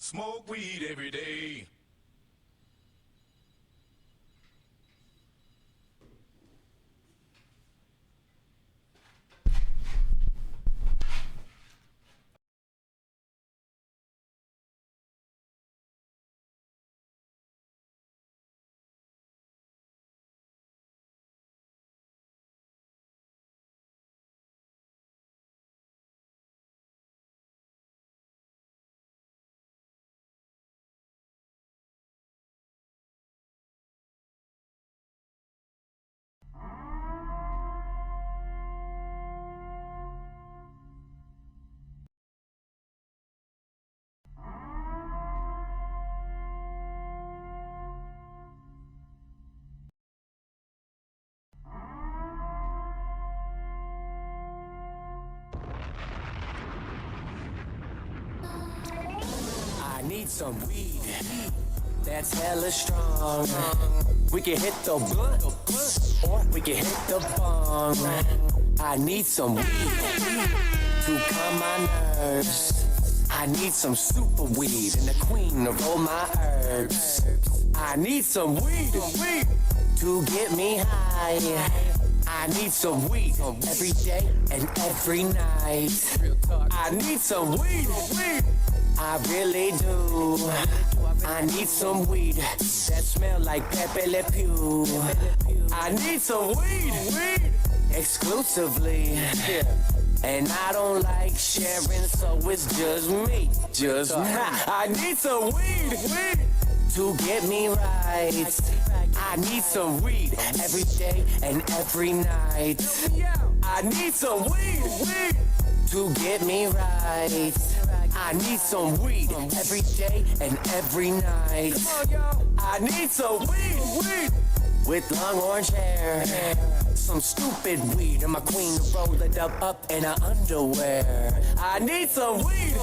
Smoke weed every day. I need some weed that's hella strong. We can hit the blunt or we can hit the bong. I need some weed to calm my nerves. I need some super weed and the queen to roll my herbs. I need some weed to get me high. I need some weed every day and every night. I need some weed. I really do. I need some weed that smell like Pepe Le Pew. I need some weed exclusively. And I don't like sharing, so it's just me. I need some weed to get me right. I need some weed every day and every night. I need some weed to get me right. I need some weed every day and every night. I need some weed with long orange hair. Some stupid weed and my queen to roll it up in her underwear. I need some weed.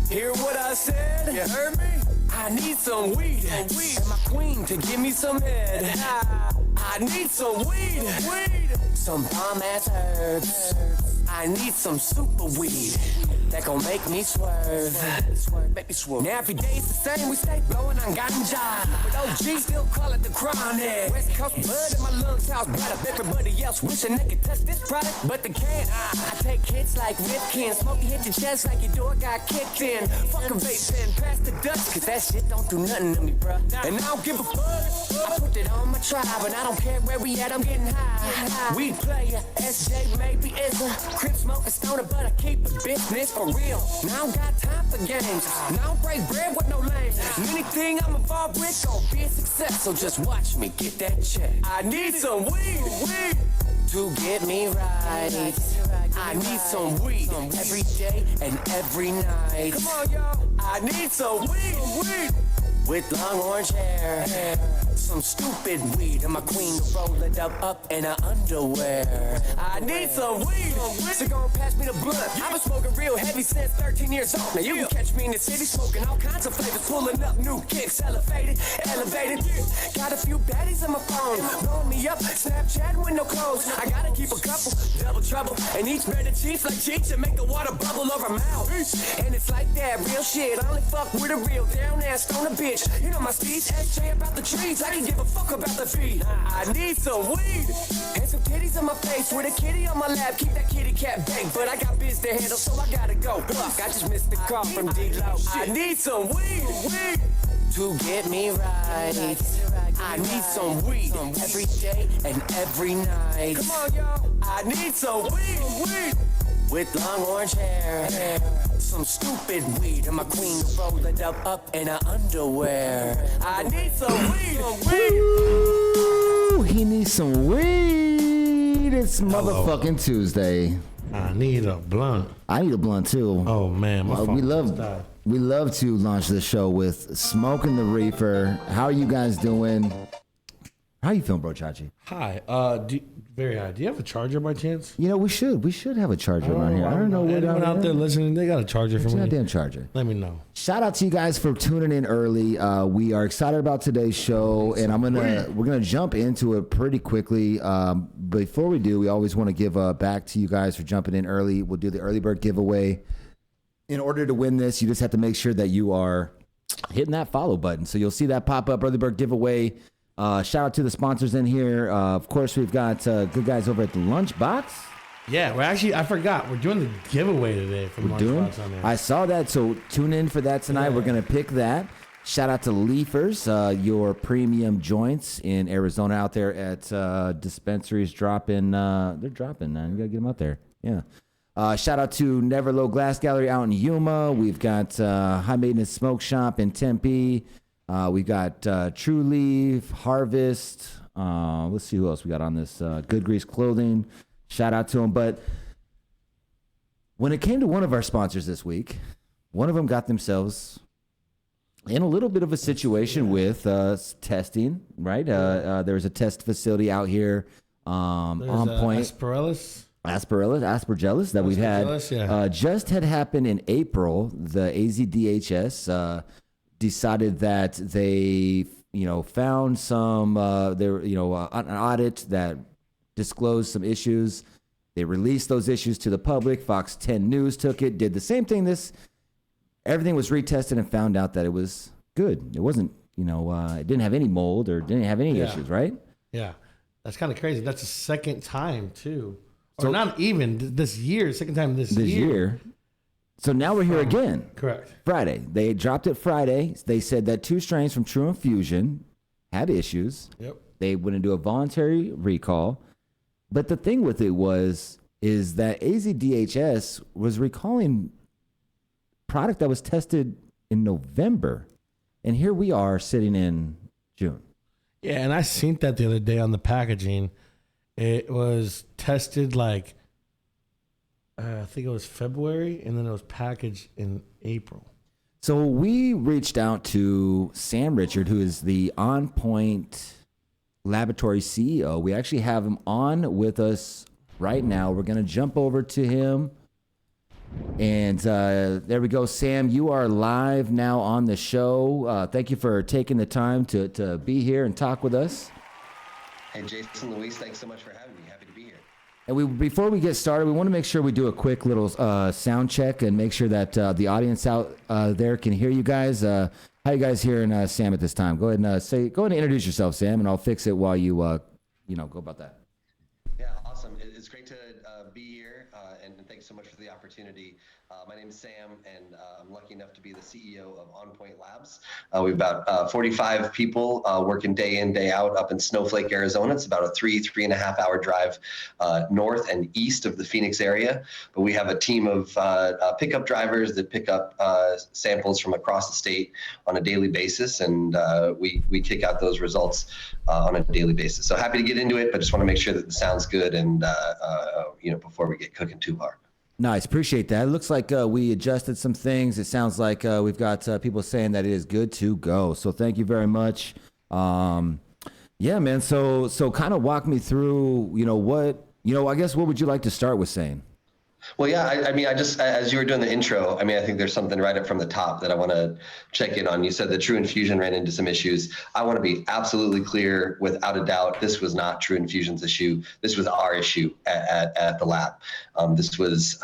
Hear what I said? You heard me? I need some weed and my queen to give me some head. I need some weed, some bomb ass herbs. I need some super weed that gon' make me swerve. Now every day's the same, we stay blowing on ganja. But OG still call it the chronic. West Coast blood in my lungs, house bright up. Everybody else wishing they could touch this product, but they can't. I take hits like Ripken, smoke hit your chest like your door got kicked in. Fuck a vape pen, pass the dust, cause that shit don't do nothing to me, bruh. And I don't give a fuck, I put it on my tribe, and I don't care where we at, I'm getting high. Weed player, SJ maybe is a crip smoker stoner, but I keep it business for real. Now I don't got time for games. Now I don't break bread with no lames. Anything I'm involved with gon' be a success, so just watch me get that check. I need some weed to get me right. I need some weed every day and every night. Come on, y'all. I need some weed with long orange hair. Some stupid weed and my queen to roll it up in her underwear. I need some weed. So go and pass me the blunt. I've been smoking real heavy since 13 years old. Now you can catch me in the city smoking all kinds of flavors, pulling up new kicks, elevated. Got a few baddies on my phone, blowing me up, Snapchat with no clothes. I gotta keep a couple, double trouble, and each better chief like cheeks and make the water bubble over mouth. And it's like that, real shit. I only fuck with a real down ass stoner bitch. You know my steez, SJ about the trees. I can give a fuck about the feed. I need some weed and some titties on my face with a kitty on my lap. Keep that kitty cat baked, but I got biz to handle, so I gotta go. Fuck, I just missed the call from D-Lo. I need some weed to get me right. I need some weed every day and every night. Come on, y'all. I need some weed with long orange hair. Some stupid weed and my queen to roll it up in her underwear. I need some weed. Ooh, he needs some weed. It's motherfucking Tuesday. I need a blunt. I need a blunt too. Oh man, my phone died. We love to launch the show with Smoking the Reefer. How are you guys doing? How you feeling, bro, Chachi? Hi. Very high. Do you have a charger by chance? You know, we should have a charger around here. I don't know what anyone out there listening, they got a charger for me. Goddamn charger. Let me know. Shout out to you guys for tuning in early. We are excited about today's show, and we're gonna jump into it pretty quickly. Before we do, we always want to give back to you guys for jumping in early. We'll do the early bird giveaway in order to win this, you just have to make sure that you are hitting that follow button. So you'll see that pop up, Brother Burke giveaway. Shout out to the sponsors in here. Of course, we've got good guys over at the Lunchbox. Yeah, we're actually, I forgot, we're doing the giveaway today from Lunchbox on there. I saw that, so tune in for that tonight. Yeah. We're going to pick that. Shout out to Leafers, your premium joints in Arizona out there at dispensaries dropping. They're dropping, man. You got to get them out there. Yeah. Shout out to Neverlow Glass Gallery out in Yuma. We've got High Maintenance Smoke Shop in Tempe. We've got True Leaf, Harvest. Let's see who else we got on this. Good Grease Clothing. Shout out to them. But when it came to one of our sponsors this week, one of them got themselves in a little bit of a situation with testing, right? There was a test facility out here on point. Aspergillus that we've had just had happened in April. The AZDHS decided that they, found some, an audit that disclosed some issues. They released those issues to the public. Fox 10 News took it, did the same thing. Everything was retested and found out that it was good. It wasn't, it didn't have any mold or didn't have any issues, right? Yeah. That's kind of crazy. That's the second time, too. Or not even this year, second time this year. So now we're here again. Correct. Friday. They dropped it Friday. They said that 2 strains from True Infusion had issues. Yep. They went into a voluntary recall. But the thing with it is that AZDHS was recalling product that was tested in November. And here we are sitting in June. Yeah, and I seen that the other day on the packaging. It was tested I think it was February, and then it was packaged in April. So we reached out to Sam Richard, who is the On Point Laboratory CEO. We actually have him on with us right now. We're going to jump over to him. And there we go. Sam, you are live now on the show. Thank you for taking the time to be here and talk with us. Hey, Jason, Luis, thanks so much for having me. Happy to be here. And before we get started, we want to make sure we do a quick little sound check and make sure that the audience out there can hear you guys. How you guys hearing Sam at this time? Go ahead and go ahead and introduce yourself, Sam, and I'll fix it while you go about that. Yeah, awesome. It's great to be here, and thanks so much for the opportunity. My name is Sam, and I'm lucky enough to be the CEO of On Point Labs. We've about 45 people working day in, day out up in Snowflake, Arizona. It's about a 3.5 hour drive north and east of the Phoenix area. But we have a team of pickup drivers that pick up samples from across the state on a daily basis, and we kick out those results on a daily basis. So happy to get into it, but just want to make sure that the sound's good and before we get cooking too hard. Nice. Appreciate that. It looks like we adjusted some things. It sounds like we've got people saying that it is good to go. So thank you very much. Yeah, man. So kind of walk me through, I guess what would you like to start with saying? Well, yeah, I just, as you were doing the intro, I think there's something right up from the top that I want to check in on. You said that True Infusion ran into some issues. I want to be absolutely clear, without a doubt, this was not True Infusion's issue. This was our issue at the lab. This was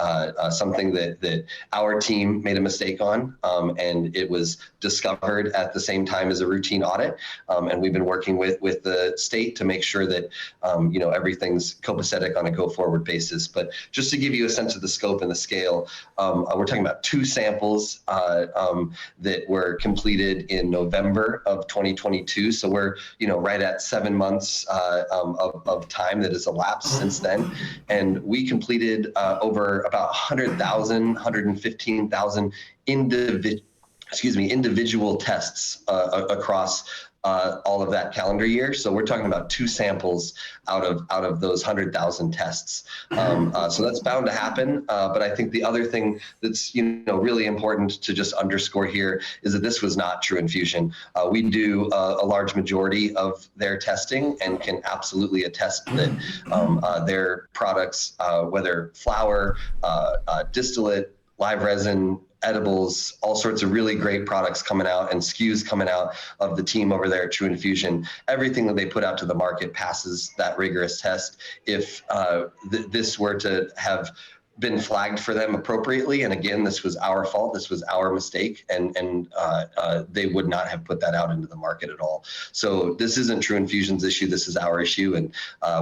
something that our team made a mistake on, and it was discovered at the same time as a routine audit. And we've been working with the state to make sure that, everything's copacetic on a go-forward basis. But just to give you a sense of the scope and the scale, we're talking about 2 samples that were completed in November of 2022. So we're, right at 7 months of time that has elapsed since then. And we completed over about 100,000, 115,000 individual tests across all of that calendar year. So we're talking about 2 samples out of those 100,000 tests. So that's bound to happen. But I think the other thing that's really important to just underscore here is that this was not True Infusion. We do a large majority of their testing and can absolutely attest that their products, whether flower, distillate, live resin, edibles, all sorts of really great products coming out and SKUs coming out of the team over there at True Infusion. Everything that they put out to the market passes that rigorous test. If this were to have been flagged for them appropriately. And again, this was our fault. This was our mistake. And they would not have put that out into the market at all. So this isn't True Infusion's issue. This is our issue. And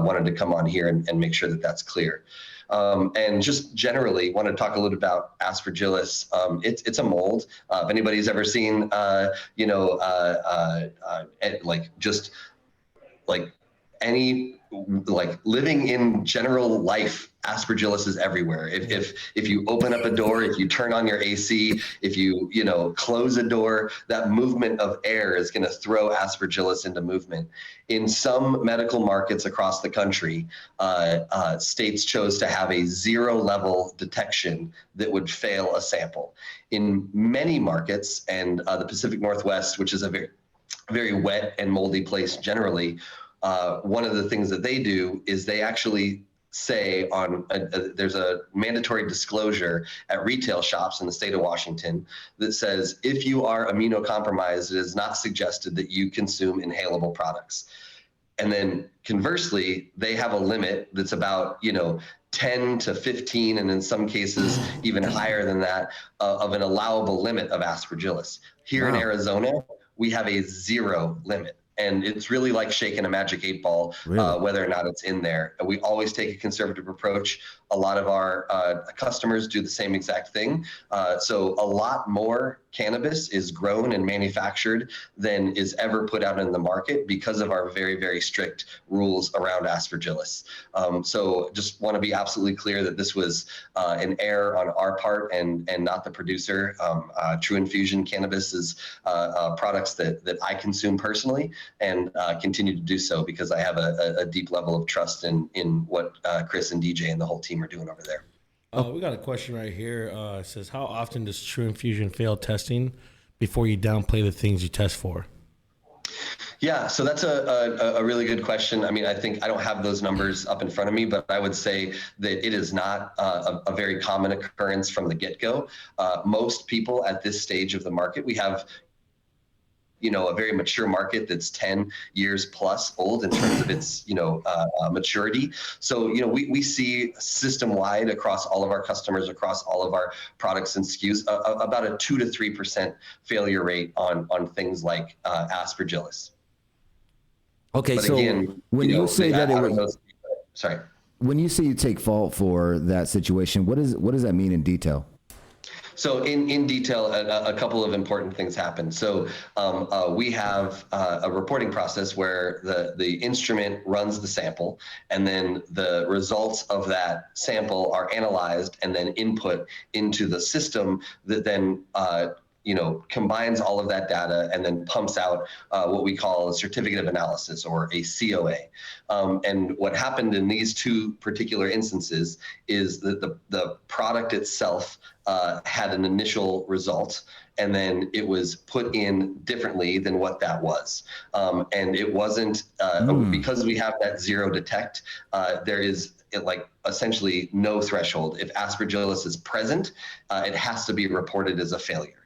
wanted to come on here and make sure that that's clear. And just generally want to talk a little about Aspergillus. It's a mold. If anybody's ever seen, any living in general life, Aspergillus is everywhere. If you open up a door, if you turn on your AC, if you close a door, that movement of air is going to throw Aspergillus into movement. In some medical markets across the country, states chose to have a 0 level detection that would fail a sample. In many markets, and the Pacific Northwest, which is a very, very wet and moldy place generally, one of the things that they do is they actually say there's a mandatory disclosure at retail shops in the state of Washington that says, if you are immunocompromised, it is not suggested that you consume inhalable products. And then conversely, they have a limit that's about, 10 to 15, and in some cases even higher than that, of an allowable limit of Aspergillus. Here in Arizona, we have a 0 limit. And it's really like shaking a magic 8-ball, whether or not it's in there. We always take a conservative approach. A lot of our customers do the same exact thing. So a lot more cannabis is grown and manufactured than is ever put out in the market because of our very, very strict rules around Aspergillus. So just want to be absolutely clear that this was an error on our part and not the producer. True Infusion Cannabis is products that I consume personally and continue to do so because I have a deep level of trust in what Chris and DJ and the whole team are doing over there. We got a question right here. It says, how often does True Infusion fail testing before you downplay the things you test for? Yeah, so that's a really good question. I mean, I think I don't have those numbers up in front of me, but I would say that it is not a very common occurrence from the get-go. Most people at this stage of the market, we have a very mature market that's 10 years plus old in terms of its, maturity. So, we see system-wide across all of our customers, across all of our products and SKUs, about a 2 to 3% failure rate on things like Aspergillus. Okay, but so again, when you say that it was, sorry. When you say you take fault for that situation, what does that mean in detail? So in detail, a couple of important things happen. So we have a reporting process where the instrument runs the sample, and then the results of that sample are analyzed and then input into the system that then combines all of that data and then pumps out what we call a certificate of analysis, or a COA. And what happened in these two particular instances is that the product itself had an initial result, and then it was put in differently than what that was. And it wasn't, because we have that 0 detect, there is essentially no threshold. If Aspergillus is present, it has to be reported as a failure.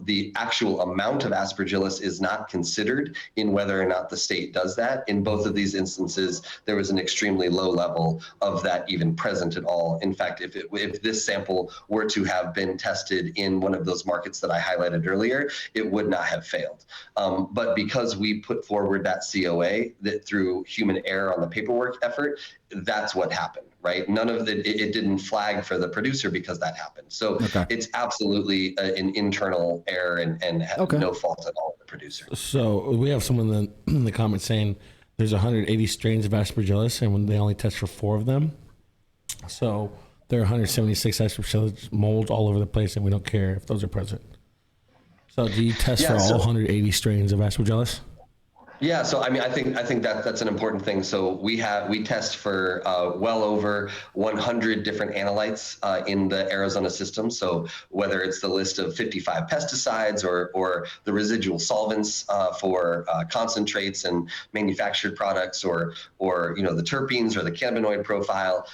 The actual amount of Aspergillus is not considered in whether or not the state does that. In both of these instances, there was an extremely low level of that even present at all. In fact, if this sample were to have been tested in one of those markets that I highlighted earlier, it would not have failed. But because we put forward that COA, that through human error on the paperwork effort, that's what happened, right? None of it didn't flag for the producer because that happened. So It's absolutely an internal error and no fault at all of the producer. So we have someone in the comments saying there's 180 strains of Aspergillus, and when they only test for 4 of them. So there are 176 Aspergillus molds all over the place, and we don't care if those are present. So do you test for all 180 strains of Aspergillus? Yeah, so I mean, I think that's an important thing. So we test for well over 100 different analytes in the Arizona system. So whether it's the list of 55 pesticides or the residual solvents for concentrates and manufactured products, or the terpenes or the cannabinoid profile,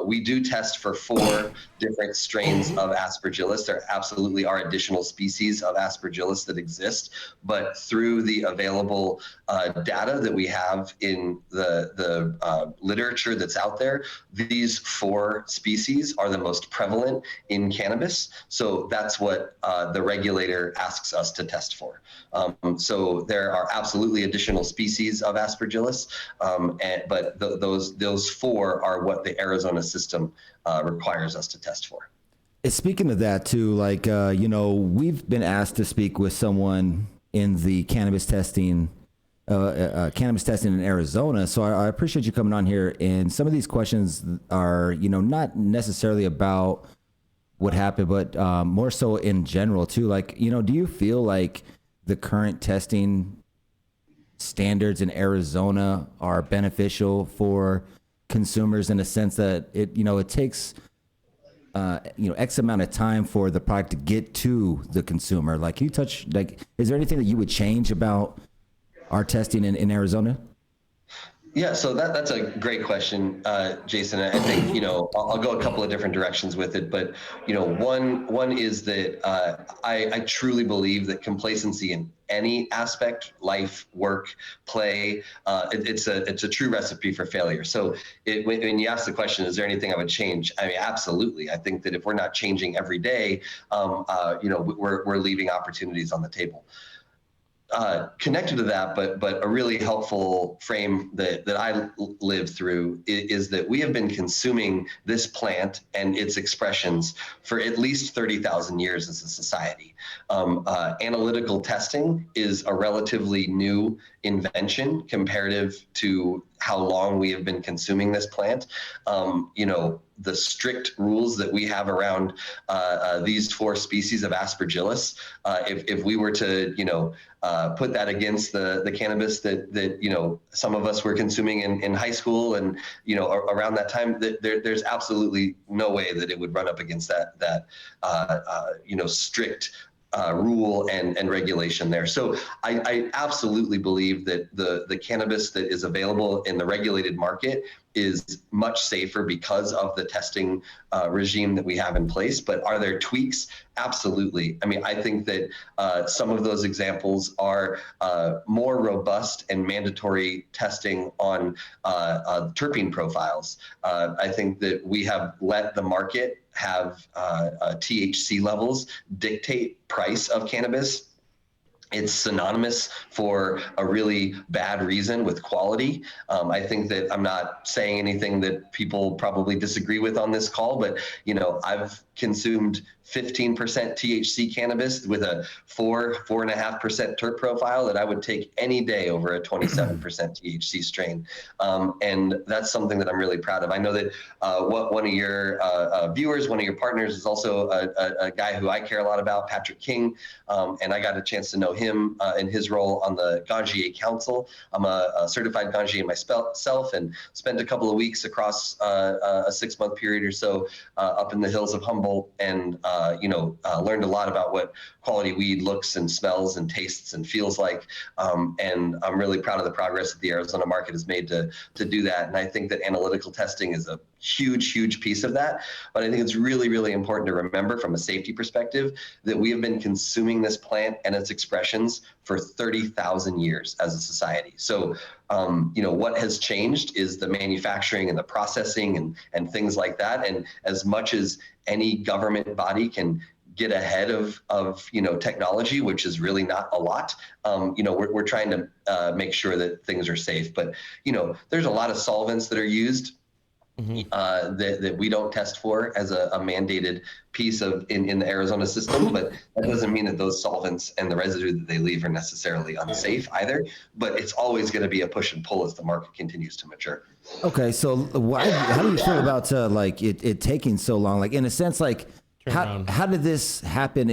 we do test for 4 different strains of Aspergillus. There absolutely are additional species of Aspergillus that exist, but through the available data that we have in the literature that's out there, these 4 species are the most prevalent in cannabis. So that's what the regulator asks us to test for. So there are absolutely additional species of Aspergillus, but those 4 are what the Arizona system requires us to test for. Speaking of that too, like, we've been asked to speak with someone in the cannabis testing in Arizona. So I appreciate you coming on here. And some of these questions are, not necessarily about what happened, but more so in general too. Like, do you feel like the current testing standards in Arizona are beneficial for consumers in a sense that it takes X amount of time for the product to get to the consumer? Like, is there anything that you would change about our testing in Arizona? Yeah, so that's a great question, Jason. I think, I'll go a couple of different directions with it, but, one is that I truly believe that complacency in any aspect, life, work, play, it's a true recipe for failure. So when you ask the question, is there anything I would change? I mean, absolutely. I think that if we're not changing every day, we're leaving opportunities on the table. Connected to that, but a really helpful frame that I lived through is that we have been consuming this plant and its expressions for at least 30,000 years as a society. Analytical testing is a relatively new invention comparative to how long we have been consuming this plant. The strict rules that we have around these 4 species of Aspergillus, if we were to, put that against the cannabis that some of us were consuming in high school and around that time, there's absolutely no way that it would run up against that strict rule and regulation there. So I absolutely believe that the cannabis that is available in the regulated market is much safer because of the testing regime that we have in place. But are there tweaks? Absolutely. I mean, I think that some of those examples are more robust and mandatory testing on terpene profiles. I think that we have let the market have THC levels dictate price of cannabis. It's synonymous for a really bad reason with quality. I think that I'm not saying anything that people probably disagree with on this call, but I've consumed 15% THC cannabis with a 4.5% terp profile that I would take any day over a 27% THC strain. And that's something that I'm really proud of. I know that one of your viewers, one of your partners is also a guy who I care a lot about, Patrick King. And I got a chance to know him in his role on the Ganjier Council. I'm a certified Ganjier myself and spent a couple of weeks across a 6-month period or so up in the hills of Humboldt and learned a lot about what quality weed looks and smells and tastes and feels like. And I'm really proud of the progress that the Arizona market has made to do that. And I think that analytical testing is a huge piece of that. But I think it's really, really important to remember from a safety perspective that we have been consuming this plant and its expressions for 30,000 years as a society. So, what has changed is the manufacturing and the processing and things like that. And as much as any government body can get ahead of technology, which is really not a lot. We're trying to make sure that things are safe. But there's a lot of solvents that are used that we don't test for as a mandated piece of in the Arizona system. But that doesn't mean that those solvents and the residue that they leave are necessarily unsafe either. But it's always going to be a push and pull as the market continues to mature. Okay, so how do you feel about it taking so long? Like, in a sense, like how did this happen?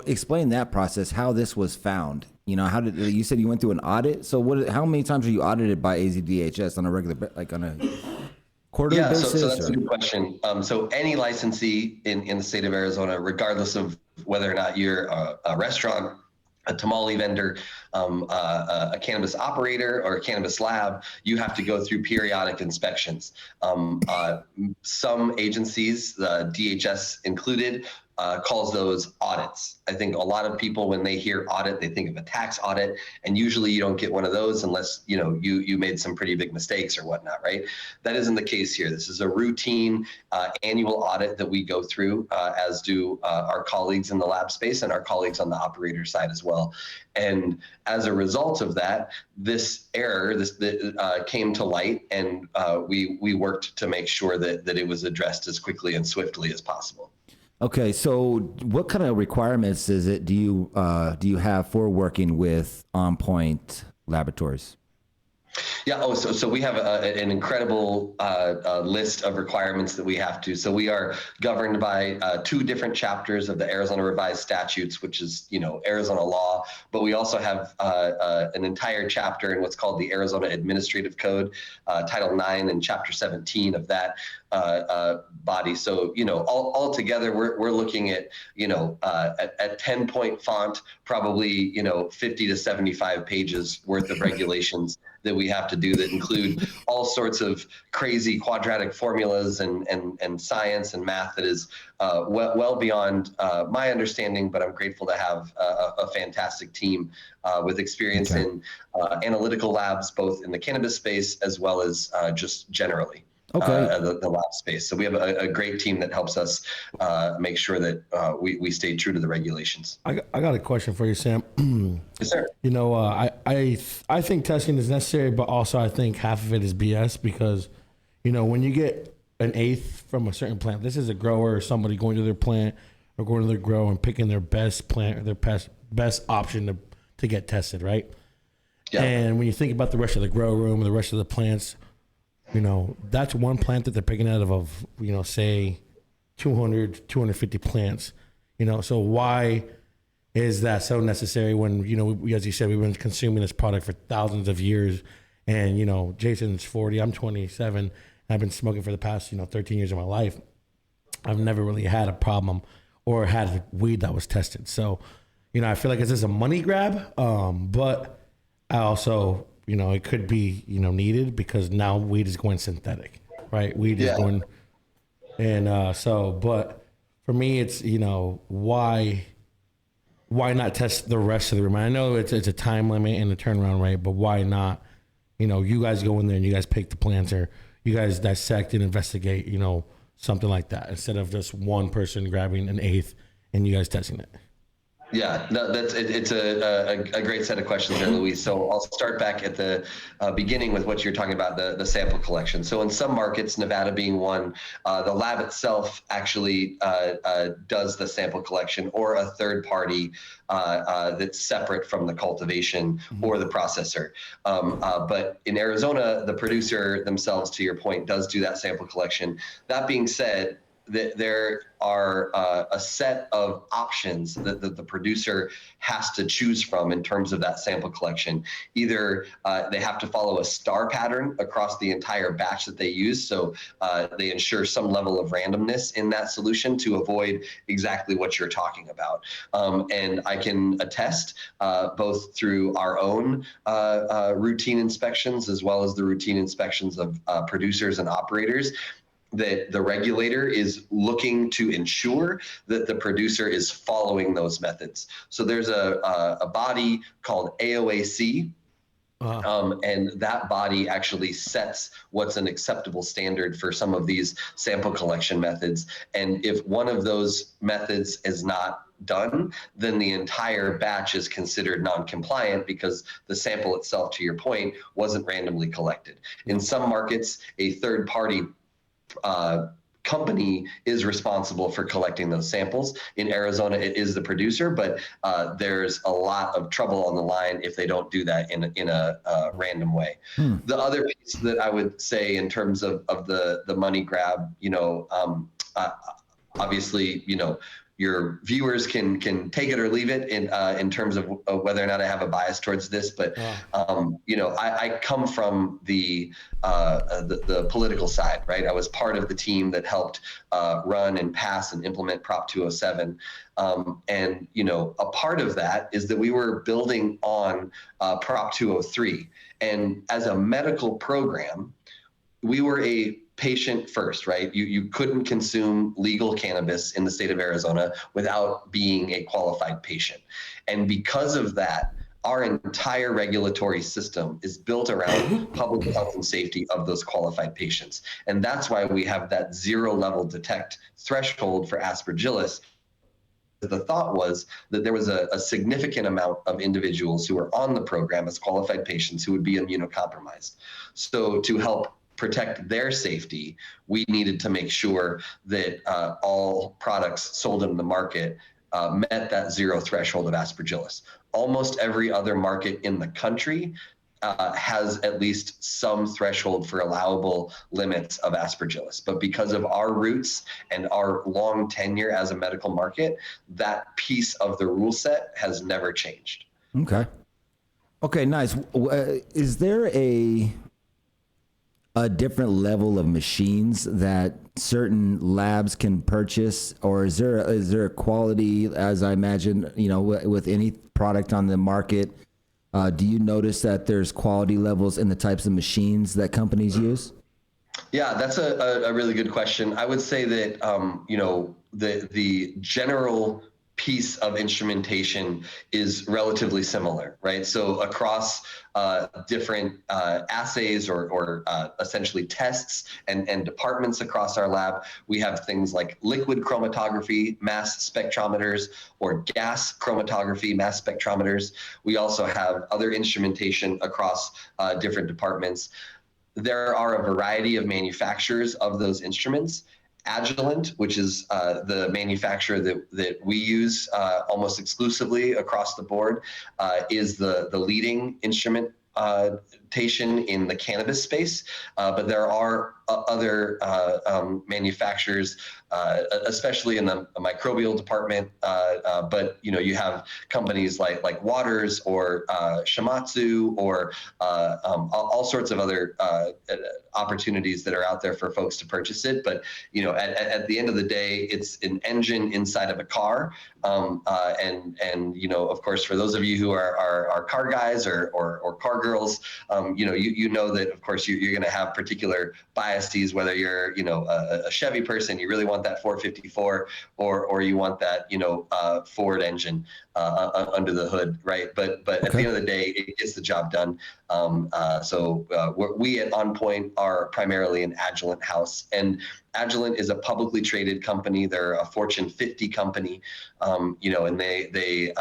Explain that process. How this was found. How did you said you went through an audit? So how many times were you audited by AZDHS on a regular, like on a quarterly basis? So that's a good question. So any licensee in the state of Arizona, regardless of whether or not you're a restaurant, a tamale vendor, a cannabis operator, or a cannabis lab, you have to go through periodic inspections. Some agencies, DHS included, calls those audits. I think a lot of people, when they hear audit, they think of a tax audit, and usually you don't get one of those unless you made some pretty big mistakes or whatnot, right? That isn't the case here. This is a routine annual audit that we go through, as do our colleagues in the lab space and our colleagues on the operator side as well. And as a result of that, this error came to light, and we worked to make sure that it was addressed as quickly and swiftly as possible. Okay, so what kind of requirements do you have for working with On Point Laboratories? Yeah. So we have an incredible list of requirements that we have to. So we are governed by 2 different chapters of the Arizona Revised Statutes, which is Arizona law. But we also have an entire chapter in what's called the Arizona Administrative Code, Title 9 and Chapter 17 of that body. So all together, we're looking at 10-point font, probably 50 to 75 pages worth of regulations that we have to do that include all sorts of crazy quadratic formulas and science and math that is well beyond my understanding, but I'm grateful to have a fantastic team with experience in analytical labs, both in the cannabis space as well as just generally. The lab space. So we have a great team that helps us make sure that we stay true to the regulations. I got a question for you, Sam. Yes, sir. I think testing is necessary, but also I think half of it is BS because, when you get an eighth from a certain plant, this is a grower or somebody going to their plant or going to their grow and picking their best plant or their best option to get tested, right? Yeah. And when you think about the rest of the grow room and the rest of the plants, that's one plant that they're picking out of say 200, 250 plants, so why is that so necessary when, as you said, we've been consuming this product for thousands of years and, Jason's 40, I'm 27, and I've been smoking for the past, 13 years of my life. I've never really had a problem or had weed that was tested. So, I feel like it's just a money grab. But I also, it could be, needed because now weed is going synthetic, right? Weed is going, and but for me, it's, why not test the rest of the room? I know it's a time limit and a turnaround rate, but why not, you guys go in there and you guys pick the plants or you guys dissect and investigate, something like that instead of just one person grabbing an eighth and you guys testing it. Yeah, no, it's a great set of questions there, Luis. So I'll start back at the beginning with what you're talking about, the sample collection. So in some markets, Nevada being one, the lab itself actually does the sample collection, or a third party that's separate from the cultivation or the processor. But in Arizona, the producer themselves, to your point, does do that sample collection. That being said, that there are a set of options that the producer has to choose from in terms of that sample collection. Either they have to follow a star pattern across the entire batch that they use, so they ensure some level of randomness in that solution to avoid exactly what you're talking about. And I can attest, both through our own routine inspections as well as the routine inspections of producers and operators, that the regulator is looking to ensure that the producer is following those methods. So there's a body called AOAC, and that body actually sets what's an acceptable standard for some of these sample collection methods. And if one of those methods is not done, then the entire batch is considered non-compliant because the sample itself, to your point, wasn't randomly collected. In some markets, a third party company is responsible for collecting those samples. In Arizona, it is the producer, but there's a lot of trouble on the line if they don't do that in a random way. The other piece that I would say in terms of the money grab, obviously, your viewers can take it or leave it in terms of whether or not I have a bias towards this, but I come from the political side, right? I was part of the team that helped run and pass and implement Prop 207, and a part of that is that we were building on Prop 203, and as a medical program, we were a patient first, right? You couldn't consume legal cannabis in the state of Arizona without being a qualified patient. And because of that, our entire regulatory system is built around public health and safety of those qualified patients. And that's why we have that 0 level detect threshold for Aspergillus. The thought was that there was a significant amount of individuals who were on the program as qualified patients who would be immunocompromised. So to help protect their safety, we needed to make sure that all products sold in the market met that 0 threshold of Aspergillus. Almost every other market in the country has at least some threshold for allowable limits of Aspergillus. But because of our roots and our long tenure as a medical market, that piece of the rule set has never changed. Okay. Okay, nice. Is there a different level of machines that certain labs can purchase, or is there a quality, as I imagine, with any product on the market? Do you notice that there's quality levels in the types of machines that companies use? Yeah, that's a really good question. I would say that the general piece of instrumentation is relatively similar, right? So across different assays or essentially tests and departments across our lab, we have things like liquid chromatography, mass spectrometers, or gas chromatography, mass spectrometers. We also have other instrumentation across different departments. There are a variety of manufacturers of those instruments. Agilent, which is the manufacturer that we use almost exclusively across the board, is the leading instrumentation in the cannabis space. But there are other manufacturers, especially in the microbial department. But you have companies like Waters or Shimatsu or all sorts of other opportunities that are out there for folks to purchase it. But at the end of the day, it's an engine inside of a car. And of course, for those of you who are car guys or car girls, you know that of course you're going to have particular biases, whether you're a Chevy person, you really want that 454, or you want that Ford engine under the hood, right? But at the end of the day, it gets the job done. So we at On Point are primarily an Agilent house, and Agilent is a publicly traded company. They're a Fortune 50 company, and they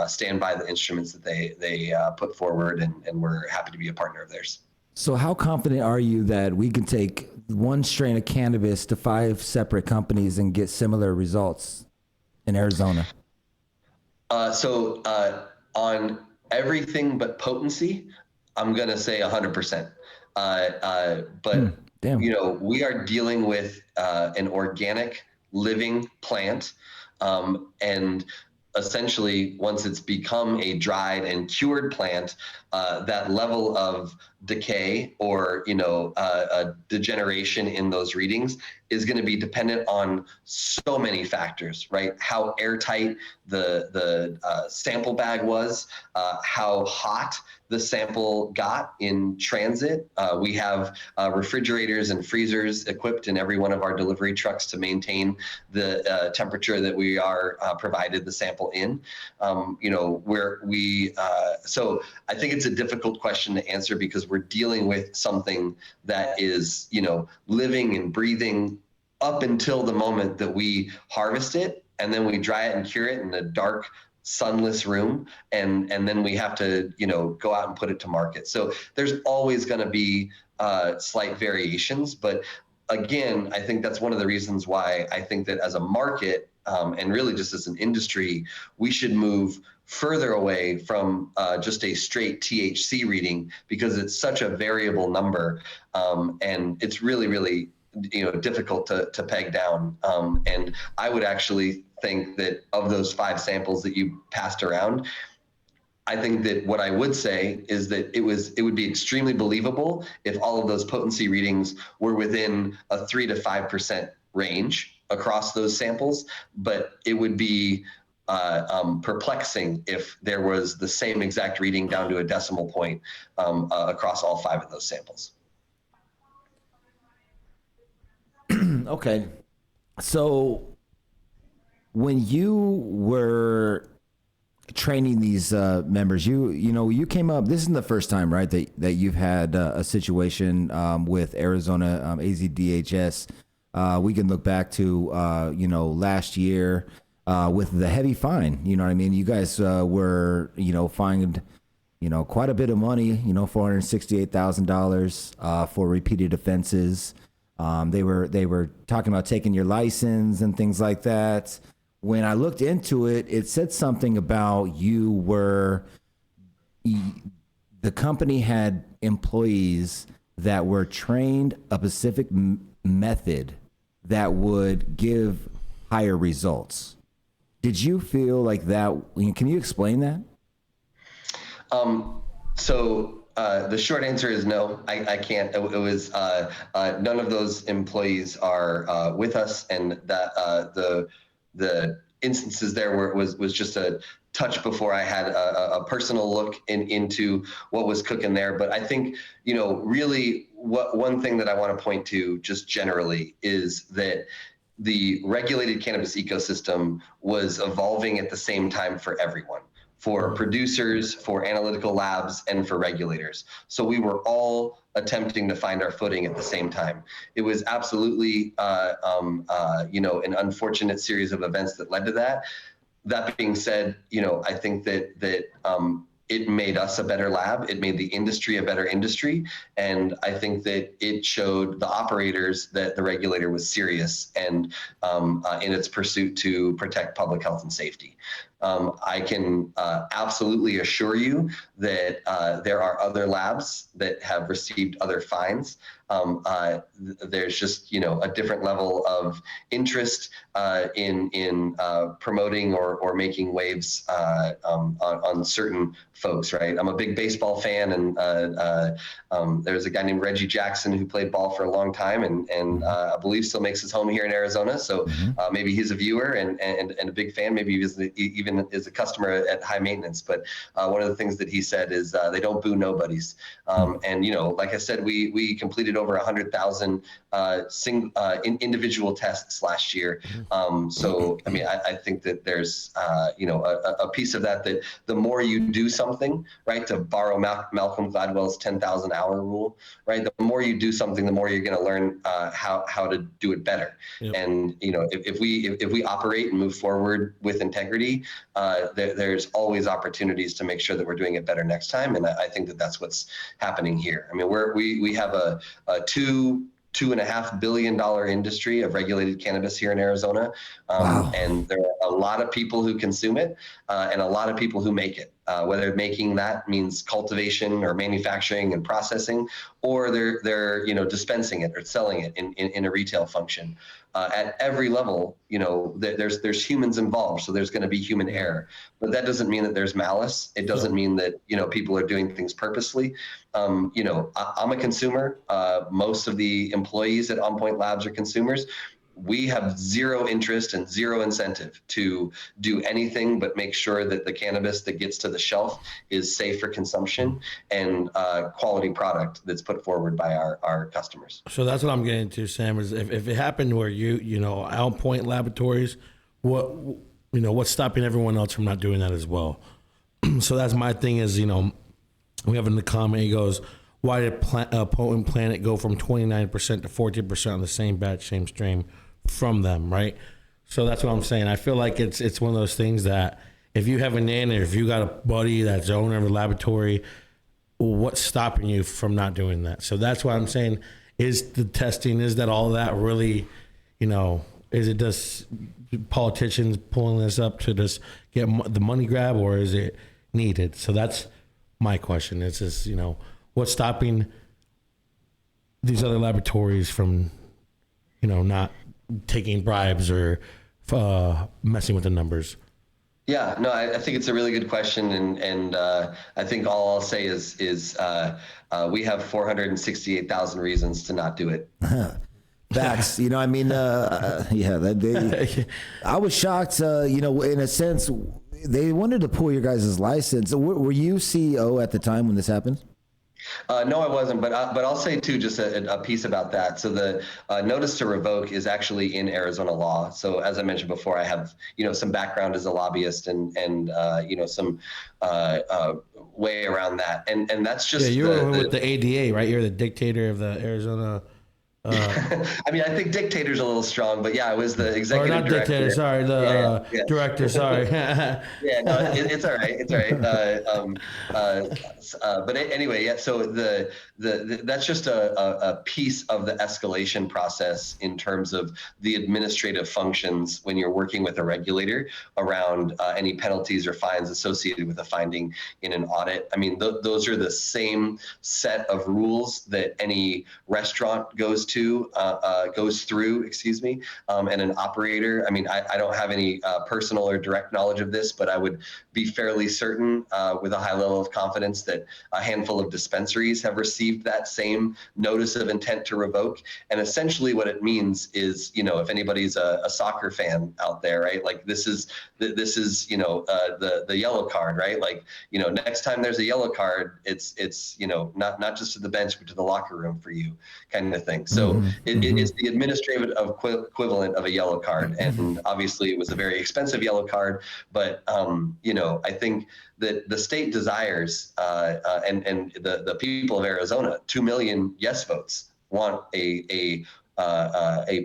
stand by the instruments that they put forward, and we're happy to be a partner of theirs. So how confident are you that we can take one strain of cannabis to 5 separate companies and get similar results in Arizona? So on everything but potency, I'm going to say 100%. But Damn. we are dealing with an organic living plant, and essentially once it's become a dried and cured plant, that level of decay or degeneration in those readings is going to be dependent on so many factors, right? How airtight the sample bag was, how hot the sample got in transit. We have refrigerators and freezers equipped in every one of our delivery trucks to maintain the temperature that we are provided the sample in. So I think it's a difficult question to answer because we're dealing with something that is, living and breathing up until the moment that we harvest it, and then we dry it and cure it in a dark, sunless room, and then we have to go out and put it to market. So there's always going to be slight variations, but again, I think that's one of the reasons why I think that as a market and really just as an industry, we should move further away from just a straight THC reading, because it's such a variable number, and it's really, really difficult to peg down. And I would actually think that of those 5 samples that you passed around, I think that what I would say is that it would be extremely believable if all of those potency readings were within a 3 to 5% range across those samples, but it would be perplexing if there was the same exact reading down to a decimal point across all 5 of those samples. Okay. So when you were training these members, you came up, this isn't the first time, right, that you've had a situation with Arizona AZDHS. We can look back to last year with the heavy fine. You know what I mean? You guys were fined quite a bit of money, $468,000 for repeated offenses. They were talking about taking your license and things like that. When I looked into it, it said something about the company had employees that were trained a specific method that would give higher results. Did you feel like that? Can you explain that? The short answer is no, I can't. It was none of those employees are with us, and that the instances there where it was just a touch before I had a personal look into what was cooking there. But I think, really one thing that I want to point to just generally is that the regulated cannabis ecosystem was evolving at the same time for everyone, for producers, for analytical labs, and for regulators. So we were all attempting to find our footing at the same time. It was absolutely, an unfortunate series of events that led to that. That being said, I think that it made us a better lab. It made the industry a better industry. And I think that it showed the operators that the regulator was serious and in its pursuit to protect public health and safety. I can absolutely assure you that there are other labs that have received other fines. There's just a different level of interest in promoting or making waves on certain folks, right? I'm a big baseball fan, and there's a guy named Reggie Jackson who played ball for a long time, and I believe still makes his home here in Arizona. So maybe he's a viewer and a big fan. Maybe he's even is a customer at High Maintenance. But one of the things that he said is they don't boo nobodies. And like I said, we completed over 100,000 individual tests last year. So I mean, I think that there's a piece of that the more you do something, right, to borrow Malcolm Gladwell's 10,000 hour rule, right, the more you do something, the more you're going to learn how to do it better. Yep. And if we operate and move forward with integrity, there's always opportunities to make sure that we're doing it better next time. And I think that that's what's happening here. I mean, we have a $2.5 billion industry of regulated cannabis here in Arizona. Wow. And there are a lot of people who consume it and a lot of people who make it. Whether making that means cultivation or manufacturing and processing, or they're dispensing it or selling it in a retail function. At every level, there's humans involved, so there's going to be human error. But that doesn't mean that there's malice. It doesn't mean that people are doing things purposely. I'm a consumer. Most of the employees at On Point Labs are consumers. We have zero interest and zero incentive to do anything but make sure that the cannabis that gets to the shelf is safe for consumption and quality product that's put forward by our customers. So that's what I'm getting to, Sam, is if it happened where On Point Laboratories, what's stopping everyone else from not doing that as well? So that's my thing is, we have in the comment, he goes, why did Potent Planet go from 29% to 14% on the same batch, same strain from them, right? So that's what I'm saying. I feel like it's one of those things that if you have a nanny or if you got a buddy that's the owner of a laboratory, what's stopping you from not doing that? So that's why I'm saying, is the testing, is that all that really, is it just politicians pulling this up to just get the money grab, or is it needed? So that's my question. It's just, what's stopping these other laboratories from, not taking bribes or messing with the numbers? Yeah, no, I think it's a really good question, and I think all I'll say is we have 468,000 reasons to not do it. Facts. I was shocked. In a sense, they wanted to pull your guys' license. Were you CEO at the time when this happened? No, I wasn't, but I'll say too, just a piece about that. So the notice to revoke is actually in Arizona law. So as I mentioned before, I have some background as a lobbyist and some way around that, and that's just you were with the ADA, right? You're the dictator of the Arizona. I mean, I think dictator's a little strong, but yeah, I was the executive or not director. dictator, sorry, the director, sorry. Yeah, no, it's all right. It's all right. But anyway, yeah. So that's just a piece of the escalation process in terms of the administrative functions when you're working with a regulator around any penalties or fines associated with a finding in an audit. I mean, those are the same set of rules that any restaurant goes through, excuse me, and an operator. I mean, I don't have any personal or direct knowledge of this, but I would be fairly certain with a high level of confidence that a handful of dispensaries have received that same notice of intent to revoke. And essentially what it means is, if anybody's a soccer fan out there, right? Like this is the yellow card, right? Like, next time there's a yellow card, it's not just to the bench, but to the locker room for you, kind of thing. So it is the administrative equivalent of a yellow card. And obviously it was a very expensive yellow card, but I think that the state desires and the people of Arizona, 2 million yes votes, want a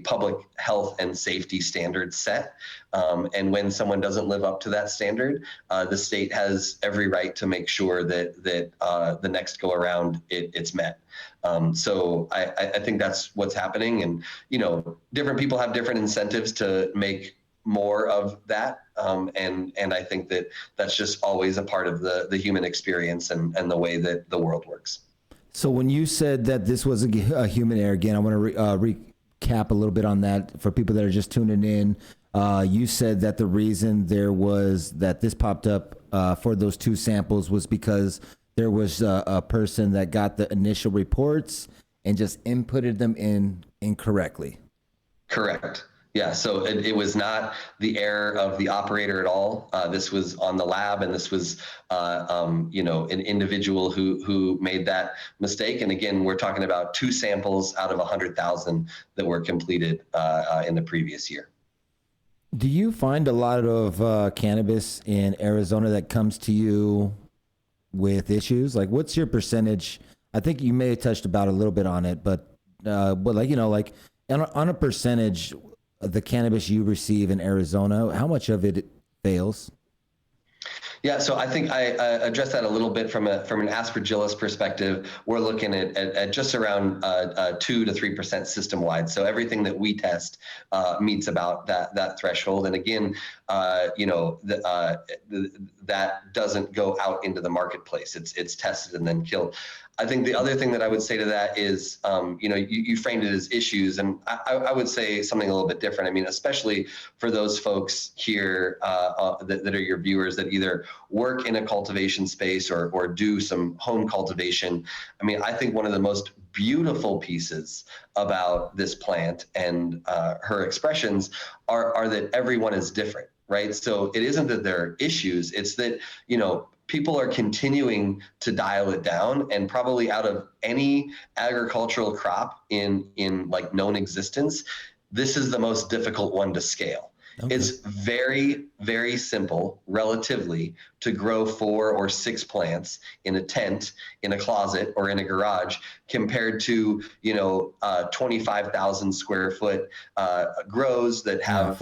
public health and safety standard set. And when someone doesn't live up to that standard, the state has every right to make sure that the next go around it's met. So I think that's what's happening. And, different people have different incentives to make more of that. And I think that that's just always a part of the human experience and the way that the world works. So when you said that this was a human error, again, I want to recap a little bit on that for people that are just tuning in. You said that the reason that this popped up for those 2 samples was because there was a person that got the initial reports and just inputted them in incorrectly. Correct. Yeah, so it was not the error of the operator at all. This was on the lab, and this was, an individual who made that mistake. And again, we're talking about 2 samples out of 100,000 that were completed in the previous year. Do you find a lot of cannabis in Arizona that comes to you with issues? Like, what's your percentage? I think you may have touched about a little bit on it, but on a percentage, the cannabis you receive in Arizona, how much of it fails? Yeah, so I think I addressed that a little bit from an aspergillus perspective. We're looking at just around 2 to 3% system wide. So everything that we test meets about that threshold. And again, that doesn't go out into the marketplace. It's tested and then killed. I think the other thing that I would say to that is, you framed it as issues, and I would say something a little bit different. I mean, especially for those folks here that are your viewers that either work in a cultivation space or do some home cultivation. I mean, I think one of the most beautiful pieces about this plant and her expressions are that everyone is different, right? So it isn't that there are issues, it's that, people are continuing to dial it down, and probably out of any agricultural crop in like known existence, this is the most difficult one to scale. Okay. It's very, very simple, relatively, to grow 4 or 6 plants in a tent, in a closet, or in a garage, compared to 25,000 square foot grows that have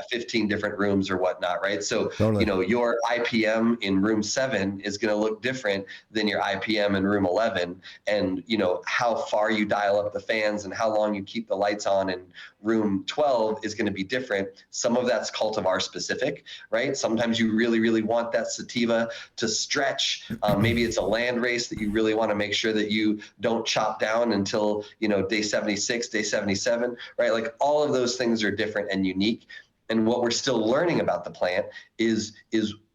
15 different rooms or whatnot, right? So totally. Your IPM in room 7 is going to look different than your IPM in room 11, and how far you dial up the fans and how long you keep the lights on in room 12 is going to be different. Some of that's cultivar specific, right? Sometimes you really, really want that sativa to stretch. Maybe it's a land race that you really want to make sure that you don't chop down until day 76, day 77, right? Like all of those things are different and unique. And what we're still learning about the plant is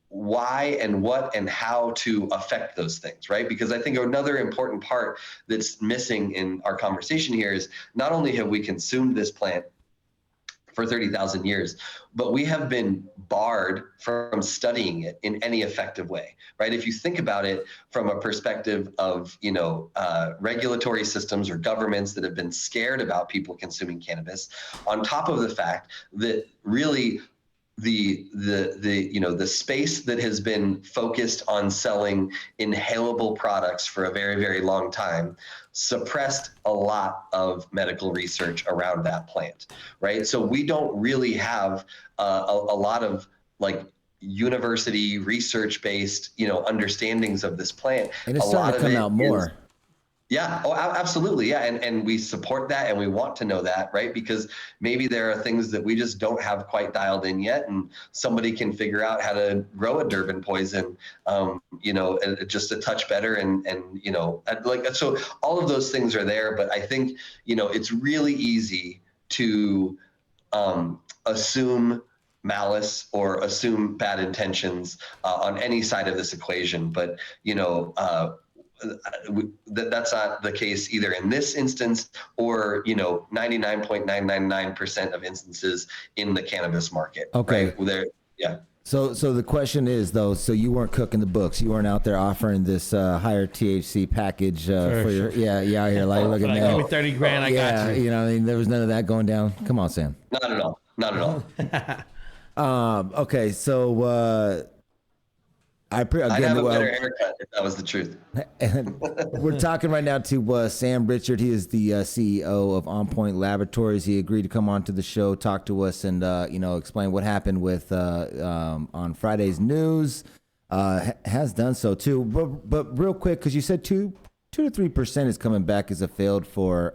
why and what and how to affect those things, right? Because I think another important part that's missing in our conversation here is not only have we consumed this plant for 30,000 years, but we have been barred from studying it in any effective way, right? If you think about it from a perspective of, regulatory systems or governments that have been scared about people consuming cannabis, on top of the fact that really the space that has been focused on selling inhalable products for a very, very long time suppressed a lot of medical research around that plant, right? So we don't really have a lot of like university research-based, understandings of this plant. And it's A starting lot to of come it out is- more. Yeah, absolutely. Yeah. And we support that and we want to know that, right? Because maybe there are things that we just don't have quite dialed in yet. And somebody can figure out how to grow a Durban poison, just a touch better. So all of those things are there. But I think, it's really easy to assume malice or assume bad intentions on any side of this equation. But, that's not the case either in this instance or 99.999% of instances in the cannabis market. Okay. Right? Yeah. So the question is though, so you weren't cooking the books, you weren't out there offering this higher THC package for your you out here like look at Like, that. give me 30 grand, I got you. There was none of that going down. Come on, Sam. Not at all. Not at all. Okay, so I'd have a better haircut if that was the truth. And we're talking right now to Sam Richard. He is the CEO of On Point Laboratories. He agreed to come on to the show, talk to us, and explain what happened with on Friday's news. Has done so too. But real quick, because you said 2 to 3% is coming back as a failed for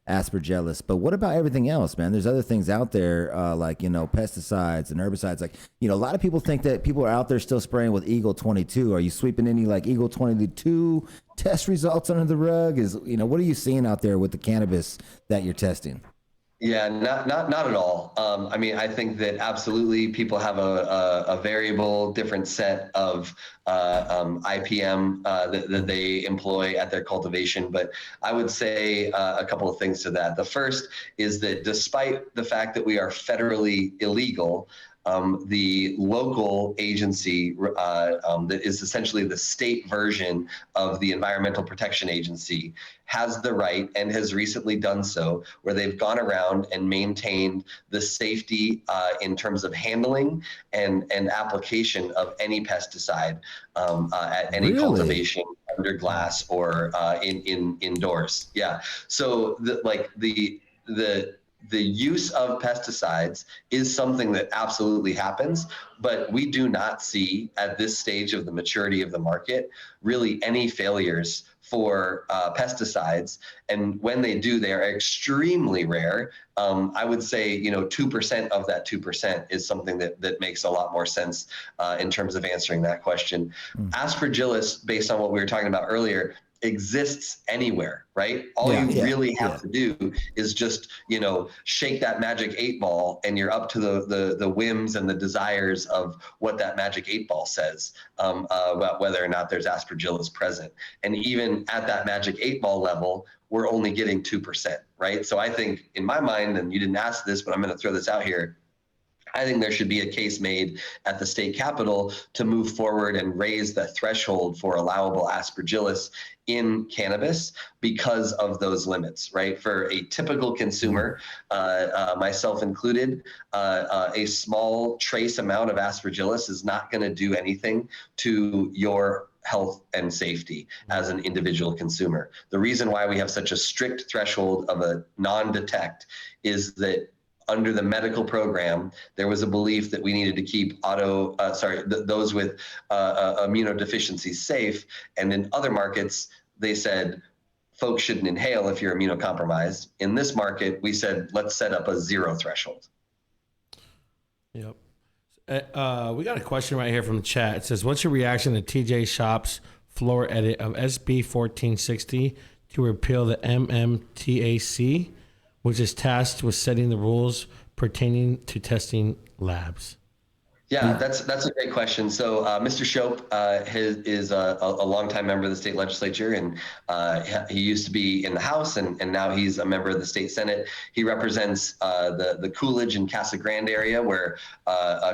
Aspergillus. But what about everything else, man? There's other things out there like pesticides and herbicides. Like a lot of people think that people are out there still spraying with Eagle 22. Are you sweeping any like Eagle 22 test results under the rug? What are you seeing out there with the cannabis that you're testing? Yeah, not at all. I think that absolutely people have a variable different set of IPM that they employ at their cultivation. But I would say a couple of things to that. The first is that despite the fact that we are federally illegal, the local agency that is essentially the state version of the Environmental Protection Agency has the right and has recently done so, where they've gone around and maintained the safety in terms of handling and application of any pesticide at any cultivation under glass or indoors. Yeah. So the use of pesticides is something that absolutely happens, but we do not see at this stage of the maturity of the market really any failures for pesticides. And when they do, they are extremely rare. I would say, 2% of that 2% is something that makes a lot more sense in terms of answering that question. Aspergillus, based on what we were talking about earlier, exists anywhere, right? All you really have to do is just, shake that magic 8-ball and you're up to the whims and the desires of what that magic 8-ball says about whether or not there's Aspergillus present. And even at that magic 8-ball level, we're only getting 2%, right? So I think in my mind, and you didn't ask this, but I'm going to throw this out here, I think there should be a case made at the state capitol to move forward and raise the threshold for allowable Aspergillus in cannabis because of those limits, right? For a typical consumer, myself included, a small trace amount of Aspergillus is not going to do anything to your health and safety as an individual consumer. The reason why we have such a strict threshold of a non-detect is that under the medical program, there was a belief that we needed to keep those with immunodeficiencies safe. And in other markets, they said, folks shouldn't inhale if you're immunocompromised. In this market, we said, let's set up a 0 threshold. Yep. We got a question right here from the chat. It says, what's your reaction to TJ Shop's floor edit of SB 1460 to repeal the MMTAC, which is tasked with setting the rules pertaining to testing labs? Yeah, that's a great question. So, Mr. Shope is a longtime member of the state legislature, and he used to be in the House, and now he's a member of the state Senate. He represents the Coolidge and Casa Grande area, where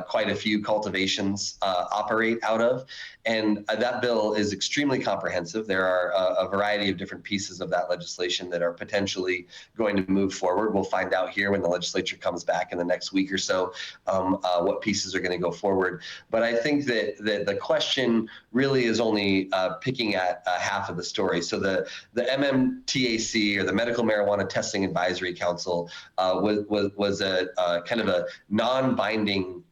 quite a few cultivations operate out of. And that bill is extremely comprehensive. There are a variety of different pieces of that legislation that are potentially going to move forward. We'll find out here when the legislature comes back in the next week or so what pieces are going to go forward. But I think that the question really is only picking at half of the story. So the MMTAC, or the Medical Marijuana Testing Advisory Council, was a kind of a non-binding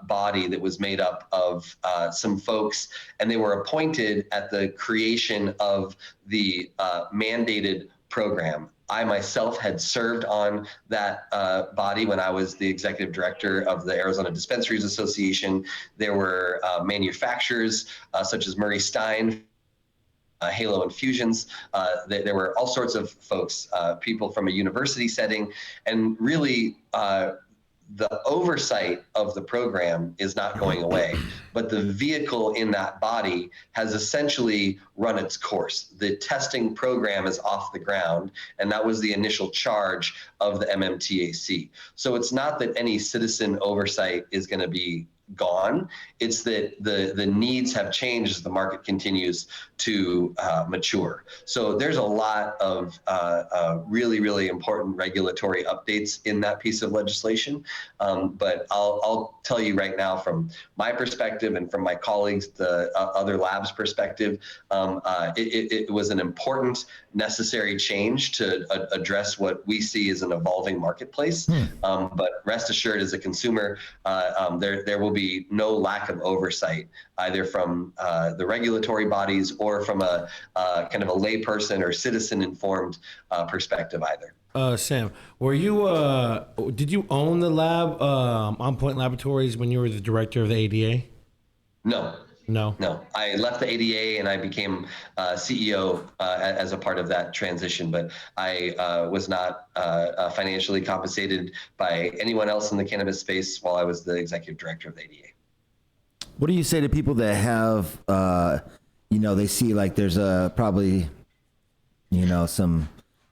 body that was made up of some folks, and they were appointed at the creation of the mandated program. I myself had served on that body when I was the executive director of the Arizona Dispensaries Association. There were manufacturers such as Murray Stein, Halo Infusions. There were all sorts of folks, people from a university setting, and really the oversight of the program is not going away, but the vehicle in that body has essentially run its course. The testing program is off the ground, and that was the initial charge of the MMTAC. So it's not that any citizen oversight is going to be gone. It's that the needs have changed as the market continues to mature. So there's a lot of really, really important regulatory updates in that piece of legislation. But I'll tell you right now, from my perspective and from my colleagues, the other labs' perspective, it was an important, necessary change to address what we see as an evolving marketplace. But rest assured, as a consumer, there will be no lack of oversight, either from the regulatory bodies or from a kind of a layperson or citizen-informed perspective either. Sam, were you? Did you own the lab, On Point Laboratories, when you were the director of the ADA? No. No, I left the ADA and I became CEO as a part of that transition, but I was not financially compensated by anyone else in the cannabis space while I was the executive director of the ADA. What do you say to people that have, they see like there's probably, some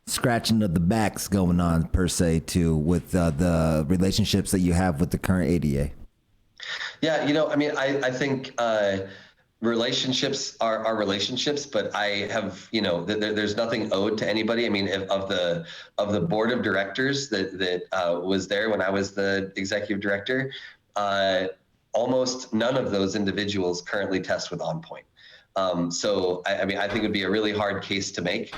scratching of the backs going on per se too with the relationships that you have with the current ADA? Yeah, I think relationships are relationships, but I have, there's nothing owed to anybody. I mean, of the board of directors that was there when I was the executive director, almost none of those individuals currently test with On Point. So I think it would be a really hard case to make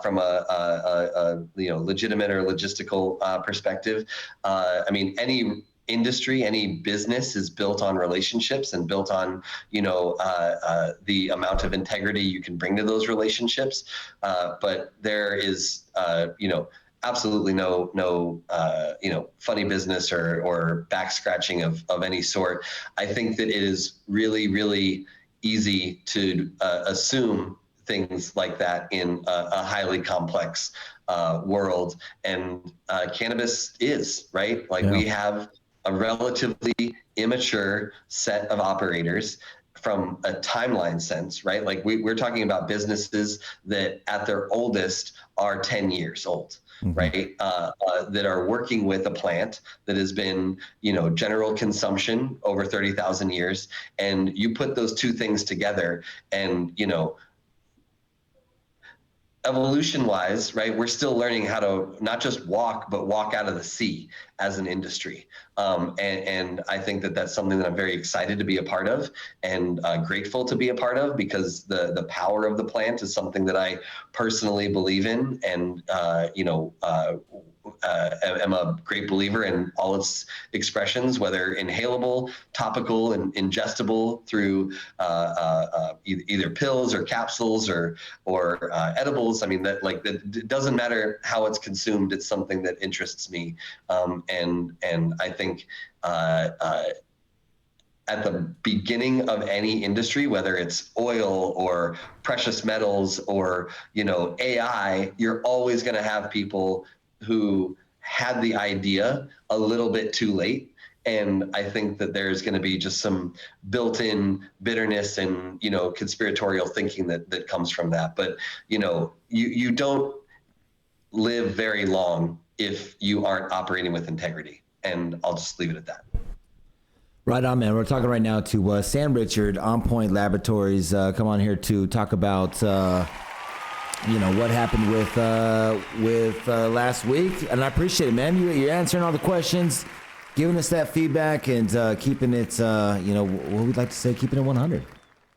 from a legitimate or logistical perspective. Any industry, any business is built on relationships and built on, the amount of integrity you can bring to those relationships. But there is, absolutely no funny business or back scratching of any sort. I think that it is really, really easy to assume things like that in a highly complex world, and cannabis is, right? Like, we have a relatively immature set of operators from a timeline sense, right? Like we're talking about businesses that at their oldest are 10 years old, right? That are working with a plant that has been, general consumption over 30,000 years. And you put those two things together and, evolution-wise, right, we're still learning how to not just walk, but walk out of the sea as an industry. And I think that that's something that I'm very excited to be a part of and grateful to be a part of, because the power of the plant is something that I personally believe in, and am a great believer in all its expressions, whether inhalable, topical, and ingestible through either pills or capsules or edibles. I mean, that it doesn't matter how it's consumed. It's something that interests me, and I think at the beginning of any industry, whether it's oil or precious metals or AI, you're always going to have people who had the idea a little bit too late And I think that there's going to be just some built-in bitterness and, conspiratorial thinking that comes from that. But, you don't live very long if you aren't operating with integrity. And I'll just leave it at that. Right on, man. We're talking right now to Sam Richard, On Point Laboratories. Come on here to talk about, what happened with last week. And I appreciate it, man. You're answering all the questions, giving us that feedback, and keeping it, what we'd like to say, keeping it 100.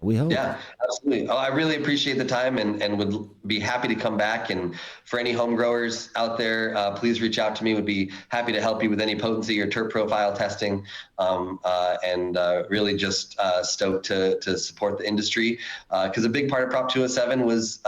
We hope. Yeah, absolutely. I really appreciate the time and would be happy to come back. And for any home growers out there, please reach out to me. Would be happy to help you with any potency or terp profile testing. And really just stoked to support the industry, because a big part of Prop 207 was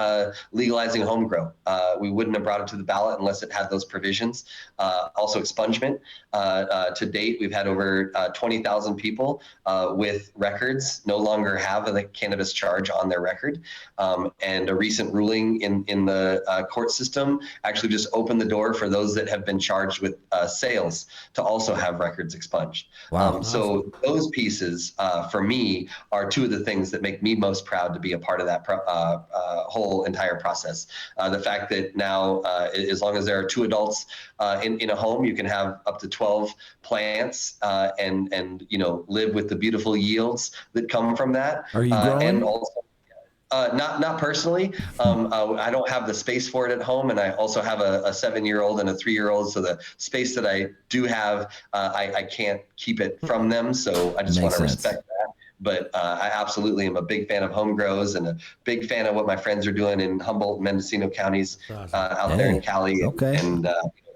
legalizing home grow. We wouldn't have brought it to the ballot unless it had those provisions. Also expungement. To date, we've had over 20,000 people with records no longer have a cannabis charge on their record. And a recent ruling in the court system actually just opened the door for those that have been charged with sales to also have records expunged. Wow. So those pieces, for me, are two of the things that make me most proud to be a part of that whole entire process. The fact that now, as long as there are 2 adults in a home, you can have up to 12 plants and live with the beautiful yields that come from that. Are you growing? And also, not personally. I don't have the space for it at home, and I also have a 7-year-old and a 3-year-old. So the space that I do have, I can't keep it from them. So I just want to respect that. But I absolutely am a big fan of home grows and a big fan of what my friends are doing in Humboldt and Mendocino counties out there in Cali. Okay. And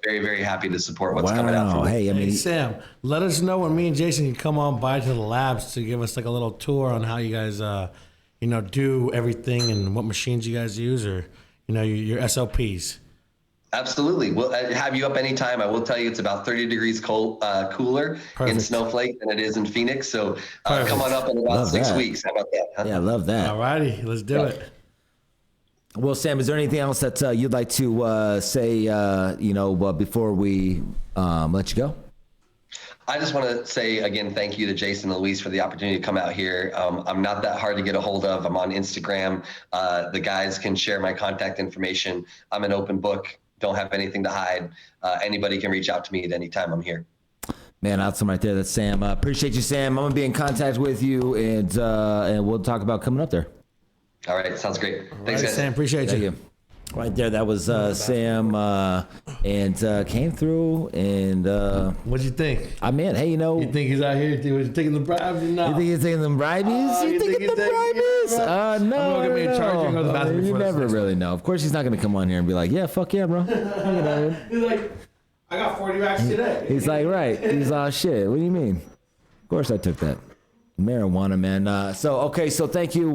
very, very happy to support what's coming out from Hey, Hey, Sam, let us know when me and Jason can come on by to the labs to give us like a little tour on how you guys, do everything and what machines you guys use, or, your SOPs. Absolutely. We'll have you up anytime. I will tell you it's about 30 degrees cooler in Snowflake than it is in Phoenix. So come on up in about 6 weeks. How about that? Huh? Yeah, I love that. All righty, let's do it. Well, Sam, is there anything else that you'd like to say, before we let you go? I just want to say again, thank you to Jason and Luis for the opportunity to come out here. I'm not that hard to get a hold of. I'm on Instagram. The guys can share my contact information. I'm an open book. Don't have anything to hide. Anybody can reach out to me at any time. I'm here. Man, awesome right there. That's Sam. Appreciate you, Sam. I'm going to be in contact with you, and we'll talk about coming up there. All right. Sounds great. Thanks, guys. Sam, appreciate you. Right there, that was Sam, and came through, and What'd you think? I mean, hey, You think he's out here taking the bribes or not? you think he's taking them bribeys? you think he's taking bribeys? the No, I'm gonna be in charge and go to the bathroom You before this never next really know. Of course, he's not going to come on here and be like, yeah, fuck yeah, bro. He's like, I got 40 racks today. He's like, right. He's all shit. What do you mean? Of course I took that. Marijuana, man. So thank you.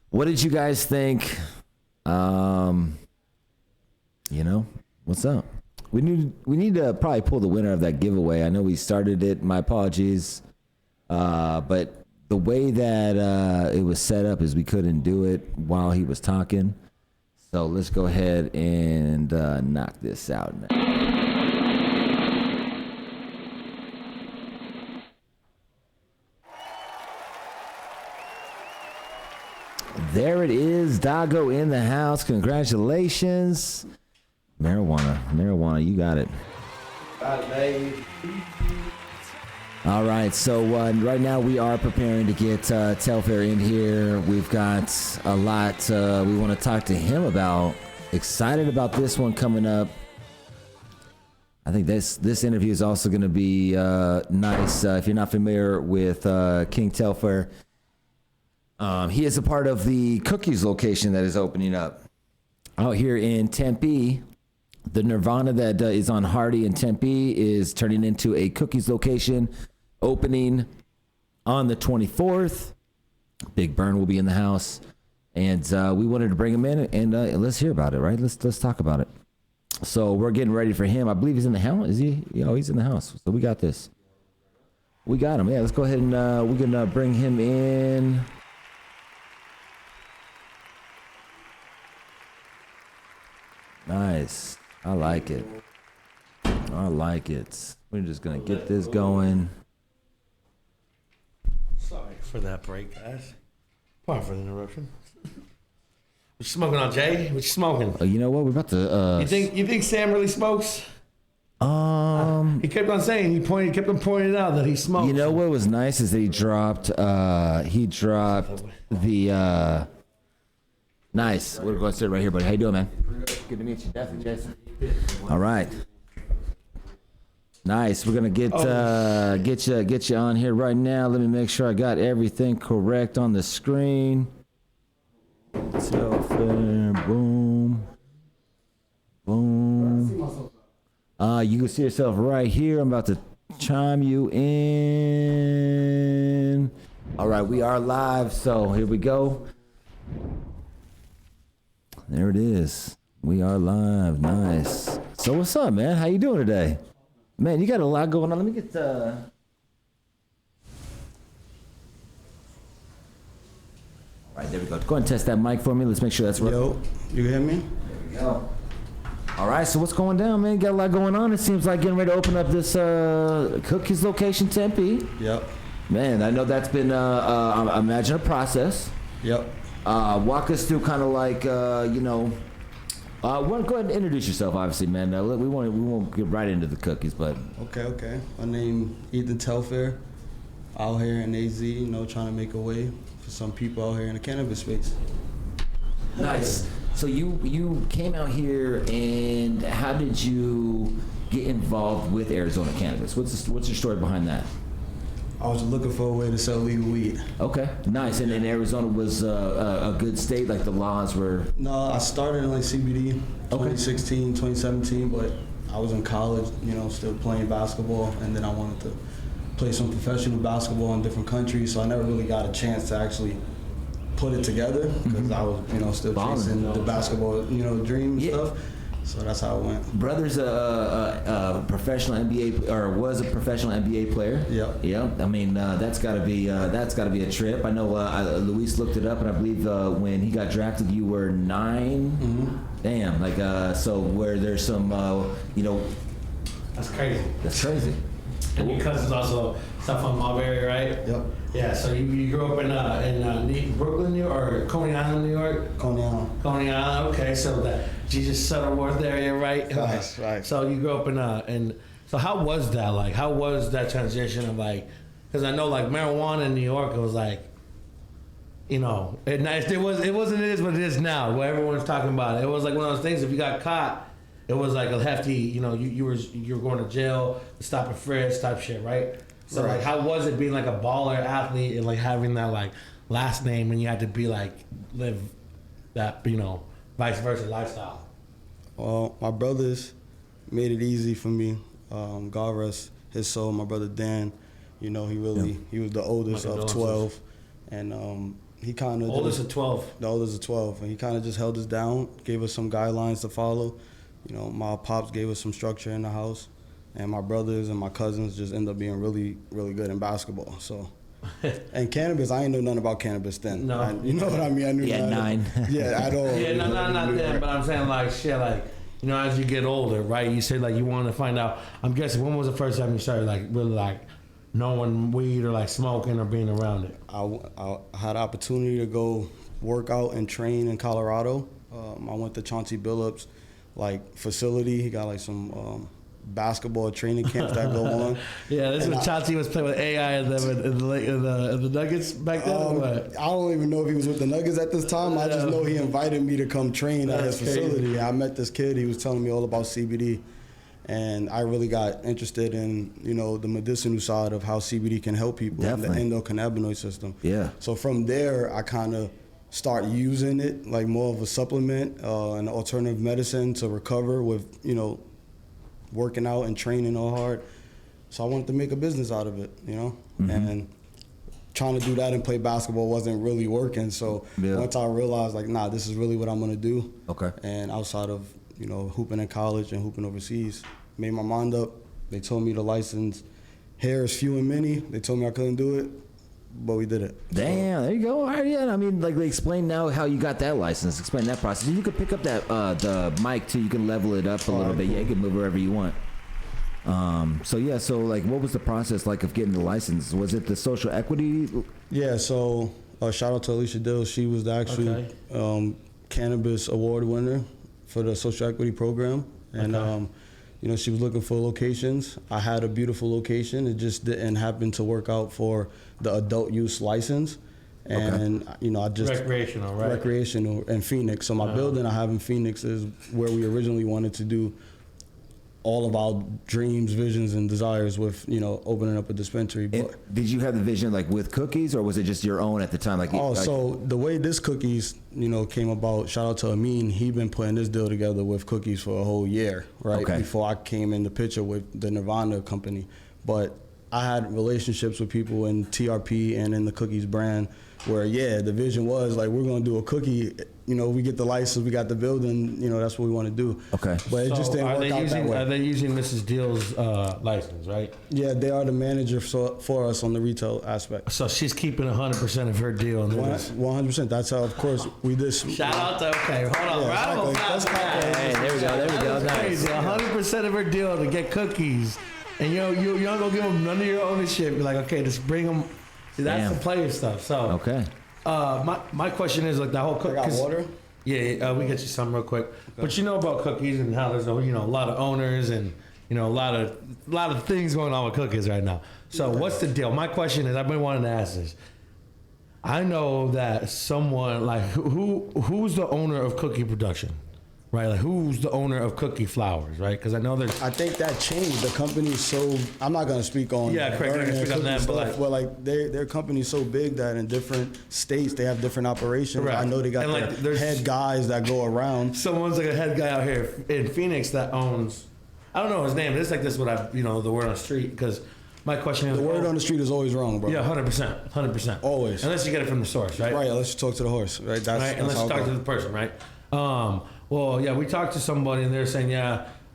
What did you guys think? What's up? We need to probably pull the winner of that giveaway. I know we started it. My apologies. But the way that it was set up is we couldn't do it while he was talking. So let's go ahead and knock this out now. There it is, Doggo in the house. Congratulations. Marijuana, you got it. All right, so right now we are preparing to get Telfair in here. We've got a lot we want to talk to him about. Excited about this one coming up. I think this interview is also going to be nice. If you're not familiar with King Telfair, he is a part of the Cookies location that is opening up out here in Tempe. The Nirvana that is on Hardy in Tempe is turning into a Cookies location, opening on the 24th. Big Burn will be in the house, and we wanted to bring him in and let's hear about it. Right? Let's talk about it. So we're getting ready for him. I believe he's in the house. Is he? He's in the house. So we got this. We got him. Yeah, let's go ahead and we can bring him in. Nice. I like it. I like it. We're just gonna get this going. Sorry for that break, guys. Pardon for the interruption. What you smoking on, Jay? What you smoking? You know what? We're about to. You think Sam really smokes? He kept on saying he kept on pointing out that he smokes. You know what was nice is that he dropped the nice. We're going to sit right here, buddy. How you doing, man? Good to meet you, definitely, Jason. All right. Nice. We're gonna get you on here right now. Let me make sure I got everything correct on the screen. Telfair, boom, boom. You can see yourself right here. I'm about to chime you in. All right, we are live. So here we go. There it is. We are live. Nice. So what's up, man? How you doing today? Man, you got a lot going on. Let me get right, there we go. Go ahead and test that mic for me. Let's make sure that's right. Yo, you hear me? There we go. All right, so what's going down, man? Got a lot going on. It seems like getting ready to open up this Cookies location, Tempe. Yep. Man, I know that's been, I imagine, a process. Yep. Walk us through kind of like, go ahead and introduce yourself, obviously, man. We won't get right into the cookies, but. Okay. My name Ethan Telfair. Out here in AZ, trying to make a way for some people out here in the cannabis space. Nice. So you came out here, and how did you get involved with Arizona Cannabis? What's your story behind that? I was looking for a way to sell legal weed. Okay, nice. And Arizona was a good state, like the laws were. No, I started in like CBD 2016, 2017, but I was in college, still playing basketball, and then I wanted to play some professional basketball in different countries, so I never really got a chance to actually put it together because I was, still chasing the basketball, dream and stuff. So that's how it went. Brother's a professional NBA, or was a professional NBA player. Yep. Yeah. I mean, that's got to be a trip. I know Luis looked it up, and I believe when he got drafted, you were 9. Mm-hmm. Damn. Like, so where there's some, That's crazy. That's crazy. And your cousin's also stuff from Marbury, right? Yep. Yeah. So you grew up in Brooklyn, New York, or Coney Island, New York? Coney Island. Coney Island. Okay, so that Jesus Shuttleworth area, right? Right. So you grew up in so how was that like? How was that transition of like? Because I know like marijuana in New York, it was like, it wasn't it is what it is now, where everyone's talking about it. It was like one of those things. If you got caught, it was like a hefty, you were going to jail, stop and frisk type shit, right? So Right. like, how was it being like a baller athlete and like having that like last name, and you had to be like live that vice versa lifestyle? Well, my brothers made it easy for me. God rest his soul. My brother Dan, he was the oldest of 12, and he kind of The oldest of 12, and he kind of just held us down, gave us some guidelines to follow. My pops gave us some structure in the house, and my brothers and my cousins just ended up being really, really good in basketball. So, and cannabis, I ain't know nothing about cannabis then. No. You know what I mean? I knew Yeah, 9. Yeah, at all. Yeah, not then, but I'm saying like shit, like as you get older, right? You say like you want to find out. I'm guessing when was the first time you started like really like knowing weed or like smoking or being around it? I had an opportunity to go work out and train in Colorado. I went to Chauncey Billups' facility. He got like some basketball training camps that go on. Yeah, this is when Chauncey was playing with AI in the Nuggets back then. I don't even know if he was with the Nuggets at this time. I just know he invited me to come train at his facility. I met this kid. He was telling me all about CBD, and I really got interested in the medicinal side of how CBD can help people, Definitely. the endocannabinoid system. Yeah. So from there, I kind of start using it like more of a supplement, an alternative medicine to recover with working out and training all hard. So I wanted to make a business out of it, and trying to do that and play basketball wasn't really working. So once I realized this is really what I'm gonna do. Okay. And outside of hooping in college and hooping overseas, made my mind up. They told me the license here is few and many. They told me I couldn't do it, but we did it. Damn, there you go. All right, yeah. I mean, explain now how you got that license. Explain that process. You can pick up that the mic too. You can level it up a little bit. Yeah, you can move wherever you want. So yeah, so like, what was the process like of getting the license? Was it the social equity? Yeah, so shout out to Alicia Dill. She was the actual Cannabis award winner for the social equity program. And, you know, she was looking for locations. I had a beautiful location. It just didn't happen to work out for the adult use license. And, you know, I just... Recreational, right? Recreational in Phoenix. So my building I have in Phoenix is where we originally wanted to do all of our dreams, visions, and desires with, you know, opening up a dispensary. But Did you have the vision like with cookies, or was it just your own at the time? Like, so the way this cookies, you know, came about, shout out to Amin, he been putting this deal together with cookies for a whole year, right? Okay. Before I came in the picture with the Nirvana company. But I had relationships with people in TRP and in the cookies brand where, the vision was like, we're going to do a cookie, you know, we get the license, we got the building, you know, that's what we want to do. Okay. But it just didn't work out that way. Are they using Mrs. Deal's license, right? Yeah, they are the manager for us on the retail aspect. So she's keeping 100% of her deal. 100%. That's how, of course, we did. Shout out to, hold on. Round of applause. hey, there we go. Nice. Crazy. 100% of her deal to get cookies. And you're not going to give them none of your ownership. You're like, okay, just bring them. See, that's Damn. the player stuff. So, okay. My question is like the whole I got water? Yeah, we get you some real quick. Okay. But you know about cookies and how there's a lot of owners and a lot of things going on with cookies right now. So what's the deal? My question is, I've been wanting to ask this. I know that someone like who's the owner of cookie production, right? Like who's the owner of cookie flowers, right? Because I know there's. I think that changed. The company's so. I'm not gonna speak on. But their company's so big that in different states they have different operations. Correct. I know they got their head guys that go around. Someone's like a head guy out here in Phoenix that owns. I don't know his name. It's like this. What I the word on the street because. My question is... The word on the street is always wrong, bro. Yeah, 100%. Always. Unless you get it from the source, right? Right, unless you talk to the horse, right? Right, unless you talk to the person, right? We talked to somebody and they're saying,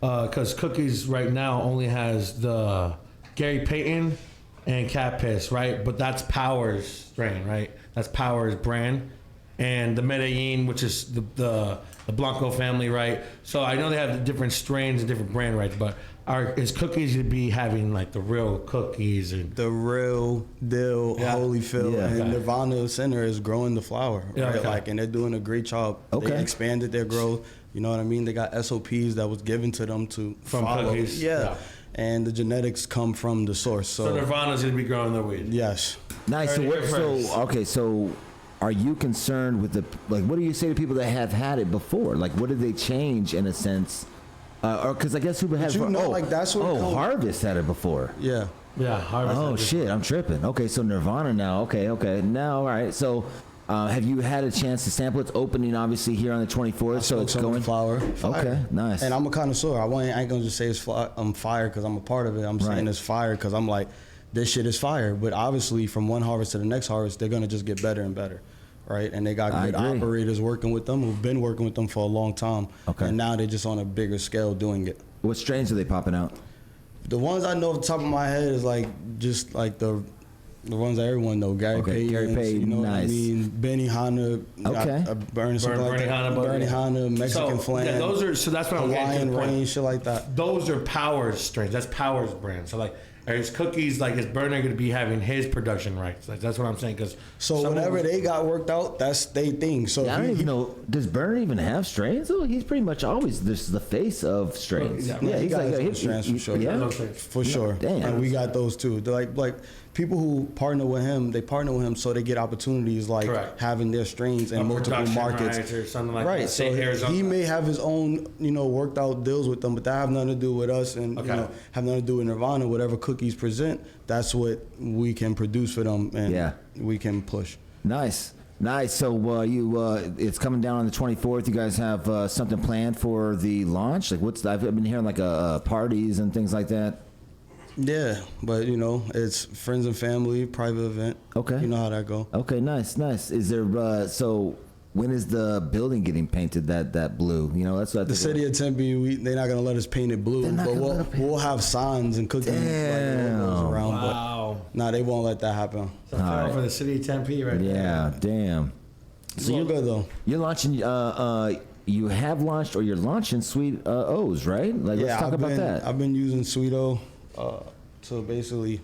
because Cookies right now only has the Gary Payton and Cat Piss, right? But that's Power's strain, right? That's Power's brand. And the Medellin, which is the Blanco family, right? So I know they have the different strains and different brand rights, but is Cookies going to be having like the real cookies and the real Dill, Holyfield, and Nirvana Center is growing the flower, right? And they're doing a great job. Okay. They expanded their growth. You know what I mean? They got SOPs that was given to them to follow. Cookies. Yeah. And the genetics come from the source. So Nirvana's going to be growing their weed. Yes. Nice. So are you concerned with what do you say to people that have had it before? Like, what did they change in a sense? Or because I guess who had that's what Harvest had it before. Yeah. Harvest. Oh shit, I'm tripping. Okay, so Nirvana now. Okay. Now, all right. So, have you had a chance to sample? It's opening obviously here on the 24th, so it's going flower. Okay, nice. And I'm a connoisseur. I ain't gonna just say it's fire because I'm a part of it. I'm saying it's fire because I'm like, this shit is fire. But obviously, from one harvest to the next harvest, they're gonna just get better and better. Right, and they got good operators working with them who've been working with them for a long time. Okay. And now they're just on a bigger scale doing it. What strains are they popping out? The ones I know off the top of my head is just like the ones that everyone know. Gary Payton, you know what I mean? Benny Hanna. Bernie Hanna, Mexican Flan. Yeah, that's what I'm Hawaiian Rain, shit like that. Those are Power's strains. That's Power's brand. So is Cookies is Burner going to be having his production rights? That's what I'm saying. Whatever they got worked out, that's their thing. So I don't even know. Does Burner even have strains? Oh, he's pretty much always the face of strains. He's got his strains for sure. Yeah, for sure. Damn. And we got those too. They're like people who partner with him. They partner with him so they get opportunities having their strains in multiple markets or something like right. that. So he may have his own worked out deals with them, but that have nothing to do with us and have nothing to do with Nirvana. Whatever Cookies present, that's what we can produce for them and we can push. Nice. So it's coming down on the 24th. You guys have something planned for the launch? I've been hearing parties and things like that. Yeah, but it's friends and family, private event. Okay. You know how that go. Okay, nice. Is there when is the building getting painted that blue? That's what I think. The city of Tempe, they're not gonna let us paint it blue, but we'll have signs and cookies around. Wow. But they won't let that happen. So for the city of Tempe, right? Yeah, damn. So you're good though. You're launching you have launched or you're launching SweetOZ, right? Like, let's talk about that. I've been using SweetOZ to basically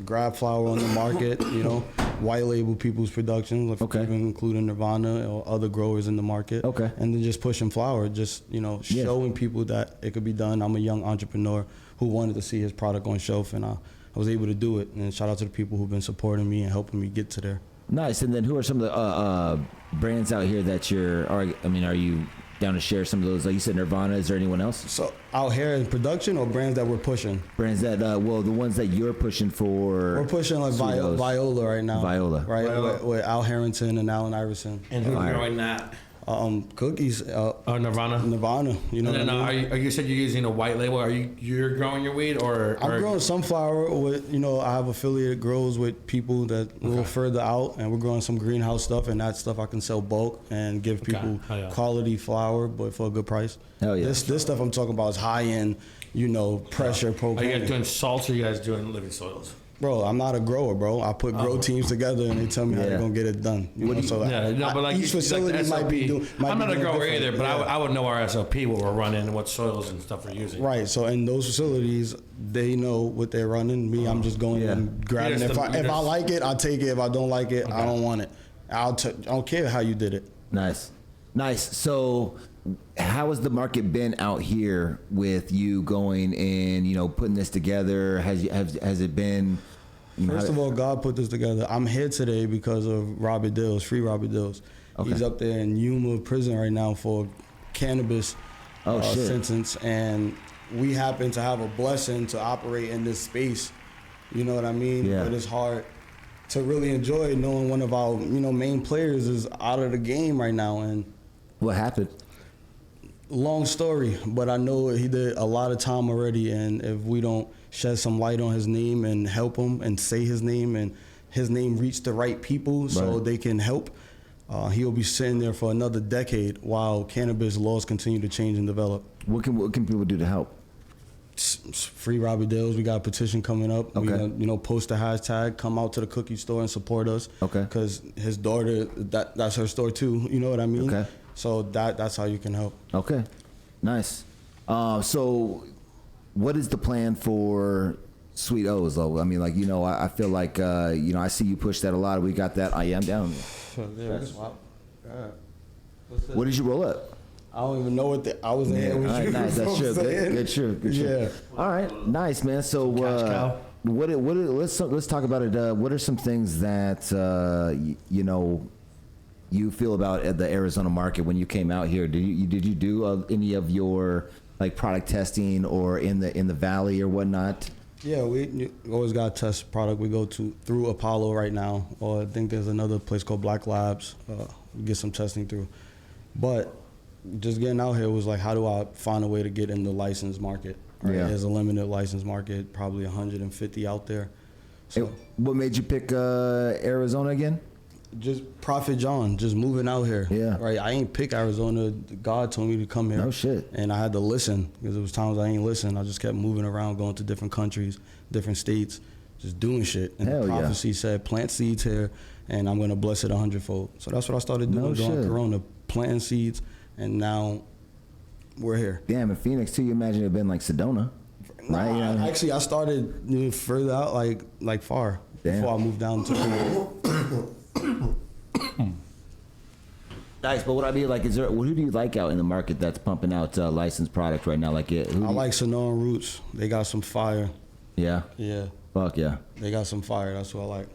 grab flower on the market, you know, white label people's productions, like Okay. even including Nirvana or other growers in the market. Okay. And then just pushing flower, just, you know, Yeah. showing people that it could be done. I'm a young entrepreneur who wanted to see his product on shelf, and I was able to do it. And shout out to the people who've been supporting me and helping me get to there. Nice. And then who are some of the brands out here that are you down to share some of those? Like you said, Nirvana. Is there anyone else? So out here in production or brands that we're pushing? Brands that, the ones that you're pushing for. We're pushing like SweetOZ. Viola right now. Viola. Right, Viola. with Al Harrington and Alan Iverson. And who's Fire. growing that? Cookies. Nirvana. Nirvana. You know And then what I mean? you said you're using a white label. You're growing your weed or? I'm growing sunflower with, you know, I have affiliated grows with people that a little further out, and we're growing some greenhouse stuff, and that stuff I can sell bulk and give people Hell yeah. quality flower, but for a good price. Hell yeah. This stuff I'm talking about is high end, you know, pressure Are you guys propane. doing salts or are you guys doing living soils? Bro, I'm not a grower, bro. I put grow teams together, and they tell me how Yeah. they're gonna get it done. You know, so each facility like might be doing. I'm not a doing grower different. either, but Yeah. I would know our SOP, what we're running, and what soils and stuff we're using. Right, so in those facilities, they know what they're running. Me, I'm just going Yeah. and grabbing You're it. just If I like it, I'll take it. If I don't like it, I don't want it. I don't care how you did it. Nice. So, how has the market been out here with you going and, you know, putting this together? Has it been? First of all, God put this together. I'm here today because of Robbie Dills, free Robbie Dills. Okay. He's up there in Yuma prison right now for cannabis Shit. sentence, and we happen to have a blessing to operate in this space. You know what I mean? Yeah. But it's hard to really enjoy knowing one of our, you know, main players is out of the game right now. And What happened? long story, but I know he did a lot of time already, and if we don't shed some light on his name and help him and say his name and his name reach the right people so Right. they can help, he'll be sitting there for another decade while cannabis laws continue to change and develop. What can people do to help? Free Robbie Dills. We got a petition coming up. Okay. We're gonna, you know, post a hashtag, come out to the cookie store and support us. Okay. Because his daughter, that's her store too. You know what I mean? Okay. So that's how you can help. Okay, nice. So, what is the plan for SweetOZ though? I mean, like, you know, I feel like, you know, I see you push that a lot. We got that. I am down. What did you roll up? I don't even know what I was in here with All right, you. nice. That's true. Good true. Yeah. All right, nice, man. So, Cash cow. let's talk about it. What are some things that you know you feel about the Arizona market when you came out here? Did you do any of your like product testing or in the valley or whatnot? Yeah, we always got to test product. We go through Apollo right now, or I think there's another place called Black Labs. We get some testing through, but just getting out here was like, how do I find a way to get in the licensed market? Right? Yeah. There's a limited license market, probably 150 out there. So Hey, what made you pick Arizona again? just Prophet John, just moving out here. Yeah. Right. I ain't pick Arizona. God told me to come here. No shit. And I had to listen because there was times I ain't listen. I just kept moving around, going to different countries, different states, just doing shit. And Hell the yeah. prophecy said, plant seeds here, and I'm gonna bless it 100-fold. So that's what I started doing No during shit. Corona, planting seeds, and now we're here. Damn, in Phoenix too. You imagine it been like Sedona, right? You know? Actually, I started further out, like far Damn. before I moved down to. Nice, but what I mean, like, who do you like out in the market that's pumping out licensed product right now? Like, I like Sonora Roots. They got some fire. Yeah, Yeah, fuck yeah. they got some fire. That's what I like.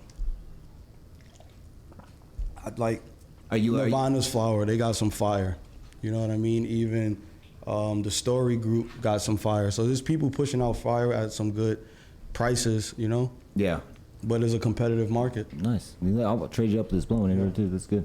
I'd like Are you? Nirvana's flower. They got some fire. You know what I mean? Even the Story Group got some fire. So there's people pushing out fire at some good prices. You know, Yeah, but it's a competitive market. nice. I'll trade you up this blow in here too. That's good.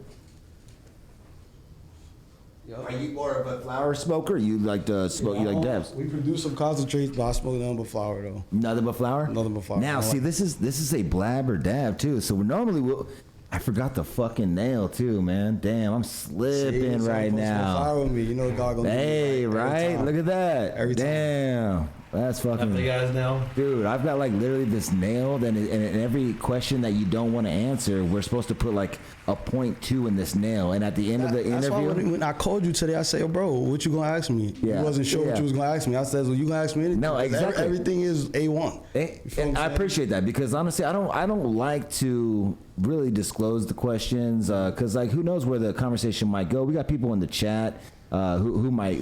Are you more of a flower smoker? You like to smoke? You like dabs? We produce some concentrates, but I smoke nothing but flower though. Nothing but flower. Nothing but flower. Now, I see, like- this is a blab or dab too. So normally I forgot the fucking nail too, man. Damn, I'm slipping See, right some folks now. Fire with me, you know, God gonna do it Hey, every right? time. Look at that. Every time. Damn. That's fucking. You guys know. Dude, I've got like literally this nailed, and every question that you don't want to answer, we're supposed to put like a 0.2 in this nail, and at the end of the That's interview, why when I called you today, I said, "Yo, bro, what you gonna ask me?" Yeah. You wasn't sure what you was gonna ask me. I said, "Well, you gonna ask me anything?" No, exactly. Everything is A1. and I appreciate that, because honestly, I don't like to really disclose the questions, because like who knows where the conversation might go. We got people in the chat who might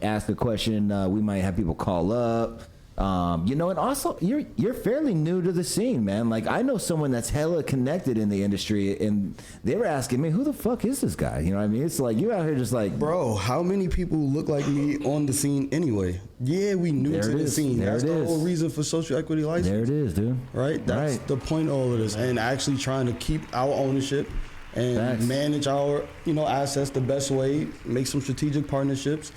ask a question. We might have people call up. And also you're fairly new to the scene, man. Like I know someone that's hella connected in the industry, and they were asking me, who the fuck is this guy? You know what I mean? It's like you out here just like, bro, how many people look like me on the scene anyway? Yeah, we new to the scene. That's the whole reason for social equity license. There it is, dude. Right? That's the point of all of this, and actually trying to keep our ownership and manage our assets the best way. Make some strategic partnerships.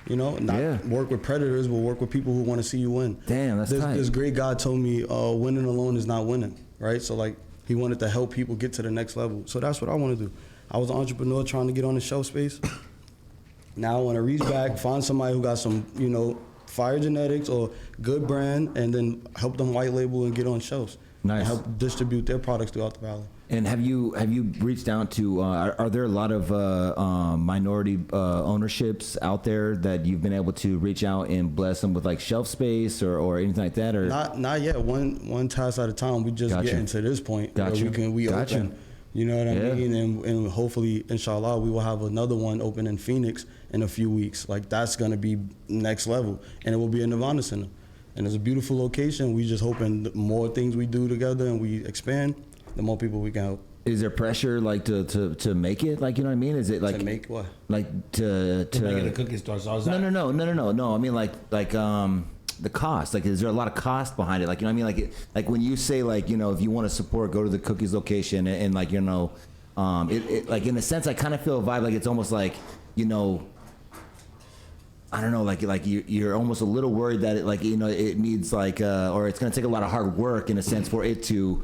Not work with predators, but work with people who want to see you win. Damn, that's tight. This great guy told me winning alone is not winning, right? So like he wanted to help people get to the next level. So that's what I want to do. I was an entrepreneur trying to get on the shelf space. Now I want to reach back, find somebody who got some, fire genetics or good brand, and then help them white label and get on shelves. Nice. And help distribute their products throughout the valley. And have you reached out to? Are there a lot of minority ownerships out there that you've been able to reach out and bless them with like shelf space or anything like that? Or not yet. One task at a time. We just getting to this point where we open. You know what I mean? And hopefully, inshallah, we will have another one open in Phoenix in a few weeks. Like that's gonna be next level, and it will be in Nirvana Center. And it's a beautiful location. We just hoping the more things we do together and we expand, the more people we can help. Is there pressure like to make it? Like, you know what I mean? Is it like to make what? Like to make it a cookie store? So no. I mean like the cost. Like, is there a lot of cost behind it? Like, you know what I mean? Like when you say like if you want to support, go to the Cookies location and like it like in a sense I kind of feel a vibe like it's almost like I don't know, like you're almost a little worried that it needs like or it's gonna take a lot of hard work in a sense for it to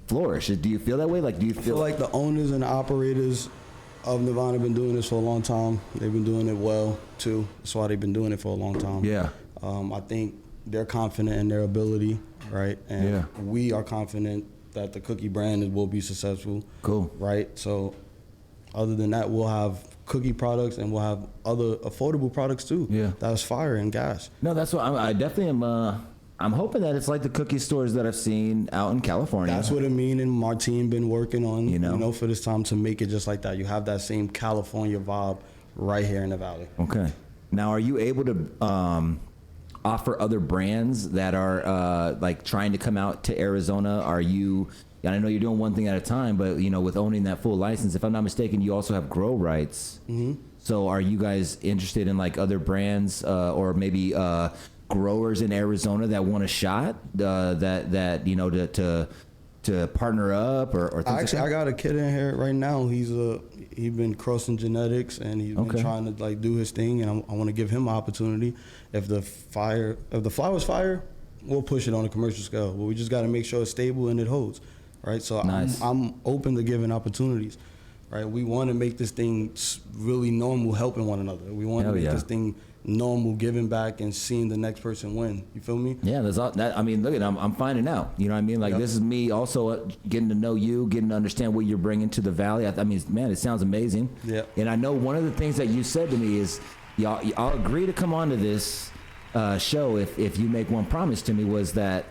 flourish. Do you feel that way? Like, do you feel like the owners and the operators of Nirvana have been doing this for a long time? They've been doing it well too. That's why they've been doing it for a long time. Yeah. I think they're confident in their ability, right? And we are confident that the cookie brand will be successful. Cool. Right. So, other than that, we'll have cookie products and we'll have other affordable products too. Yeah. That's fire and gas. No, that's what I definitely am. I'm hoping that it's like the cookie stores that I've seen out in California. That's what I mean, and my team been working on, for this time to make it just like that. You have that same California vibe right here in the valley. Okay. Now, are you able to offer other brands that are like trying to come out to Arizona? Are you? And I know you're doing one thing at a time, but with owning that full license, if I'm not mistaken, you also have grow rights. Mm-hmm. So, are you guys interested in like other brands or maybe? Growers in Arizona that want a shot to partner up or things actually like that? I got a kid in here right now. He's been crossing genetics and he's been trying to like do his thing, and I want to give him an opportunity. If the flower's fire, we'll push it on a commercial scale, but we just got to make sure it's stable and it holds, right? So nice. I'm open to giving opportunities, right? We want to make this thing really normal, helping one another. We want to make this thing normal, giving back and seeing the next person win. You feel me? Yeah, there's all that. I mean, look at I'm finding out. You know what I mean? Like this is me also getting to know you, getting to understand what you're bringing to the valley. I mean, man, it sounds amazing. Yeah. And I know one of the things that you said to me is, I'll agree to come on to this show if you make one promise to me, was that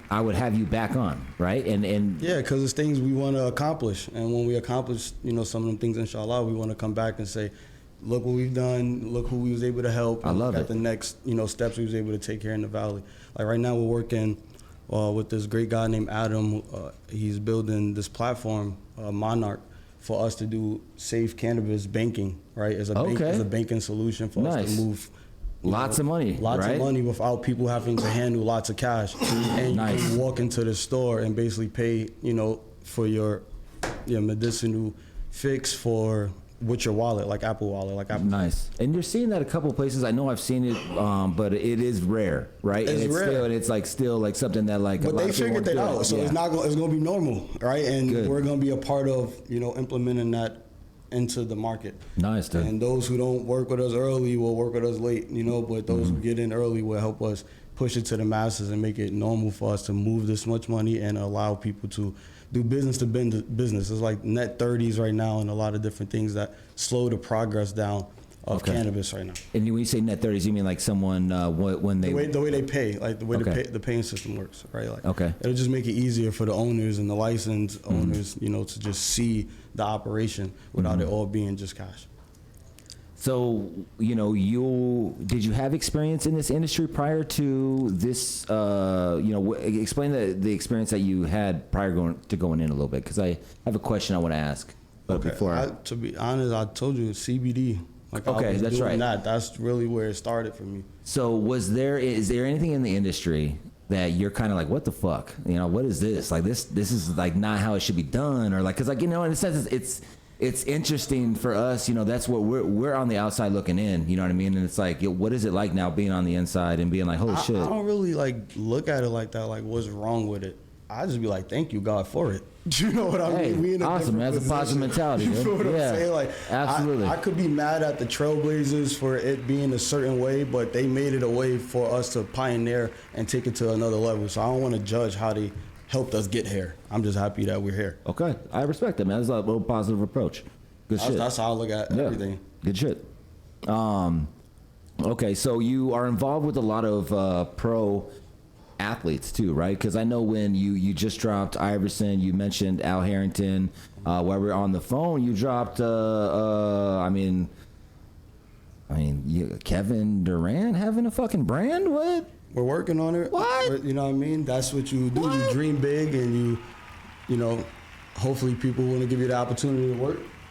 I would have you back on, right? And yeah, because it's things we want to accomplish, and when we accomplish, some of them things, inshallah, we want to come back and say, look what we've done, look who we was able to help. I love it. At the next, steps we was able to take here in the valley. Like right now, we're working with this great guy named Adam. He's building this platform, Monarch, for us to do safe cannabis banking. Right, as a banking solution for us to move. Lots of money, lots of money without people having to handle lots of cash. And you can walk into the store and basically pay, for your medicinal fix with your wallet, like Apple Wallet, like Apple. Nice. And you're seeing that a couple of places. I know I've seen it, but it is rare, right? It's rare. It's still something that like. But they figured that out, so it's gonna be normal, right? And we're gonna be a part of implementing that into the market. Nice, dude. And those who don't work with us early will work with us late, but those who get in early will help us push it to the masses and make it normal for us to move this much money and allow people to do business to business. It's like net 30s right now and a lot of different things that slow the progress down of cannabis right now. And when you say net 30s, you mean like someone when they The way they pay, like the way Okay. the paying system works, right? Like Okay. it'll just make it easier for the owners and the licensed owners, you know, to just see the operation without it all being just cash. So, you know, did you have experience in this industry prior to this? Explain the experience that you had prior going in a little bit, because I have a question I want to ask. But before, To be honest, I told you CBD. Like Okay, I was that's doing right. That's really where it started for me. so is there anything in the industry that you're kind of like, what the fuck? You know, what is this? Like this is like not how it should be done, or like, because like, you know, in a sense, it's interesting for us, you know, that's what we're on the outside looking in, you know what I mean? And it's like, what is it like now being on the inside and being like, holy shit. I don't really like look at it like that, like what's wrong with it. I just be like, thank you God for it. You know what I Hey, mean? We in a awesome, different man. That's a positive position. mentality, You dude. feel what Yeah, I'm saying? Like, absolutely. I could be mad at the Trailblazers for it being a certain way, but they made it a way for us to pioneer and take it to another level. So I don't want to judge how they helped us get here. I'm just happy that we're here. Okay, I respect that, man. That's a little positive approach. Good shit. That's how I look at everything. Good shit. Okay, so you are involved with a lot of pro athletes too, right? Because I know when you just dropped Iverson, you mentioned Al Harrington. While we were on the phone, you dropped. Kevin Durant having a fucking brand. What? We're working on it. What? You know what I mean? That's what you do. What? You dream big, and you know, hopefully people want to give you the opportunity to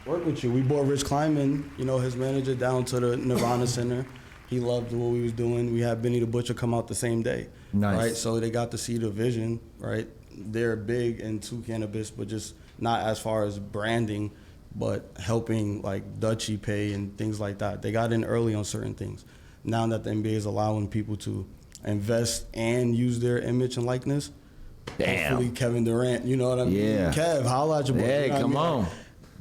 work with you. We brought Rich Kleiman, you know, his manager, down to the Nirvana Center. He loved what we was doing. We had Benny the Butcher come out the same day. Nice. Right? So they got to see the vision, right? They're big into cannabis, but just not as far as branding, but helping like Dutchie pay and things like that. They got in early on certain things. Now that the NBA is allowing people to invest and use their image and likeness, Damn. hopefully Kevin Durant, you know what I mean? Yeah. Kev, holla at your boy. Hey, You know what I come mean? on.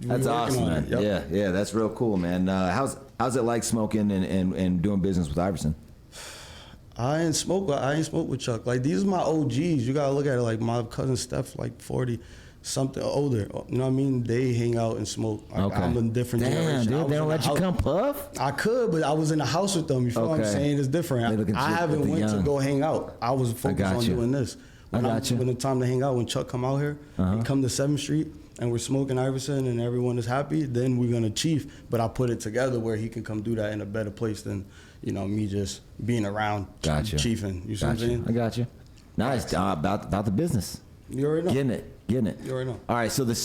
Like, That's we working awesome, on man. it. Yep. Yeah, that's real cool, man. How's it like smoking and doing business with Iverson? I ain't smoke with Chuck. Like, these are my OGs. You gotta look at it like my cousin Steph, like 40 something older. You know what I mean? They hang out and smoke. Like, Okay. I'm a different Damn, generation. I dude, was they in don't the let you house- come puff? I could, but I was in the house with them. You feel what I'm Okay. saying? It's They different. looking I shit haven't at the went to young. go hang out. I was focused got on you. doing this. I got you. When the time to hang out, when Chuck come out here, he come to 7th Street, and we're smoking Iverson, and everyone is happy, then we're gonna chief. But I put it together where he can come do that in a better place than, you know, me just being around Gotcha. chiefing. You see what I'm Gotcha. saying? I got you. Nice. About the business. You already know. Getting it. You already know. All right. So the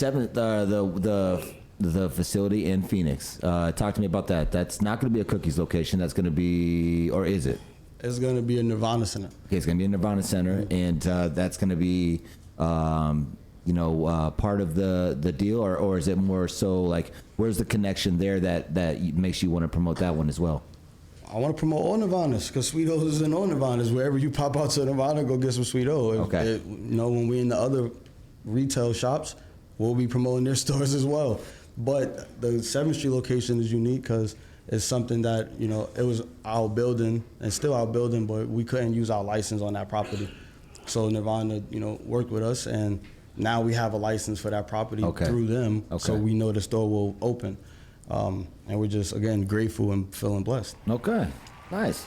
the facility in Phoenix. Talk to me about that. That's not going to be a Cookies location. That's going to be, or is it? It's gonna be a Nirvana Center. Okay, it's going to be a Nirvana Center, and that's going to be, part of the deal, or is it more so like, where's the connection there that makes you want to promote that one as well? I want to promote all Nirvanas because SweetOZ is in all Nirvanas. Wherever you pop out to Nirvana, go get some SweetOZ. Okay. When we in the other retail shops, we'll be promoting their stores as well. But the 7th Street location is unique because it's something that, you know, it was our building and still our building, but we couldn't use our license on that property. So Nirvana, you know, worked with us, and now we have a license for that property through them. Okay. So we know the store will open. And we're just, again, grateful and feeling blessed. Okay, nice.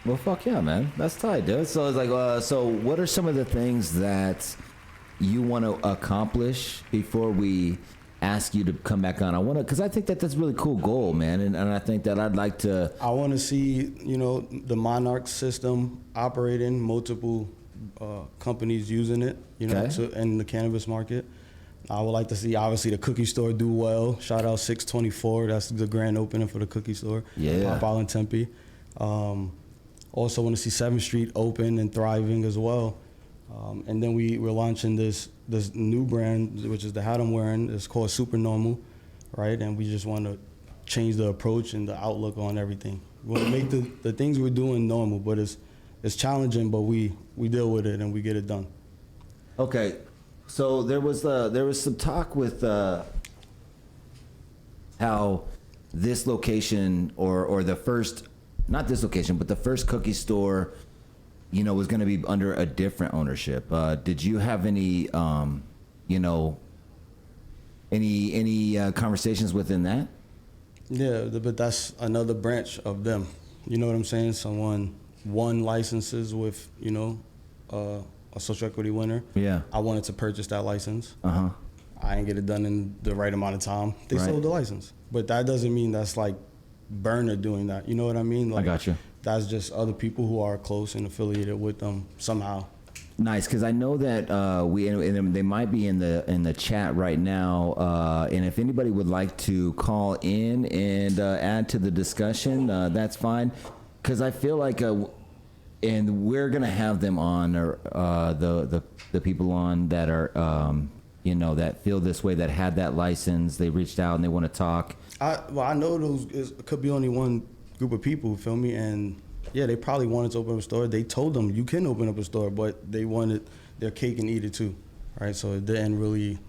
Well, fuck yeah, man. That's tight, dude. So it's like, so what are some of the things that you want to accomplish before we ask you to come back on? I want to, because I think that's a really cool goal, man, and I think that I'd like to. I want to see, you know, the Monarch system operating, multiple companies using it, you know, Okay. in the cannabis market. I would like to see, obviously, the cookie store do well. Shout out 624. That's the grand opening for the cookie store. Yeah. Pop out in Tempe. Also want to see 7th Street open and thriving as well. And then we're launching this new brand, which is the hat I'm wearing. It's called Super Normal, right? And we just want to change the approach and the outlook on everything. We want to make the things we're doing normal, but it's challenging, but we deal with it and we get it done. Okay, so there was some talk with how this location or the first not this location, but the first cookie store, you know, was going to be under a different ownership. Did you have any, you know, any conversations within that? Yeah, but that's another branch of them. You know what I'm saying? Someone won licenses with, you know, a social equity winner. Yeah. I wanted to purchase that license. Uh-huh. I didn't get it done in the right amount of time. They Right. sold the license. But that doesn't mean that's like Burner doing that. You know what I mean? Like, got you. That's just other people who are close and affiliated with them somehow. Nice, because I know that and they might be in the chat right now. And if anybody would like to call in and add to the discussion, that's fine. Because I feel like, and we're gonna have them on, or the people on that are, you know, that feel this way, that had that license. They reached out and they want to talk. I know it could be only one group of people, feel me? And yeah, they probably wanted to open up a store. They told them you can open up a store, but they wanted their cake and eat it too, right? So it didn't really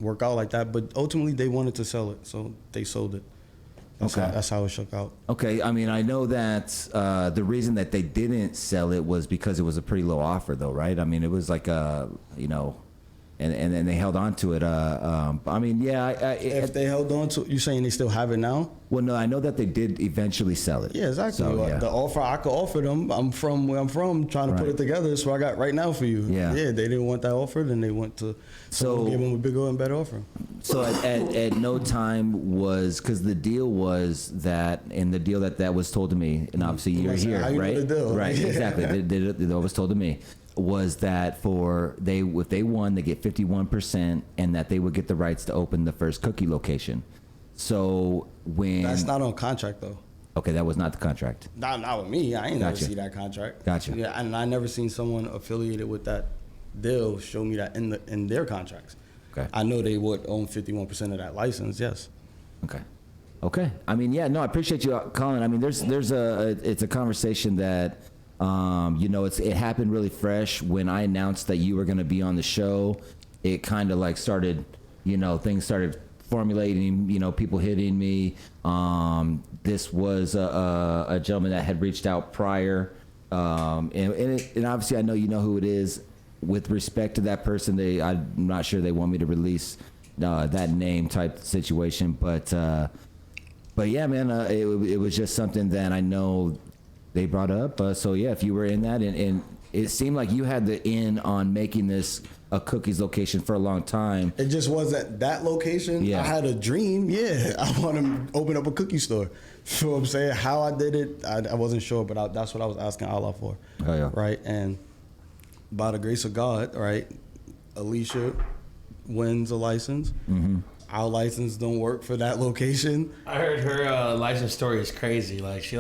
work out like that. But ultimately, they wanted to sell it, so they sold it. That's how it shook out. Okay, I mean, I know that the reason that they didn't sell it was because it was a pretty low offer, though, right? I mean, it was like you know, and then they held on to it. I mean, yeah. If they held on to, you saying they still have it now? Well, no, I know that they did eventually sell it. Yeah, exactly. So, yeah. The offer I could offer them. I'm from where I'm from, trying to put it together. That's what I got right now for you. Yeah. Yeah, they didn't want that offer, then they went to someone give them a bigger and better offer. So at no time was, because the deal was that, and the deal that was told to me, and obviously you're here, how you know right? the deal? Right, Yeah. exactly. That was told to me was that if they won, they get 51%, and that they would get the rights to open the first cookie location. So when That's not on contract though. okay, that was not the contract. Not with me. I ain't never Gotcha. see that contract. Gotcha. Yeah, and I never seen someone affiliated with that deal show me that in their contracts. Okay. I know they would own 51% of that license. Yes. Okay. I mean, yeah, no, I appreciate you calling. I mean, it's a conversation that, you know, it happened really fresh when I announced that you were going to be on the show. It kind of like started, you know, things started formulating, you know, people hitting me. This was a gentleman that had reached out prior. And obviously I know you know who it is. With respect to that person, I'm not sure they want me to release that name type situation, but yeah, man, it was just something that I know they brought up. So yeah, if you were in that, and it seemed like you had the in on making this a cookies location for a long time. It just wasn't that location. Yeah. I had a dream. Yeah, I want to open up a cookie store. You know what I'm saying? How I did it, I wasn't sure, but that's what I was asking Allah for. Oh, yeah. Right, and by the grace of God, right, Alicia wins a license. Mm-hmm. Our license don't work for that location. I heard her license story is crazy. Like she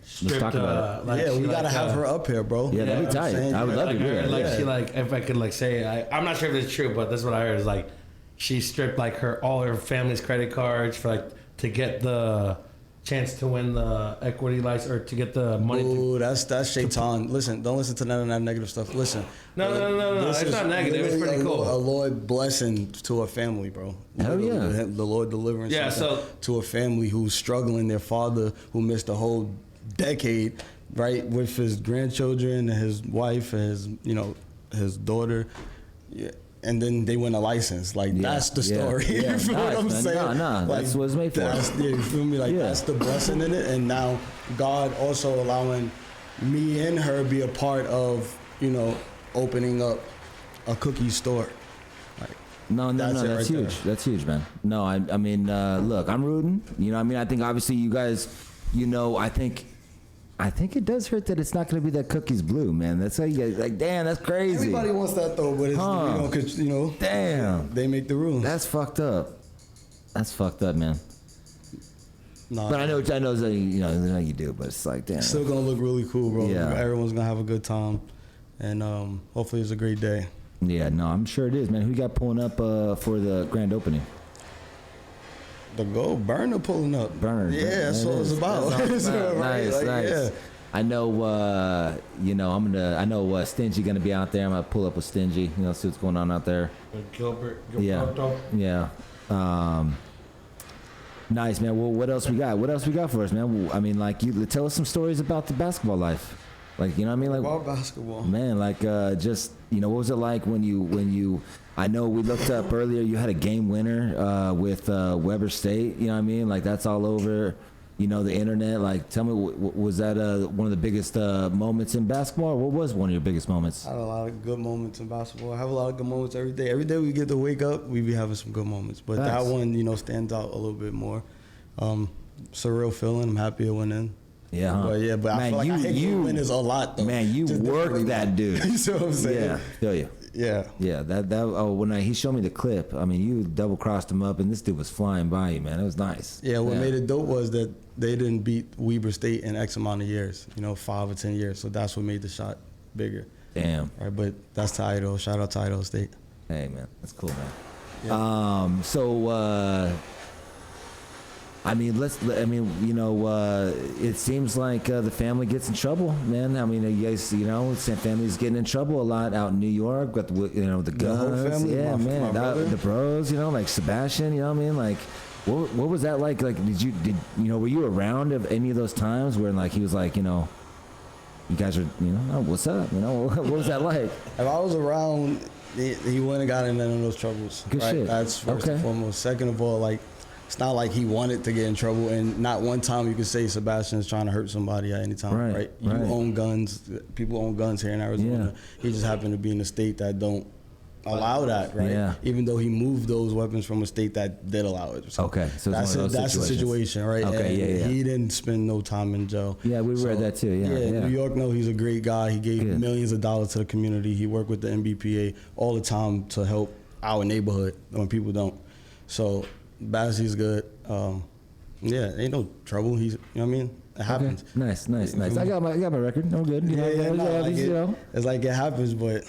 stripped, talk about it. Yeah, we gotta have her up here, bro. Yeah, that'd be tight. I would love to hear that. Like Yeah. she if I could say, I'm not sure if it's true, but that's what I heard is like she stripped like all her family's credit cards for to get the chance to win the equity license or to get the money. Ooh, that's shaitan. Listen, don't listen to none of that negative stuff. Listen. No. This It's is not negative. It's literally pretty cool. A Lord blessing to a family, bro. Hell yeah. Literally, the Lord delivering something to a family who's struggling. Their father who missed a whole decade, right, with his grandchildren and his wife and his daughter. Yeah. And then they win a license. Like, that's the story. Yeah. You feel what I'm saying? No, Like, that's what it's made for. You feel me? Like, that's the blessing in it. And now God also allowing me and her be a part of, opening up a cookie store. Like, No, that's that's right huge. there. That's huge, man. No, I mean, look, I'm rooting. I think obviously you guys, I think it does hurt that it's not going to be that cookies blue, man. That's how you guys, like, damn, that's crazy. Everybody wants that though, but it's, Damn. they make the rules. That's fucked up. That's fucked up, man. Nah, But I know that, you do, but it's like, damn. it's still gonna look really cool, bro. Yeah. Everyone's gonna have a good time, and hopefully it's a great day. Yeah, no, I'm sure it is, man. Who you got pulling up for the grand opening? The gold burner pulling up. Burner. Yeah, that's what it's about. That's all it's about. Right? Nice, Like, nice. yeah. I know, I know Stingy gonna be out there. I'm gonna pull up with Stingy, see what's going on out there. Gilbert. Yeah. Nice, man. Well, what else we got? What else we got for us, man? I mean, like, you tell us some stories about the basketball life. Like, you know what I mean? Like, About basketball. man, like, just, what was it like when you, I know we looked up earlier, you had a game winner with Weber State, you know what I mean? Like, that's all over, the internet. Like, tell me, was that one of the biggest moments in basketball? Or what was one of your biggest moments? I had a lot of good moments in basketball. I have a lot of good moments every day. Every day we get to wake up, we be having some good moments. But Nice. that one, stands out a little bit more. Surreal feeling. I'm happy to win in. Yeah, huh? But I Man, feel like I hate to win is a lot, though. Man, you Just worked differently. that dude. You see what I'm saying? Yeah, feel you. Yeah. Yeah, when he showed me the clip, I mean, you double crossed him up, and this dude was flying by you, man. It was nice. Yeah, what made it dope was that they didn't beat Weber State in X amount of years, 5 or 10 years. So that's what made the shot bigger. Damn. Right, but that's to Idaho. Shout out to Idaho State. Hey, man, that's cool, man. Yeah. I mean, it seems like the family gets in trouble, man. I mean, you guys, family's getting in trouble a lot out in New York with, the whole guns. family? Yeah, My man, brother? the bros, like Sebastian, you know what I mean? Like, what was that like? Like, were you around of any of those times where, like, he was like, you guys are, oh, what's up? What was that like? If I was around, he wouldn't have gotten into none of those troubles. Good right? shit. That's first Okay. and foremost. Second of all, like, it's not like he wanted to get in trouble, and not one time you could say Sebastian is trying to hurt somebody at any time, Right, You right. own guns. People own guns here in Arizona. Yeah. He just happened to be in a state that don't allow that, right? Yeah. Even though he moved those weapons from a state that did allow it. So Okay, so it's one of those that's the situations. situation, right? Okay, And yeah. he didn't spend no time in jail. Yeah, we read that too, yeah. New York, he's a great guy. He gave Good. millions of dollars to the community. He worked with the NBPA all the time to help our neighborhood when people don't. So, Bassie's good. Ain't no trouble. He's, what I mean? It happens. Okay. Nice. I got my record. I'm good. It's like it happens, but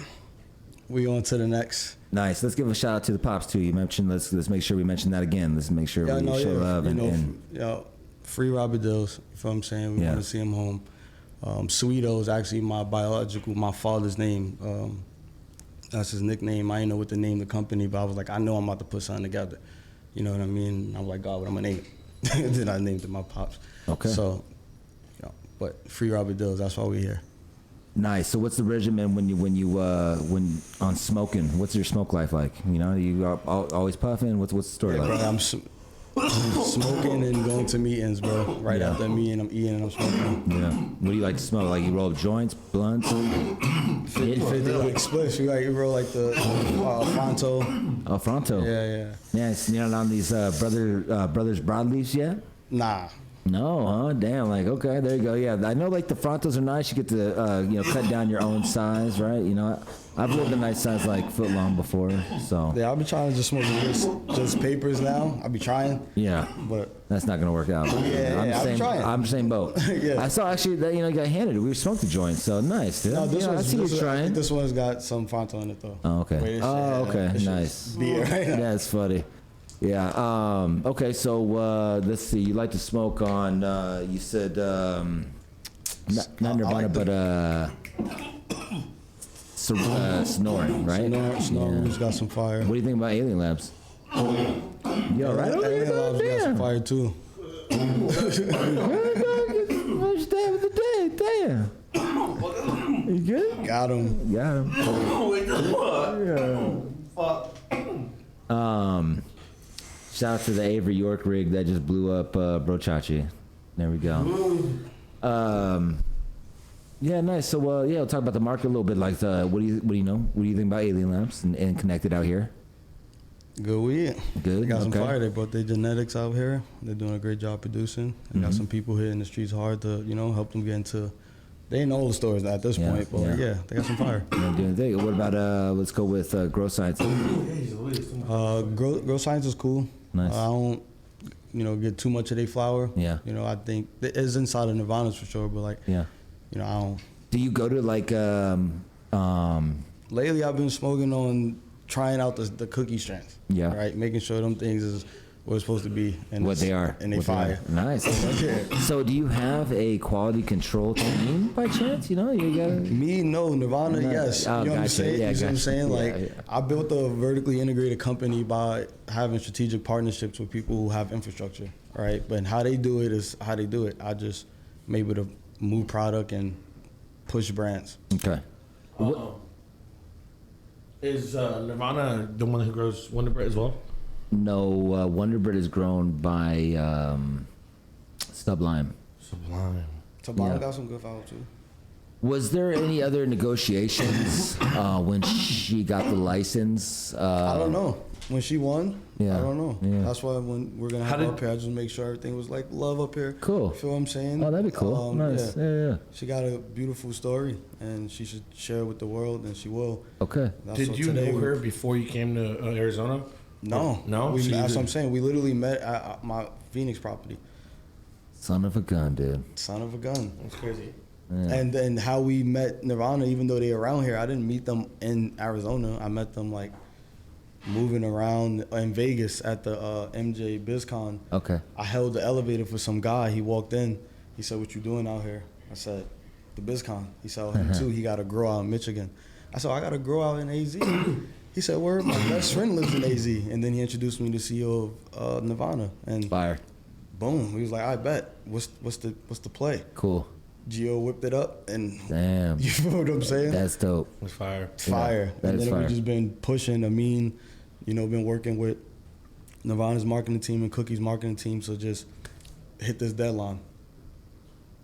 we on to the next. Nice. Let's give a shout out to the pops too. You mentioned let's make sure we mention that again. Let's make sure we show love free Robert Dills. You feel what I'm saying? We want to see him home. SweetOZ is actually my father's name. That's his nickname. I didn't know what to name the company, but I was like, I know I'm about to put something together. You know what I mean? I'm like, God, what I'm gonna name it? Then I named it my pops. Okay. So, but free Robert Dills. That's why we're here. Nice. So what's the regimen when on smoking? What's your smoke life like? You are always puffing. What's the story Yeah, like? bro, I'm smoking and going to meetings, bro. Right after a meeting, I'm eating and I'm smoking. Yeah. What do you like to smoke? Like you roll up joints, blunts? 50 like splits. You roll like the Fronto. Oh, Fronto. Yeah. Yeah. It's on these brothers broadleafs yet? Nah. No, huh? Damn. Like, okay, there you go. Yeah, I know. Like the Frontos are nice. You get to cut down your own size, right? I've lived a nice size like foot long before, so. Yeah, I'll be trying to just smoke just papers now. I'll be trying. Yeah, but that's not gonna work out. I'm trying. I'm the same boat. Yeah. I saw actually that you got handed it. We smoked the joint, so nice, dude. No, I see you trying. This one's got some Fronto in it though. Oh, okay. Okay, nice. Beer right now. Yeah, it's funny. Yeah. Okay. So let's see. You like to smoke on? You said not Nirvana, but snoring, right? Snoring. Who's got some fire? What do you think about Alien Labs? You all right over Alien there? Labs got some fire too. What's day with the day? Damn. You good? Got him. Shout out to the Avery York rig that just blew up Brochachi. There we go. Yeah, nice. So we'll talk about the market a little bit. Like, what do you know? What do you think about Alien Labs and connected out here? Good weed. Good. They got some okay. fire. They brought their genetics out here. They're doing a great job producing. They got some people here in the streets hard to, help them get into. They ain't know all the stores at this point, but they got some fire. What about let's go with Grow Science? Grow Science is cool. Nice. I don't, get too much of their flour. Yeah. I think it's inside of Nirvana's for sure, but like, Yeah. I don't. Do you go to like Lately, I've been smoking on trying out the cookie strands. Yeah. Right. Making sure them things is what it's supposed to be. And what they are? And they what fire. They are. Nice. So, do you have a quality control team by chance? You got Me, no. Nirvana, No. yes. Oh, You know what I'm gotcha. saying? Yeah, You see what I'm gotcha. saying? Yeah, Like, yeah. I built a vertically integrated company by having strategic partnerships with people who have infrastructure. right? But how they do it is how they do it. I just am able to move product and push brands. Okay. Is Nirvana the one who grows Wonder Bread as well? No, Wonder Bread is grown by Sublime. Sublime. Tabata Yeah. got some good flowers too. Was there any other negotiations when she got the license? I don't know. When she won, Yeah. I don't know. Yeah. That's why when we're gonna have her up here, I just make sure everything was like love up here. Cool. You feel what I'm saying? Oh, that'd be cool. Nice. Yeah. She got a beautiful story, and she should share it with the world, and she will. Okay. That's Did you know her before you came to Arizona? No. No? So you That's what I'm didn't- saying. We literally met at my Phoenix property. Son of a gun, dude. Son of a gun. That's crazy. Yeah. And then how we met Nirvana, even though they're around here, I didn't meet them in Arizona. I met them like moving around in Vegas at the MJ BizCon. Okay. I held the elevator for some guy. He walked in. He said, "What you doing out here?" I said, "The BizCon." He said, "Oh, him too. He got a grow out in Michigan." I said, "I got a grow out in AZ." He said, "Where? My best friend lives in AZ." And then he introduced me to CEO of Nirvana. And Fire. boom, he was like, "I bet. What's the play?" Cool. Gio whipped it up, and Damn. you feel what I'm saying? That's dope. It's fire. It's fire. that And is then fire. we've just been pushing. Been working with Nirvana's marketing team and Cookie's marketing team, so just hit this deadline.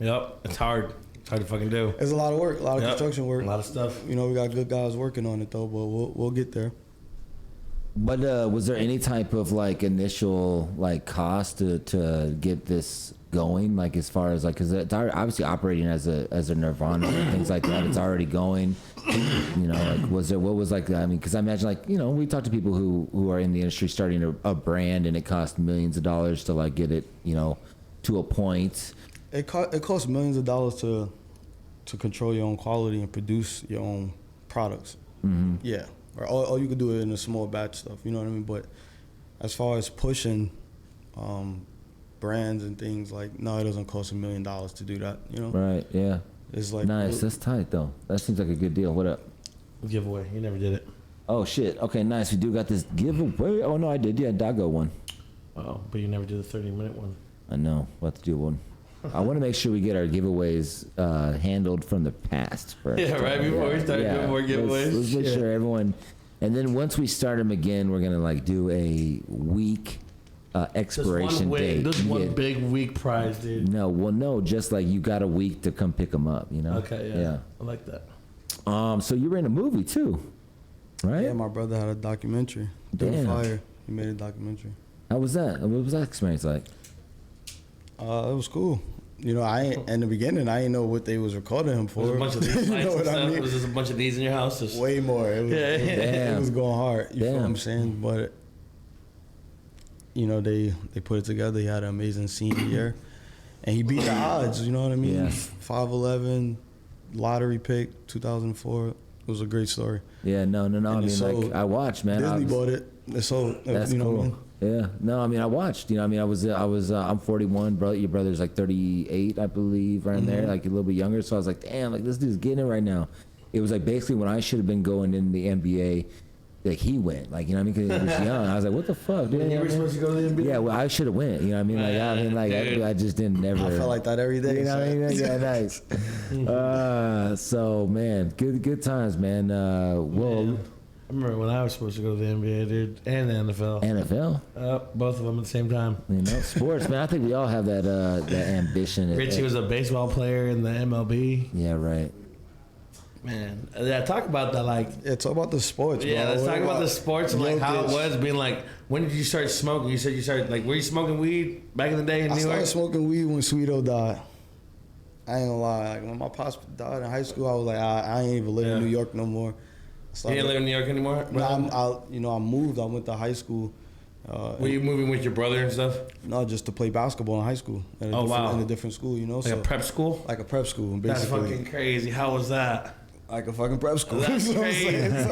Yep. It's hard. It's hard to fucking do. It's a lot of work, a lot of Yep. construction work. A lot of stuff. We got good guys working on it though, but we'll get there. But was there any type of like initial like cost to get this going? Like as far as like, because it's obviously operating as a Nirvana and things like that. It's already going. Like what was like? I mean, because I imagine like we talk to people who are in the industry starting a brand and it costs millions of dollars to like get it to a point. It costs millions of dollars to control your own quality and produce your own products. Mm-hmm. Yeah, or you could do it in a small batch stuff. You know what I mean? But as far as pushing brands and things, like, no, it doesn't cost $1 million to do that. Right. Yeah. It's like Nice. That's tight though. That seems like a good deal. What up? Giveaway. You never did it. Oh shit. Okay. Nice. We do got this giveaway. Oh no, I did. Yeah, Dago one. Oh, but you never did the 30-minute one. I know. We'll have to do one. I want to make sure we get our giveaways handled from the past first. Yeah, right, before we start doing more giveaways. Let's make sure everyone. And then once we start them again, we're gonna like do a week expiration date. There's You one get- big week prize, dude. No, just like you got a week to come pick them up. Okay, yeah. I like that. So you were in a movie too, right? Yeah, my brother had a documentary. Damn. Fire. He made a documentary. How was that? What was that experience like? It was cool. In the beginning, I didn't know what they was recording him for. Was a bunch of these You lights know and what I stuff? mean? Was this a bunch of these in your house? Just- Way more. It was, Damn. it was going hard. You feel what I'm saying? But they put it together. He had an amazing senior year, and he beat the odds. You know what I mean? Yeah. 5'11", lottery pick, 2004. It was a great story. Yeah, no. I And mean, it's like sold. I watched, man. Disney bought it. It's sold. That's you know cool. what I mean? Yeah. No, I mean, I watched. I'm 41. Bro, your brother's like 38, I believe, right there, like a little bit younger. So I was like, damn, like this dude's getting it right now. It was like basically when I should have been going in the NBA, like he went, like, you know what I mean? Because he was young. I was like, what the fuck, dude? You were supposed to go to the NBA? Yeah, well, I should have went. You know what I mean? Dude. I just didn't never. I felt like that every day. You know what I mean? Yeah, nice. So man, good times, man. Well, I remember when I was supposed to go to the NBA, dude, and the NFL. NFL. Both of them at the same time. Sports, man. I think we all have that ambition. Richie was a baseball player in the MLB. Yeah, right. Man, yeah, talk about that, like, Yeah, talk about the sports, bro. yeah, let's talk about the sports and like how it Jokic. was being like. When did you start smoking? You said you started like, were you smoking weed back in the day in I New started York? smoking weed when SweetOZ died. I ain't gonna lie. Like, when my pops died in high school, I was like, I ain't even live in Yeah. New York no more. You didn't live in New York anymore? No, I moved. I went to high school. Were you moving with your brother and stuff? No, just to play basketball in high school. At a Oh, different, wow. In a different school, Like so a prep school? like a prep school, That's basically. fucking crazy. How was that? Like a fucking prep school. That's You know what I'm saying? crazy,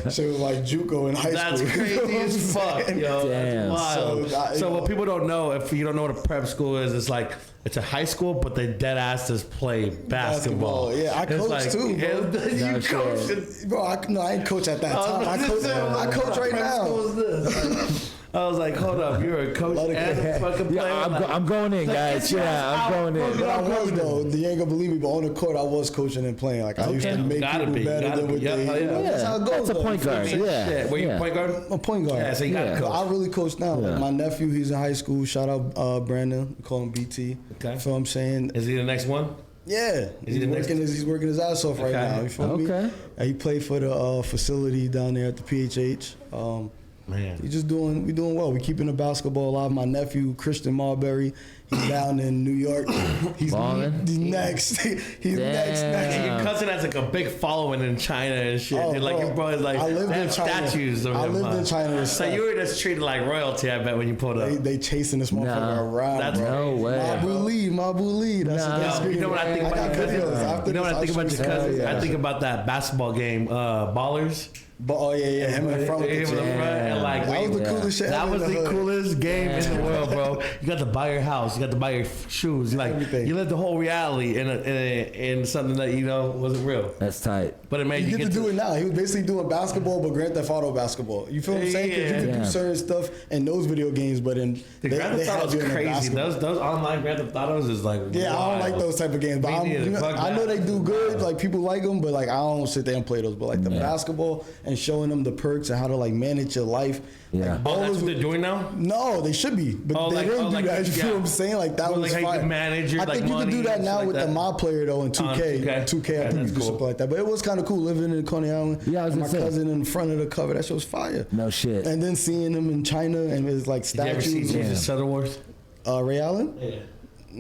bro. So it was like JUCO in high That's school. crazy You know what I'm as fuck, saying? yo. Damn. That's wild. So, So what people don't know, if you don't know what a prep school is, it's like it's a high school, but they dead asses play basketball. Yeah, I It's coach like, too, bro. You No coach. shit. Bro, I ain't coach at that time. I coach right Prep now. school is this? I was like, hold up, you're a coach and a fucking player. Yeah, I'm going in, guys. Yeah, I'm going in. But I was though. You ain't gonna believe me, but on the court, I was coaching and playing. Like I used to make Gotta people be, better gotta than be. what Yep, they. yeah. That's how it goes. That's a though. point guard. Yeah. Shit. Were you a point guard? I'm a point guard. Yeah, so you got to coach. I really coach now. Yeah. Like my nephew, he's in high school. Shout out Brandon. We call him BT. Okay. You feel what I'm saying? Is he the next one? Yeah. he the next- He's working his ass off right Okay. now. You feel me? Okay. He played for the facility down there at the PHH. Man. We doing well. We keeping the basketball alive. My nephew Christian Marbury, he's down in New York. He's Ballin'? next. He's next. And your cousin has like a big following in China and shit. Oh, and like bro. your brother's like, I lived they in have China. statues of I him. lived in China with So stuff. you were just treated like royalty, I bet, when you pulled up. They chasing this motherfucker No. around. That's bro. No way. Mabu Lee. That's No. that's You know what I think got about your videos. cousin? After You know what I this, think about your I'll show cousin? you. I think about that basketball game, Ballers. But oh yeah, him in the front with Him the in the chain. front, and like That was the coolest shit. That ever was in the hood. coolest game in the world, bro. You got to buy your house, you got to buy your shoes. Like Everything. you lived the whole reality in something that wasn't real, That's tight. but it made You you get to do it now. He was basically doing basketball, but Grand Theft Auto basketball. You feel what I'm saying? 'Cause you can Yeah. do certain stuff in those video games, but in The Grand Theft have Auto's you in the crazy. basketball. Those online Grand Theft Autos is like Yeah, I don't like wild. those type of games, but Me neither. Fuck I know that. they do good. Like people like them, but like I don't sit there and play those. But like the basketball and showing them the perks and how to like manage your life. Yeah. Like, Oh, that's ballers what would- they're doing now. No, they should be, but Oh, they like- didn't oh, do like, that. You yeah. feel what I'm saying? Like that Well, was like how you fire. can manage your, I like, think you can money do that and now shit with like the that. My Player though in 2K. 2K. 2K, I Yeah, think you that's can do cool. something like that. But it was kind of cool living in Coney Island. Yeah, I was and my gonna say. cousin in front of the cover. That shit was fire. No shit. And then seeing him in China and his like Did you ever see statues. Jesus Shuttleworth? Ray Allen? Yeah.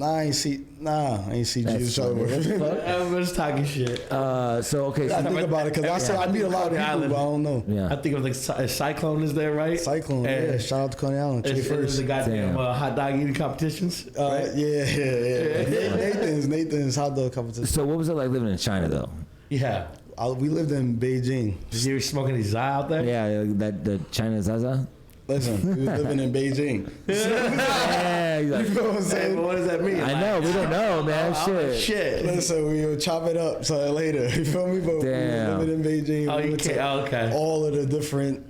I ain't see Jesus funny. Shuttleworth. Everyone's talking shit. So okay. I So, think about it because I meet a lot of Coney people, Island. but I don't know. yeah. I think it was like Cyclone is there, right? Cyclone, And yeah. Shout out to Coney Island. Trey It's first. the goddamn Damn. hot dog eating competitions. Yeah. Nathan's hot dog competition. So what was it like living in China though? Yeah. We lived in Beijing. Did you ever smoking these out there? Yeah, that the China Zaza. Listen, we was living in Beijing. Yeah, he's like, You know what I'm Hey, saying? but what does that mean? I know, we don't know, man. I'm Shit. like, shit. Listen, we will chop it up so later. You feel me? But Damn. we were living in Beijing. Oh, we you went to can't. Oh, okay. all of the different,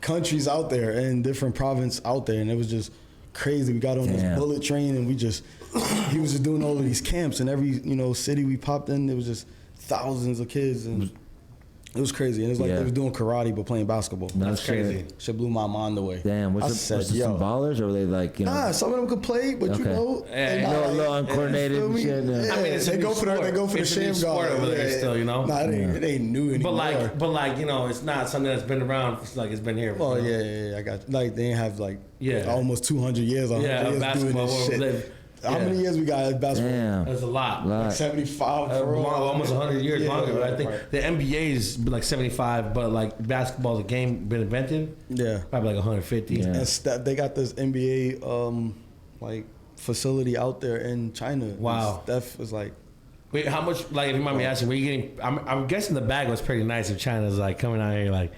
countries out there and different province out there, and it was just crazy. We got on Damn. this bullet train, and he was just doing all of these camps, and every city we popped in, there was just thousands of kids, and it was crazy. And it was like Yeah. they was doing karate but playing basketball. No That's shit. crazy. Shit blew my mind away. Damn, I was said, it some yo. ballers or were they like Nah, some of them could play, but Okay. Yeah, they yeah. not a like- little uncoordinated you feel and me? shit? Yeah. I mean, it's a they new go for the sport. It's a new sham sport guard over there still, you know? Nah, it ain't new anymore. But like it's not something that's been around. It's like it's been here. Oh you know? yeah, I got like they ain't have like Yeah. almost 200 years, 100 Yeah, years doing basketball. this World shit. live. How Yeah. many years we got at basketball? Damn. That's a lot. Lot. 75 for real. Almost 100 years Yeah, longer. But I think right. the NBA is like 75, but like basketball, the game been invented, Yeah. probably like 150. Yeah. And Steph, they got this NBA like facility out there in China. And Wow. Steph was like, Wait, how much? Like, if you mind me asking, were you getting? I'm guessing the bag was pretty nice. If China's like coming out here, like,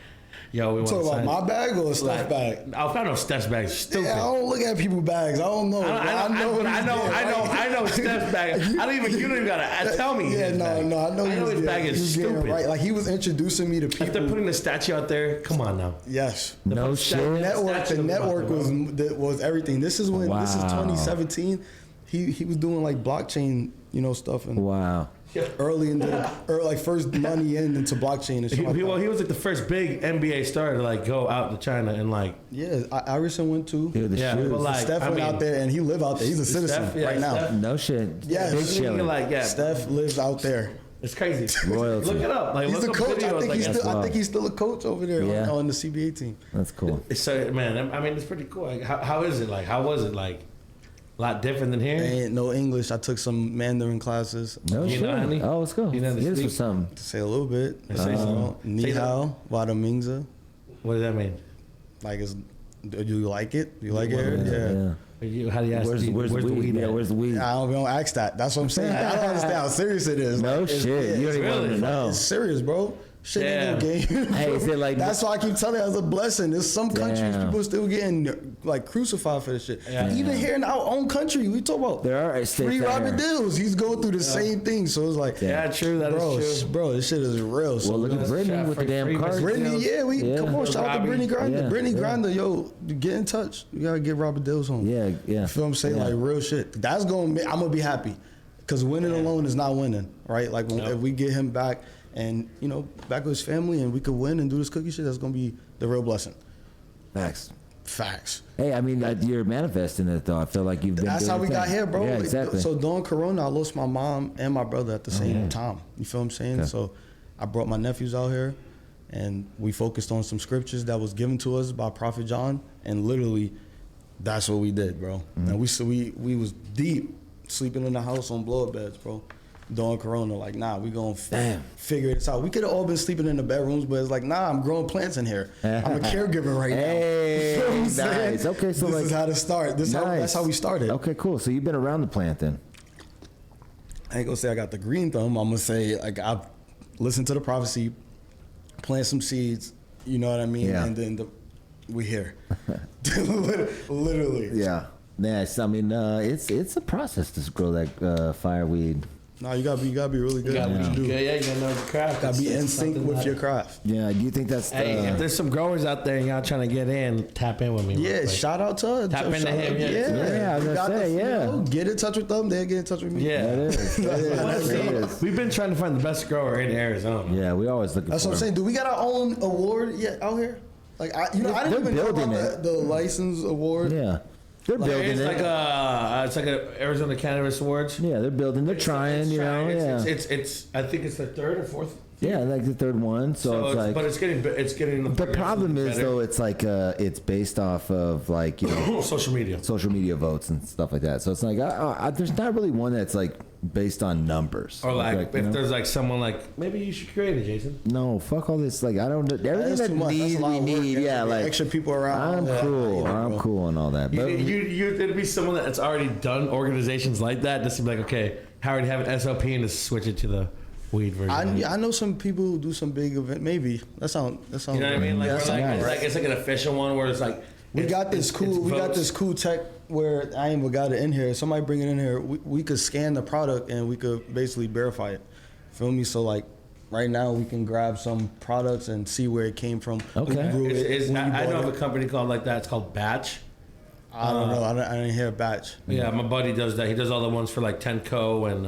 yo, we want talking to about sign. my bag or a Steph Like, bag? I found no Steph's bag. Stupid. Yeah, I don't look at people's bags. I don't know. I know Steph's bag. You don't even gotta tell me. Yeah, his bag. no, I know his bag is was getting stupid. right. Like he was introducing me to people. If they're putting the statue out there, come on now. Yes. No The shit. statue The of network Muhammad, was everything. This is when this is Wow. 2017. He was doing like blockchain, stuff and Wow. early like first money into blockchain and shit. Like He that. was like the first big NBA star to like go out to China and like. Yeah, Iverson went too. Dude, the Yeah, shoes. but like, Steph I went mean, out there and he live out there. He's a citizen Steph, yeah, right now. Steph- No shit. Yes. Big You're chillin'. like, yeah, Steph lives out there. it's crazy. Royalty. Look it up. Like, He's look a up coach. videos, like, I think he's still a coach over there Yeah. on the CBA team. That's cool. So man, I mean, it's pretty cool. Like, how is it? Like, how was it? Like, a lot different than here. Ain't no English. I took some Mandarin classes No You shit. know any? Oh, let's go. You know the Get us sleep? with something. to say a little bit. Say something. Ni Say hao, wada mingza. What does that mean? Like, do you like it? Do you like it? Yeah. How do you ask? Where's the weed? Yeah, at? where's the weed? I don't ask that. That's what I'm saying. I don't understand how serious it is. No Like, shit. You don't even want to really- know. It's serious, bro. Shit ain't no game. Hey, is it like that's why I keep telling you it's a blessing. There's some countries Damn. people still getting like crucified for this shit. Yeah. Even here in our own country, we talk about There are states free out Robert here. Dills. He's going through the same thing. So it's like, Yeah, true. That is true. bro, this shit is real. So Well, look at Brittany Chef with the for damn free cards. Brittany, Yeah. come on, shout out to Robbie. Brittany Grinder. Yeah, Brittany yeah. Grinder, yo, get in touch. You gotta get Robert Dills home. Yeah, yeah. You feel what I'm saying? Yeah. Like real shit. That's I'm gonna be happy. Cause winning alone is not winning, right? Like if we get him back and back with his family and we could win and do this cookie shit, that's gonna be the real blessing. Facts. Facts. Hey, I mean, you're manifesting it though. I feel like you've been. That's doing how your we got thing. here, bro. Yeah, exactly. So during Corona, I lost my mom and my brother at the same time. You feel what I'm saying? Okay. So I brought my nephews out here, and we focused on some scriptures that was given to us by Prophet John, and literally, that's what we did, bro. And we was deep sleeping in the house on blow up beds, bro. During Corona, like, nah, we gonna figure this out. We could have all been sleeping in the bedrooms, but it's like, nah, I'm growing plants in here. I'm a caregiver right now. Hey, You feel what I'm saying? nice. Okay, so this like- is how to start. That's how we started. Okay, cool. So you've been around the plant then. I ain't gonna say I got the green thumb. I'm gonna say like I've listened to the prophecy, plant some seeds. You know what I mean? Yeah. And then we here, literally. Yeah. Nice. I mean, it's a process to grow that fireweed. No, you gotta be really good at what you do. Yeah, you gotta know the craft. Gotta be in It's sync something with that- your craft. Yeah. Do you think that's? Hey, if there's some growers out there and y'all trying to get in, tap in with me. real Yeah, quick. shout out to Tap into shout him, out- yeah. Yeah, I was You gonna got say, yeah. get in touch with them. They'll get in touch with me. Yeah. That is. That is. That is. We've been trying to find the best grower in Arizona. Yeah, we always looking That's for what I'm saying. Do we got our own award yet out here? Like I didn't They're even know building about the license award. Yeah. They're building It's it. like an Arizona Cannabis Awards. Yeah, they're building. They're trying. You know. Yeah. It's I think it's the third or fourth. Yeah, like the third one. So, it's like. but it's getting The problem is though, it's like it's based off of like social media. social media votes and stuff like that. So it's like there's not really one that's like based on numbers. Or like you if know? there's like someone like maybe you should create it, Jason. No, fuck all this. Like I don't. Everything That's that too much. That's need a lot we of work. need. There's Yeah, gotta be like extra people around. I'm Yeah, cool. you know, I'm bro. cool and all that. But There'd be someone that's already done organizations like that. Just to be like, okay, how would you have an SOP and just switch it to the weed version? I know some people who do some big event. Maybe that sound. You know what I mean? Like, Yeah, we're that like, sound it's right. like it's like an official one where it's like We got this cool. We got votes. this cool tech where I ain't even got it in here. Somebody bring it in here. We could scan the product and we could basically verify it. Feel me? So like, right now we can grab some products and see where it came from. Okay. Who grew it, when you I know bought of it. a company called like that. It's called Batch. I don't know. I didn't hear a batch. Yeah, my buddy does that. He does all the ones for like Tenco and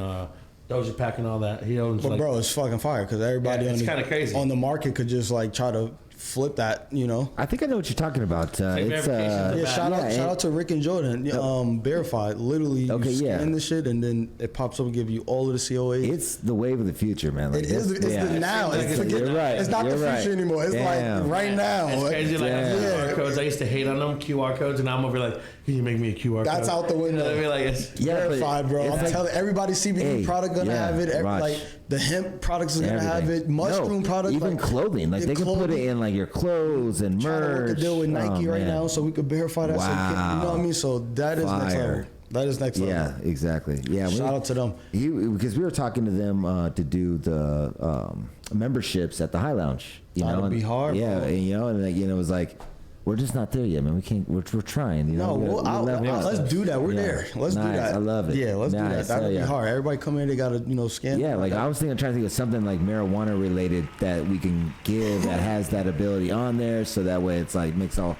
Doja Pack and all that. He owns But like bro, it's fucking fire because everybody Yeah, it's on kinda crazy. on the market could just like try to flip that. You know. I think I know what you're talking about. It's verification. Yeah, bad. shout out to Rick and Jordan. Verified. Literally, Okay, you yeah. scan the shit and then it pops up and give you all of the COA. it's the wave of the future, man. Like It is. this- It's yeah. the now. It seems It's, like forget- You're right. it's not the You're future right. anymore. It's Damn. like right now. It's crazy. Like Damn. QR codes. I used to hate on them QR codes, and I'm over like, can you make me a QR code? That's out the window. You know what I mean? Like, it's, Yeah, but Verified, bro. it's I'm like- telling everybody, CBD Hey, product gonna yeah, have it. watch. Like the hemp products is gonna have Everything. it. Mushroom No, products, even like, clothing. Like your they can put it clothing. in like your clothes and Trying to work merch. a deal with Nike Oh, right man. now, so we could verify that. So we can, you know what I mean? So that is next Fire. level. That is next level. Yeah, exactly. Yeah, Shout out to them. Because we were talking to them to do the memberships at the High Lounge. That'd and- be hard, Yeah, bro. and like, it was like we're just not there yet, man. We can't. We're trying. You know, No, we gotta level up. let's do that. We're Yeah. there. Let's do Nice. that. I love it. Yeah, let's do Nice. that. That'd Hell be yeah. hard. Everybody come in, they gotta scan. Yeah, like I was trying to think of something like marijuana related that we can give that has that ability on there, so that way it's like makes all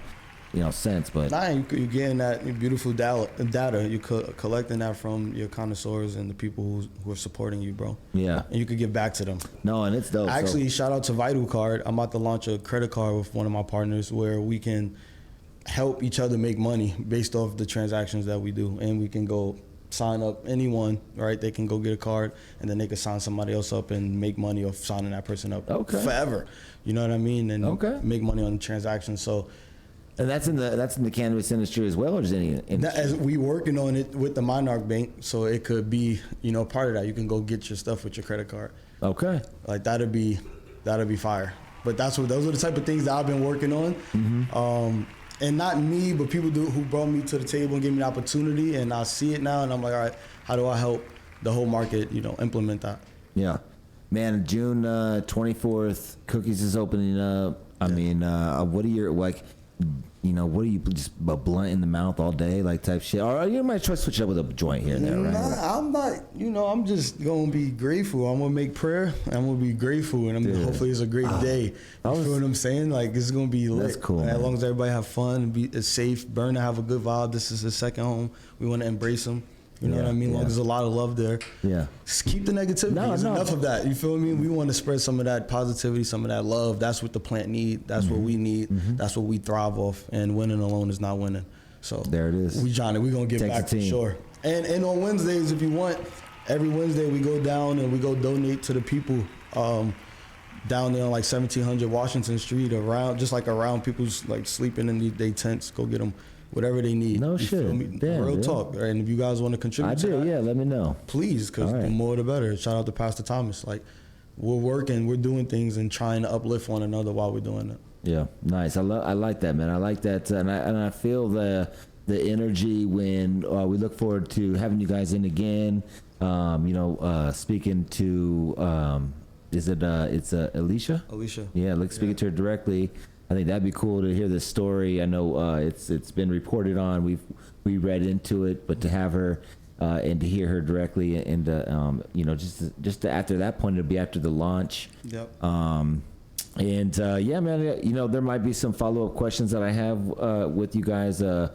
sense. But Nah, you getting that beautiful data. You collecting that from your connoisseurs and the people who are supporting you, bro. yeah, And you could give back to them. no, and it's dope. Actually, shout out to Vital Card. I'm about to launch a credit card with one of my partners where we can help each other make money based off the transactions that we do, and we can go sign up anyone, right? They can go get a card, and then they can sign somebody else up and make money off signing that person up Okay. forever. You know what I mean? And Okay. make money on the transaction. So and that's in the cannabis industry as well, or is any industry? that, as we working on it with the Monarch Bank, so it could be part of that. You can go get your stuff with your credit card. Okay. Like that'd be fire. But those are the type of things that I've been working on. And not me, but people who brought me to the table and gave me the opportunity, and I see it now, and I'm like, all right, how do I help the whole market, implement that? Yeah. Man, June 24th, Cookies is opening up. I mean, what are your, like, you know, what are you, just a blunt in the mouth all day, like type shit? Or you might try to switch it up with a joint here and there, right? Nah, I'm not, you know, I'm just going to be grateful. I'm going to make prayer. I'm going to be grateful. And hopefully it's a great day. You feel what I'm saying? Like, it's going to be lit. That's cool. As long as everybody have fun and be safe, Burn to have a good vibe. This is his second home. We want to embrace him. You know what I mean? Long as there's a lot of love there. Yeah. Just keep the negativity. There's enough of that. You feel me? We want to spread some of that positivity, some of that love. That's what the plant need. That's what we need. That's what we thrive off. And winning alone is not winning. So there it is. We Johnny. We gonna get Take back the for team. sure. And on Wednesdays, if you want, every Wednesday we go down and we go donate to the people down there on like 1700 Washington Street, around people's like sleeping in their tents. Go get them whatever they need. No You shit. feel me? Damn, Real dude. talk. And if you guys want to contribute I to do, that, yeah, let me know. please, because All right. the more the better. Shout out to Pastor Thomas. Like, we're working, we're doing things and trying to uplift one another while we're doing it. Yeah, nice. I like that, man. I like that, and I feel the energy when we look forward to having you guys in again. Speaking to is it it's Alicia? Alicia. Yeah, like speaking to her directly. I think that'd be cool to hear this story. I know it's been reported on. We read into it, but to have her and to hear her directly, and just to, after that point, it'll be after the launch. Yep. Yeah, man, there might be some follow-up questions that I have with you guys. The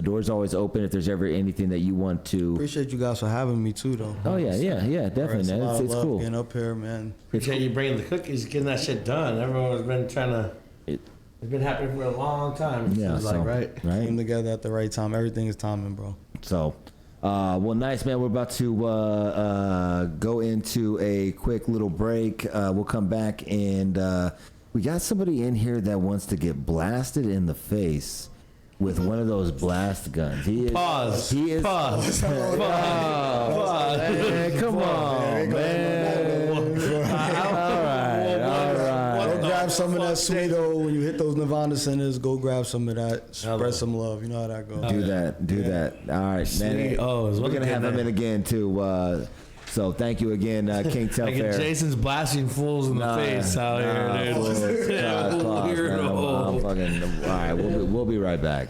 door's always open if there's ever anything that you want to. Appreciate you guys for having me too, though. Oh yeah, definitely, It's man. It's cool. Getting up here, man. Appreciate you bringing the cookies, getting that shit done. Everyone's been trying to. It's been happening for a long time. It seems like, right? Came together at the right time. Everything is timing, bro. So, well, nice, man. We're about to go into a quick little break. We'll come back, and we got somebody in here that wants to get blasted in the face with one of those blast guns. He is. Pause. He is. Pause. Pause. Man, come on, man. All right. Go grab some of that SweetOZ when you hit those Nirvana centers. Go grab some of that. Spread some love. You know how that goes. Do that. All right, man. SweetOZ. We're gonna have him in again too. So thank you again, King Telfair. Jason's blasting fools in the face out here, dude. I'm fucking. All right, we'll be right back.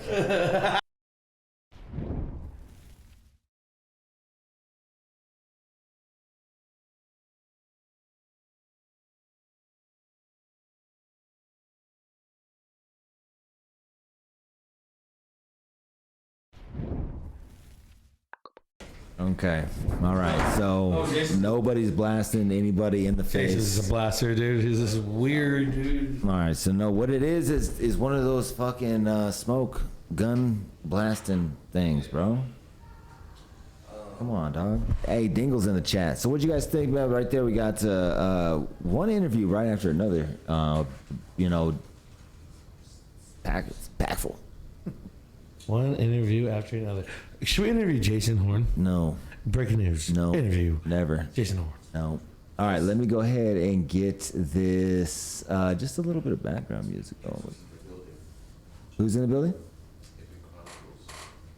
Okay. All right. So nobody's blasting anybody in the face. Jason's a blaster, dude. He's this weird dude. All right. So no, what it is one of those fucking smoke gun blasting things, bro. Come on, dog. Hey, Dingle's in the chat. So what you guys think about right there? We got one interview right after another. Packful. One interview after another. Should we interview Jason Horn? No. Breaking news. No. Interview. Never. Jason Horn. No. All right, let me go ahead and get this, just a little bit of background music going. Who's in the building?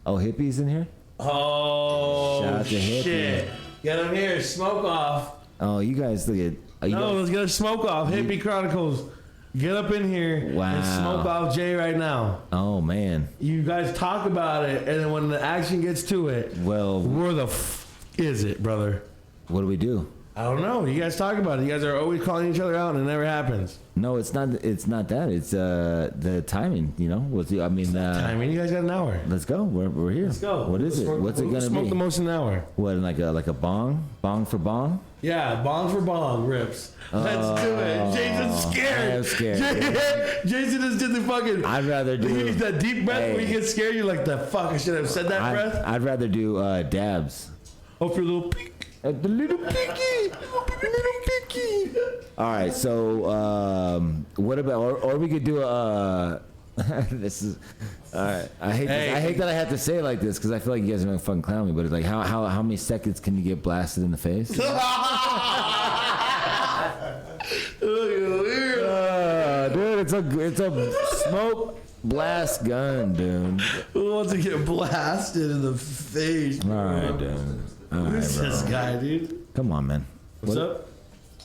Oh, Hippie's in here? Oh, Shout out to Hippie. shit. Get him here. Smoke off. Oh, you guys look at... Let's get a smoke off. Hippie Chronicles. Get up in here and smoke off Jay right now. Oh, man. You guys talk about it, and then when the action gets to it, Well... where the is it, brother? What do we do? I don't know. You guys talk about it. You guys are always calling each other out, and it never happens. No, it's not that. It's the timing, Timing. You guys got an hour. Let's go. We're here. Let's go. What is it? What's it going to Smoke be? the most in an hour. What, like a bong? Bong for bong? Yeah, bong for bong rips. Let's do it. Jason's scared. I am scared. Jason just did the fucking. I'd rather do... He needs that deep breath where you get scared. You're like, the fuck, I should have said that breath. I'd rather do dabs. Oh, for a little peek. The little picky. Little picky. All right, so what about... Or we could do a... this is... All right. I hate that I have to say it like this because I feel like you guys are going to fucking clown me, but it's like, how many seconds can you get blasted in the face? Dude, it's a smoke blast gun, dude. Who wants to get blasted in the face? All right, dude. All right, Who's bro. this guy, dude? Come on, man. What's up?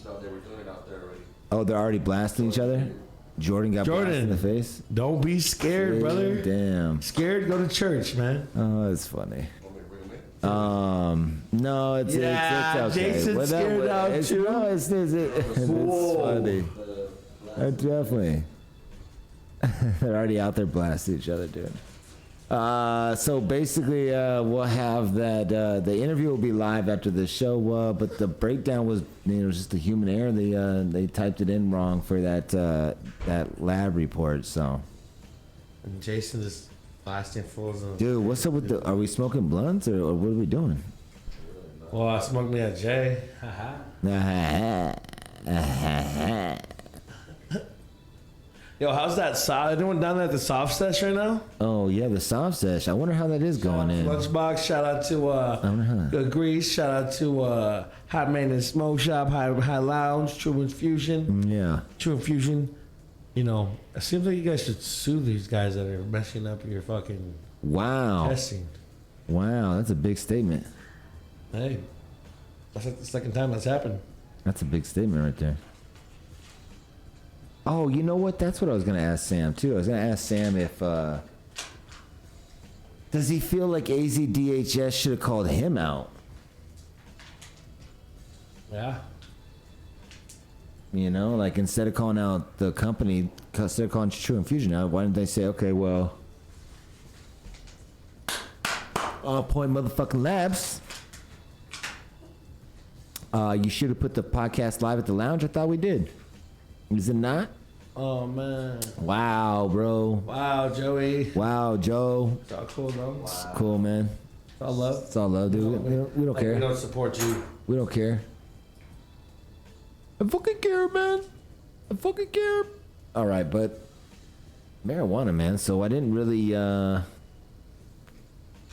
No, they were doing it out there already. Oh, they're already blasting each other? Jordan got blasted in the face? Don't be scared, brother. Damn. Scared, go to church, man. Oh, that's funny. No, it's okay. Jason's scared now, too. No, it's funny. Definitely. They're already out there blasting each other, dude. So basically, we'll have that. The interview will be live after the show, but the breakdown was, just a human error. They typed it in wrong for that lab report. So, And Jason just blasting fools. dude, what's up with the? Are we smoking blunts or what are we doing? Well, I smoked me a J. Yo, how's that soft? Anyone down there at the soft sesh right now? Oh yeah, the soft sesh. I wonder how that is going in. Lunchbox, shout out to Grease, shout out to Hot Maintenance Smoke Shop, High Lounge, True Infusion. Yeah. True Infusion. It seems like you guys should sue these guys that are messing up your fucking Wow. testing. Wow, that's a big statement. Hey, that's like the second time that's happened. That's a big statement right there. Oh, you know what? That's what I was gonna ask Sam too. I was gonna ask Sam if does he feel like AZDHS should have called him out? Yeah. Like instead of calling out the company, instead of calling True Infusion out, why didn't they say, okay, well, All Point Motherfucking Labs, you should have put the podcast live at the lounge. I thought we did. Is it not? Oh man. Wow, bro. Wow, Joey. Wow, Joe. It's all cool, bro. It's cool, man. It's all love. It's all love, dude. We don't care. We don't support you. We don't care. I fucking care, man. I fucking care. All right, but marijuana, man. So I didn't really,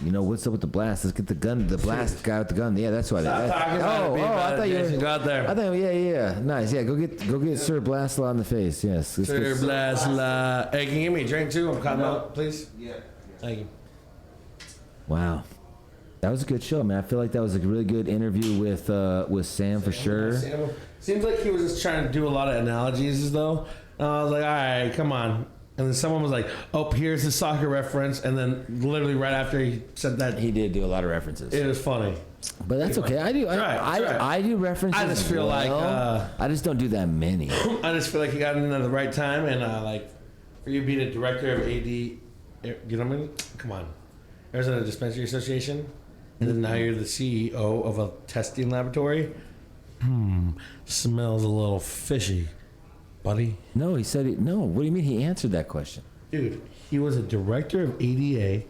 what's up with the blast? Let's get the gun. The blast guy with the gun. Yeah, that's what. Stop talking about it, I thought you Jason. Go out there. I thought, yeah, nice. Yeah, go get Sir Blastlaw in the face. Yes. Let's Sir get- Blastlaw. Hey, can you give me a drink too? I'm cutting out, please. Yeah. Thank you. Wow. That was a good show, man. I feel like that was a really good interview with Sam for sure. Seems like he was just trying to do a lot of analogies, though. And I was like, all right, come on. And then someone was like, oh, here's the soccer reference. And then literally right after he said that, He did do a lot of references. it was funny. But that's okay. I do. I do references. I just feel well. like, I just don't do that many. I just feel like he got in at the right time. And for you being a director of AD, you know what I mean? Come on. Arizona Dispensary Association. And then now you're the CEO of a testing laboratory. Smells a little fishy, buddy. No, he said no. What do you mean? He answered that question. Dude, he was a director of ADA,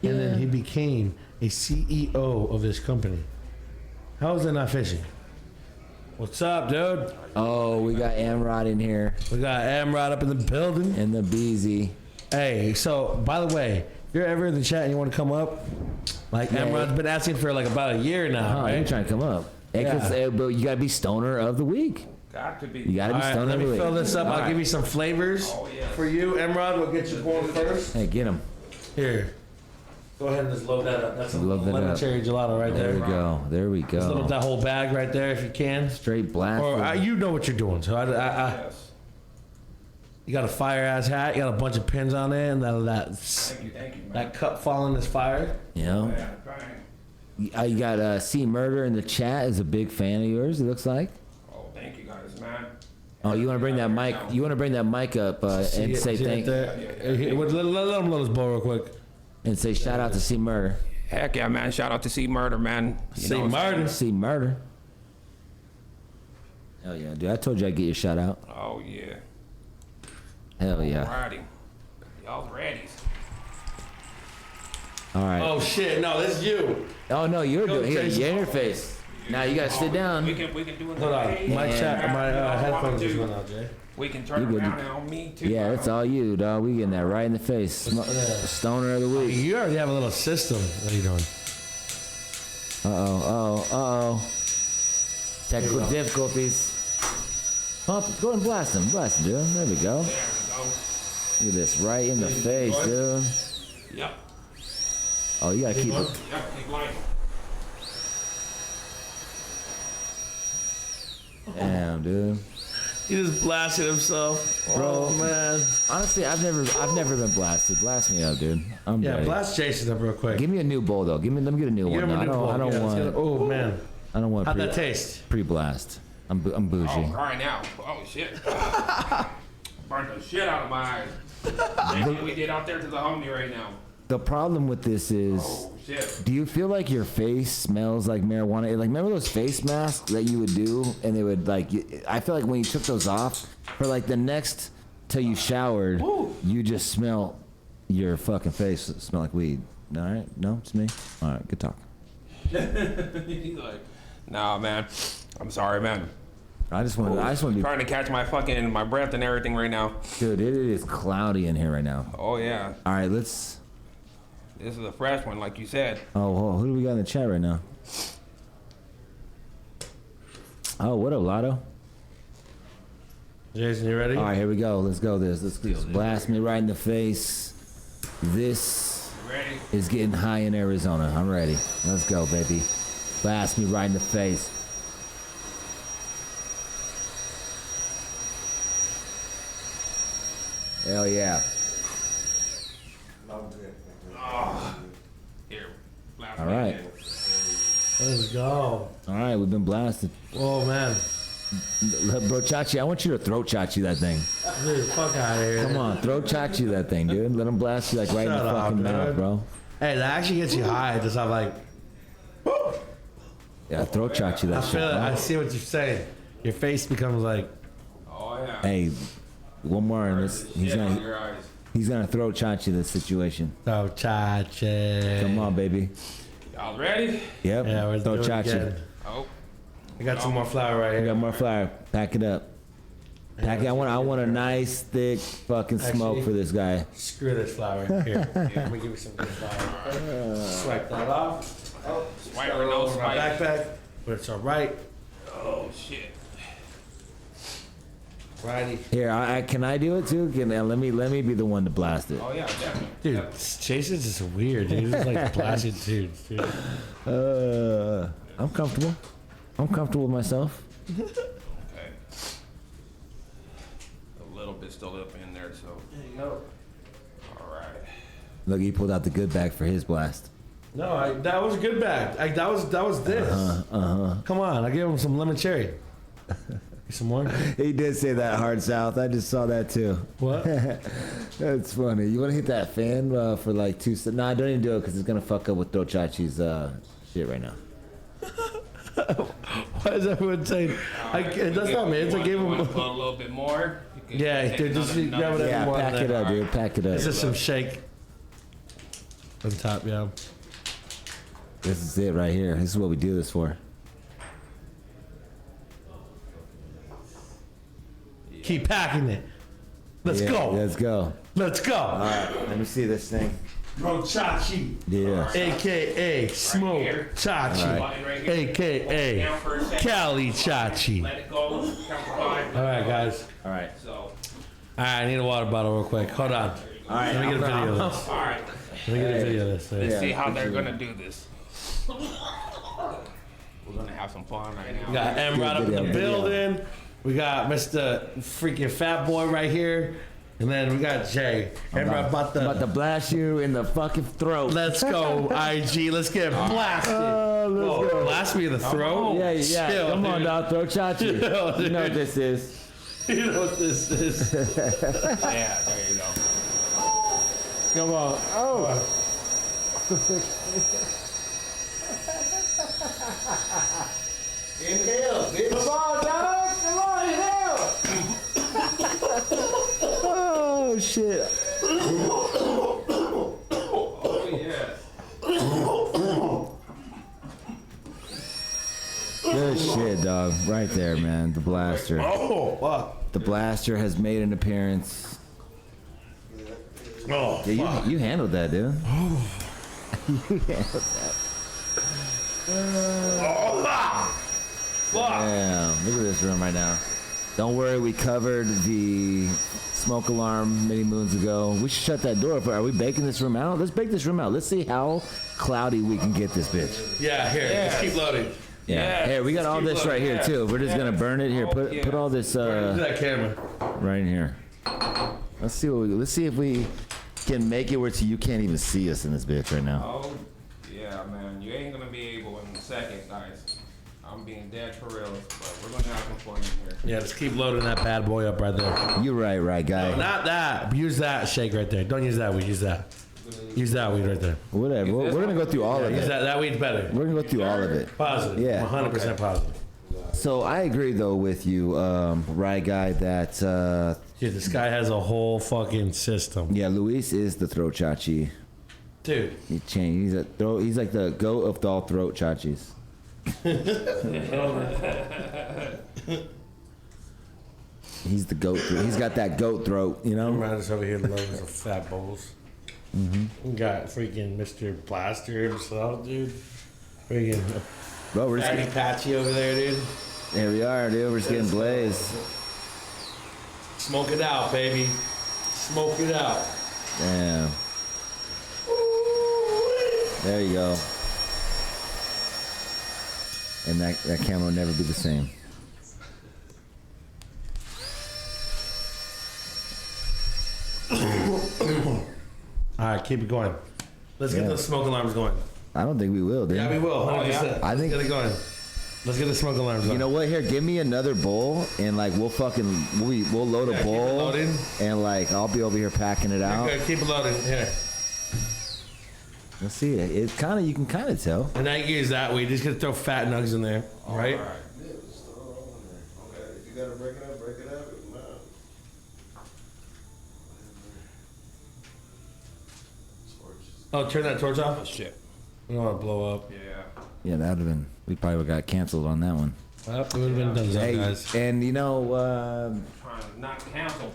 and then he became a CEO of this company. How is that not fishy? What's up, dude? Oh, we got Amrod in here We got Amrod up in the building. and the Beezy. Hey, so by the way, if you're ever in the chat and you want to come up, Amrod's been asking for about a year now, Oh, right? you're trying to come up. Hey, 'cause, but you gotta be stoner of the week. Got to be. You gotta All be right, stoner let of the me week. fill this up. All I'll right. give you some flavors for you, Emrod. We'll get you going first. Hey, get him. Here. Go ahead and just load that up. That's a Load that lemon up. cherry gelato right there. There we go. There we Just load go. that whole bag right there if you can. Straight blast. Or you know what you're doing. So Yes. you got a fire ass hat. You got a bunch of pins on it, and Thank you, man. that cup falling is fire. You know. Yeah, trying. You got C Murder in the chat is a big fan of yours. It looks like. Oh, thank you guys, man. Oh, you want to bring that mic? You want to bring that mic up and say See it thank there? Let him load his bowl real quick. and say shout out to C Murder. Heck yeah, man. Shout out to C Murder, man. See Martin. C Murder. Hell yeah, dude! I told you I'd get your shout out. Oh, yeah. Hell yeah! Alrighty. Y'all ready? All right. Oh shit! No, this is you. Oh no, you're Go, doing here. Jason. Your interface. Now you gotta sit down. We can do it. Hold on. My chat. My headphones do. just went out, Jay. We can turn You good. around and on me too. Yeah, that's all you, dog. We getting that right in the face. Stoner of the week. You already have a little system. What are you doing? Uh-oh. Technical difficulties. Pump, go and blast him, dude. There we go. There we go. Look at this, right in the face, dude. Yep. Oh, you gotta keep it. Yep. Keep going. Damn, dude. He just blasted himself. Bro. Oh man. Honestly, I've never been blasted. Blast me up, dude. I'm Yeah, ready. blast Jason up real quick. Give me a new bowl though. Let me get a new Give one. him a new bowl. I don't Yeah, let's want. get it. Oh man. I don't want. How'd that taste? Pre-blast. I'm bougie. Oh, crying out. Oh, shit. Burnt the shit out of my eyes. Same thing we did out there to the homie right now. The problem with this is, Oh, shit. do you feel like your face smells like marijuana? Like, remember those face masks that you would do, and they would like. I feel like when you took those off, for like the next till you showered, you just smell your fucking face smell like weed. All right, no, it's me. All right, good talk. He's like, nah, man. I'm sorry, man. I just want to be. Trying to catch my breath and everything right now. Dude, it is cloudy in here right now. Oh, yeah. All right, let's. This is a fresh one, like you said. Oh, who do we got in the chat right now? Oh, what up, Lotto? Jason, you ready? All right, here we go. Let's go. Let's blast me right in the face. This Ready? is getting high in Arizona. I'm ready. Let's go, baby. Blast me right in the face. Hell yeah. Here. Blast All me right. again. Let's go. All right, we've been blasted. Oh man. Bro, Chachi, I want you to throat Chachi that thing. Dude, fuck out of here. Come on, throat Chachi that thing, dude. Let him blast you like right in Shut the up, fucking mouth, dude. bro. Hey, that actually gets you high. Just have like. Yeah, throat Chachi that I shit, feel it. bro. I see what you're saying. Your face becomes like. Oh, yeah. Hey, one more and he's Shit on gonna your eyes. throw Chachi this situation. Oh, chache. Come on, baby. Y'all ready? Yep. Yeah, we're throw doing it Chachi. again. Oh. I got some more flour right I here. got more flour. Pack it up. Pack it. I want a nice thick fucking smoke Actually- for this guy. Screw this flour. Here, let me give you some good flour. Swipe that off. Oh, Swipe or no my swipe? backpack, but it's all right. Oh, shit. Righty. Here, can I do it too? Let me be the one to blast it. Oh, yeah, definitely. Dude, Jason's just weird, dude. He's like blasted dudes, dude. I'm comfortable. I'm comfortable with myself. Okay. A little bit still up in there, so. There you go. All right. Look, he pulled out the good bag for his blast. No, that was a good bag. That was this. Come on, I gave him some lemon cherry. Some more? He did say that hard south. I just saw that too. What? That's funny. You want to hit that fan for like 2 seconds? Nah, don't even do it because it's gonna fuck up with Throat Chachi's shit right now. Why is everyone saying? That's not me. It's I gave You want him. to put a little bit more? You can Yeah, take dude, just another- grab whatever Yeah, you want. pack it up, dude. Pack it up. It's just some shake on top, yeah. This is it right here. This is what we do this for. Keep packing it. Let's Yeah, go. Let's go. Let's go. All right, let me see this thing. Bro Chachi, Yeah. aka Smoke here. Chachi, Button right here. aka Down for a second. Cali Chachi. Let it go. Count to 5. All right, guys. All right. So, All right, I need a water bottle real quick. Hold on. All right. Let me get a video of this. all right. Let me get a video of this. Yeah. See how they're going to do this. We're going to have some fun right now. We got M-Rod up in the Video, video. building. We got Mr. freaking Fat Boy right here. And then we got Jay. M-Rod about About to the... blast you in the fucking throat. Let's go, IG. Let's get blasted. let's go. Blast me in the throat? Yeah, yeah. Chill, Come on, dude. dog. Throw Chachi. Chill, You know what dude. this is. You know what this is. Yeah, there you go. Come on. Oh. Inhale, bitch. Come on, dog. Come on, inhale. Oh, shit. Oh, yeah. Good shit, dog. Right there, man. The blaster. Oh, fuck. The blaster has made an appearance. Oh, Yeah, you handled that, dude. You handled that. Damn, look at this room right now. Don't worry, we covered the smoke alarm many moons ago. We should shut that door. Are we baking this room out? Let's bake this room out. Let's see how cloudy we can get this bitch. Yeah, here. Just keep loading. Yeah. Here, we got all this right here too. We're just gonna burn it here. Put all this that camera. right in here. Let's see if we can make it where you can't even see us in this bitch right now. Oh, yeah, man. You ain't gonna be able in a second, guys. I'm being dead for real, but we're gonna have some fun in here. Yeah, just keep loading that bad boy up right there. You're right, guy. No, not that. Use that shake right there. Don't use that weed. Use that. Use that weed right there. Whatever. We're gonna go through all of Use it. that weed's better. We're gonna go through all of it. Positive. Yeah. 100% positive. So I agree though with you, Rye Guy, that Dude, this guy has a whole fucking system. yeah, Luis is the throat chachi. Dude. He changed. He's like the goat of all throat chachis. He's the goat. He's got that goat throat, you know. Around us over here, loads of fat bowls. We got freaking Mr. Plaster himself, dude. Freaking Bro, we're Patty just Patchy over there, dude. here we are, dude. We're just getting blazed. Smoke it out, baby. Smoke it out. Damn. There you go. And that camera will never be the same. All right, keep it going. Let's get the smoke alarms going. I don't think we will, dude. Yeah, we will. 100%. I think- Let's get it going. Let's get the smoke alarms going. You know what? Here, give me another bowl, and like we'll load a keep it bowl, loaded. and like I'll be over here packing it out. Okay, keep it loaded. Here. Let's see it. It's kind of, you can kind of tell. And now you use that weed. Just gonna throw fat nugs in there, right? All right. If you gotta break it up, break it up. If not, Oh, turn that torch off. Shit. We don't want to blow up. Yeah. Yeah, that would have been. We probably would have got canceled on that one. Well, it would have been done, Hey, guys. and you know, Trying to not cancel.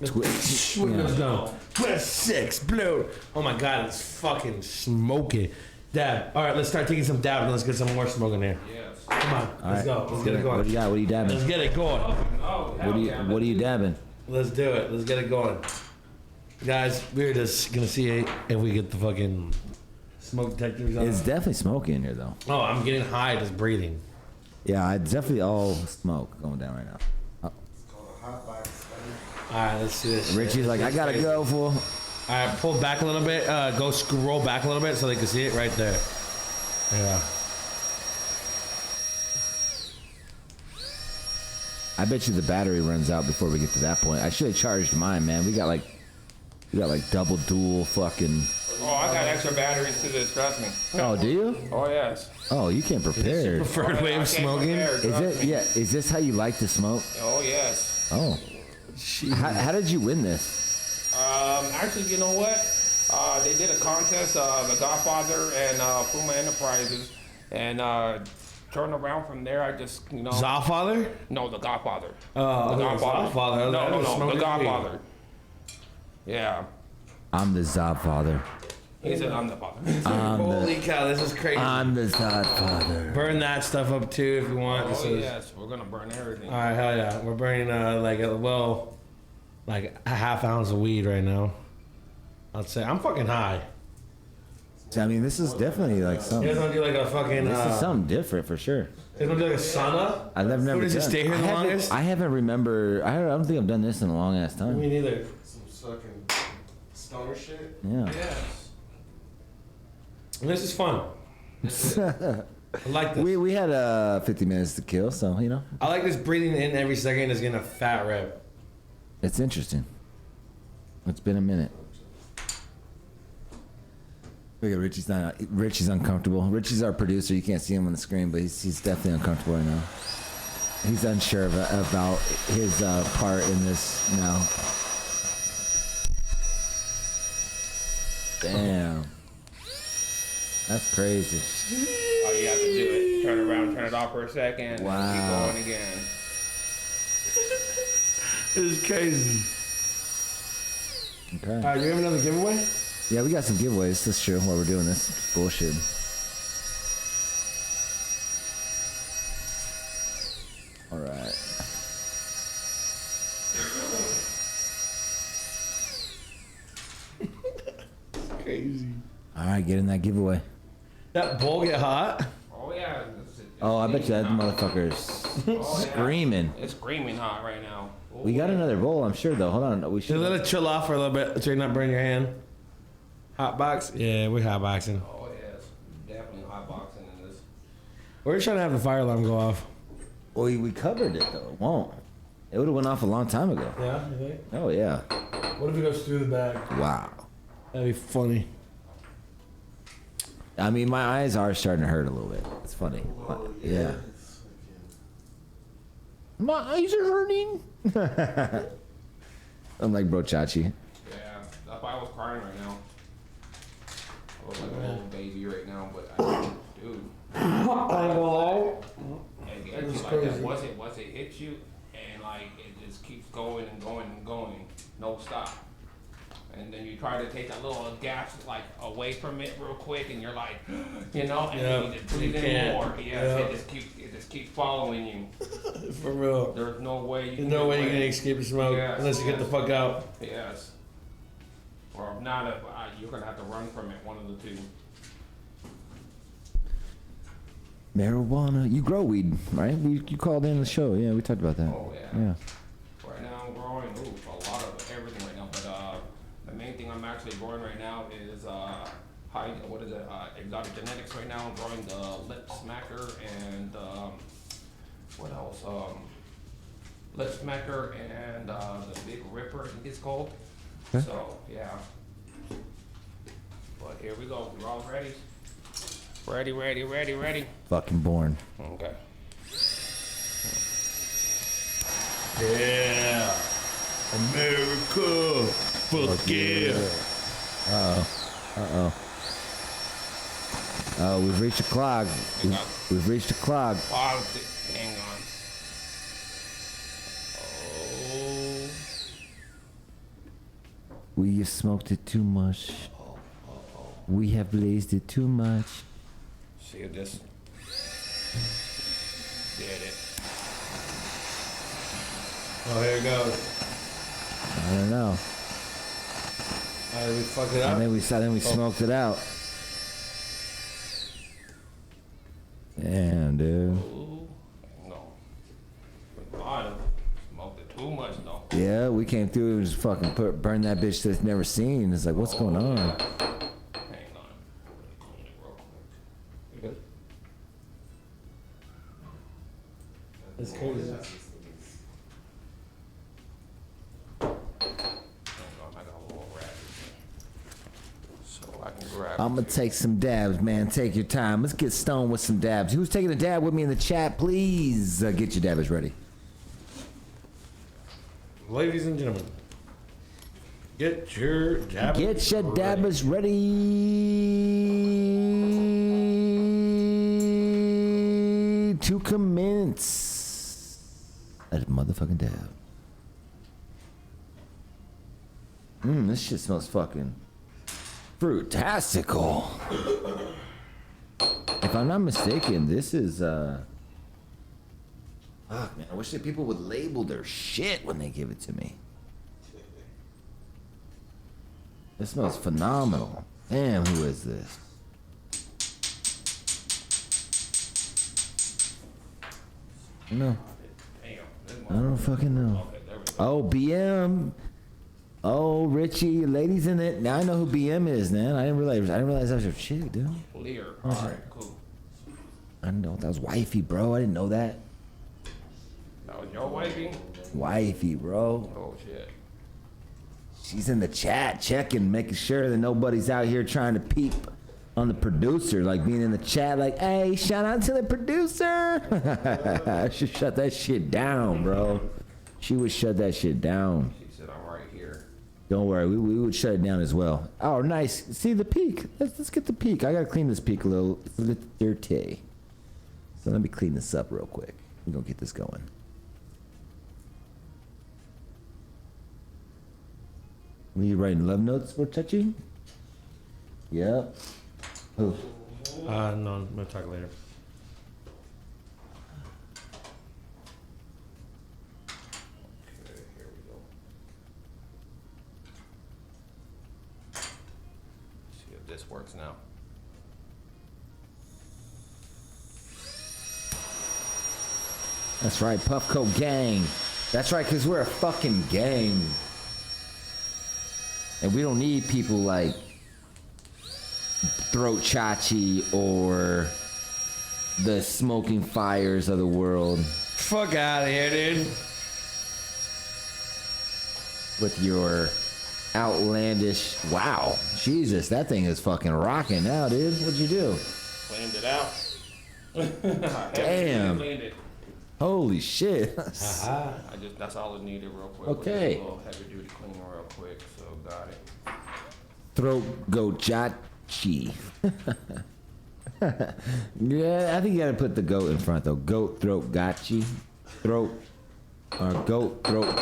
Windows down. Press 6, blow. Oh my god, it's fucking smoking. Dab. All right, let's start taking some dab and let's get some more smoke in here. Yes. Come on, let's go. Let's get it what do you going. got? What are you dabbing? Let's get it going. Oh, What are you dabbing? Let's do it. Let's get it going. Guys, we're just gonna see if we get the fucking smoke detectors on. It's definitely smoky in here, though. Oh, I'm getting high just breathing. Yeah, it's definitely all smoke going down right now. it's called a hot box. All right, let's see this. Richie's like, I gotta go, fool. All right, pull back a little bit. Go scroll back a little bit so they can see it right there. Yeah. I bet you the battery runs out before we get to that point. I should have charged mine, man. We got like double dual fucking. Oh, I got extra batteries to this. Trust me. Oh, do you? Oh yes. Oh, you can't prepare. Preferred way I of can't smoking. prepare, Is trust it? me. Yeah. Is this how you like to smoke? Oh yes. Oh. How did you win this? Actually, you know what? They did a contest, The Godfather and Puma Enterprises, and turned around from there. I just, Zawfather? No, The Godfather. Oh, The I thought Godfather. Zawfather. I was No, smoking The weed. Godfather. Yeah. I'm the Zodfather. He said, I'm the father. Holy cow, this is crazy. I'm the Zodfather. Burn that stuff up too if you want. Oh This is- yes, we're gonna burn everything. All right, hell yeah. We're burning like a half ounce of weed right now. I'd say I'm fucking high. I mean, this is definitely like You guys something. want to do like a fucking? This is something different for sure. You guys want to do like a sauna? I've never What, does it done- stay here the I haven't- longest? I haven't remember. I don't think I've done this in a long ass time. Me neither. Some fucking stoner shit. Yeah. Yes. And this is fun. I like this. We had 50 minutes to kill, so you know I like this breathing in every second is getting a fat rep. it's interesting. It's been a minute. Look at Richie's uncomfortable. Richie's our producer. You can't see him on the screen, but he's definitely uncomfortable right now. He's unsure about his part in this now. Damn. That's crazy. All you have to do is turn around, turn it off for a second, Wow. and keep going again. This is crazy. Okay. All right, you have another giveaway? Yeah, we got some giveaways. That's true. While we're doing this it's bullshit. All right. Crazy. All right, get in that giveaway. That bowl get hot? Oh yeah, Oh, I bet you that motherfucker's screaming. It's screaming hot right now. We got another bowl, I'm sure, though. Hold on. We Just should. let it chill off for a little bit so you not burn your hand. Hot box? Yeah, we're hot boxing. Oh yeah, it's definitely hot boxing in this. We're just trying to have the fire alarm go off. Well, we covered it, though. It won't. It would have went off a long time ago. Yeah, you think? Oh, yeah. What if it goes through the bag? Wow. That'd be funny. I mean, my eyes are starting to hurt a little bit. It's funny. Yeah. My eyes are hurting. I'm like Bro Chachi. Yeah, that's why I was crying right now. I was like a little baby right now, but dude. I ain't gonna lie. It gets you like that. Once it hits you, and like it just keeps going and going and going, no stop. And then you try to take that little gas like away from it real quick, and you're like, you know, and then you just breathe in more. Yes, it just keeps following you. For real. There's no way. There's no way you're gonna escape the smoke unless you get the fuck out. Yes. Or if not, you're gonna have to run from it. One of the two. Marijuana. You grow weed, right? You called in the show. Yeah, we talked about that. Oh yeah. Yeah. Right now I'm growing a lot of everything right now, but the main thing I'm actually growing right now is exotic genetics. Right now I'm growing the lip smacker and what else? Lip smacker and the big ripper, I think it's called. Okay. So yeah. But here we go. We're all ready. Ready. Fucking born. Okay. Yeah. America. Fuck yeah. Oh, we've reached a clog. We've reached a clog. Hang on. Oh. We have smoked it too much. We have blazed it too much. See if this did it. Oh, here it goes. I don't know. We fucked it I up. think we smoked it out. Damn, dude. Ooh, no. I smoked it too much though. Yeah, we came through and just fucking burn that bitch that's never seen. It's like, what's going on? Hang on. Clean it real quick. You good? That's crazy. Hang on, I got a little rabbit here. So I can grab I'm gonna take some dabs, man. Take your time. Let's get stoned with some dabs. Who's taking a dab with me in the chat? Please get your dabbers ready. Ladies and gentlemen, get your dabbers Get your ready. dabbers ready to commence. That motherfucking dab. This shit smells fucking fruitastical. If I'm not mistaken, this is fuck, man, I wish that people would label their shit when they give it to me. It smells phenomenal. Damn, who is this? No. I don't fucking know. Oh, BM. Oh, Richie, ladies in it. Now I know who BM is, man. I didn't realize that was your chick, dude. Clear. Alright, cool. I didn't know that was wifey, bro. I didn't know that. That was your wifey? Wifey, bro. Oh shit. She's in the chat checking, making sure that nobody's out here trying to peep on the producer, like being in the chat, like, hey, shout out to the producer. I should shut that shit down, bro. She would shut that shit down. She said I'm right here. Don't worry, we would shut it down as well. Oh, nice. See the peak. Let's get the peak. I gotta clean this peak a little. It's a little dirty. So let me clean this up real quick. We're gonna get this going. Are you writing love notes for touching? Yep. Who? No, I'm gonna talk later. Okay, here we go. See if this works now. That's right, Puffco Gang. That's right, because we're a fucking gang. And we don't need people like Throat Chachi or the Smoking Fires of the world Fuck out of here, dude. with your outlandish. Wow, Jesus, that thing is fucking rocking now, dude. What'd you do? Cleaned it out. Damn. Cleaned it. Holy shit. That's all it needed real quick. Okay. A little heavy duty cleaning real quick, so got it. Throat goat chachi. Yeah, I think you gotta put the goat in front though. Goat throat gotchi. Throat or goat throat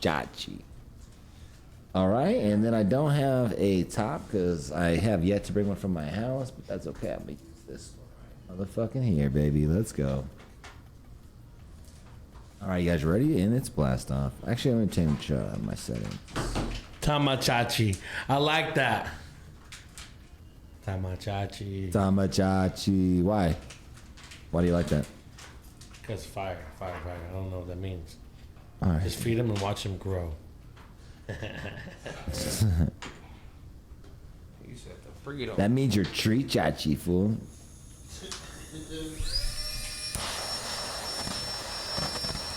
chachi. All right, and then I don't have a top because I have yet to bring one from my house, but that's okay. I'm gonna use this motherfucking here, baby. Let's go. All right, you guys ready? And it's blast off. Actually, I'm gonna change my settings. Tamachachi. I like that. Tamachachi. Tamachachi. Why? Why do you like that? Because fire. I don't know what that means. All right. Just feed them and watch them grow. You said the freedom. That means you're tree chachi, fool.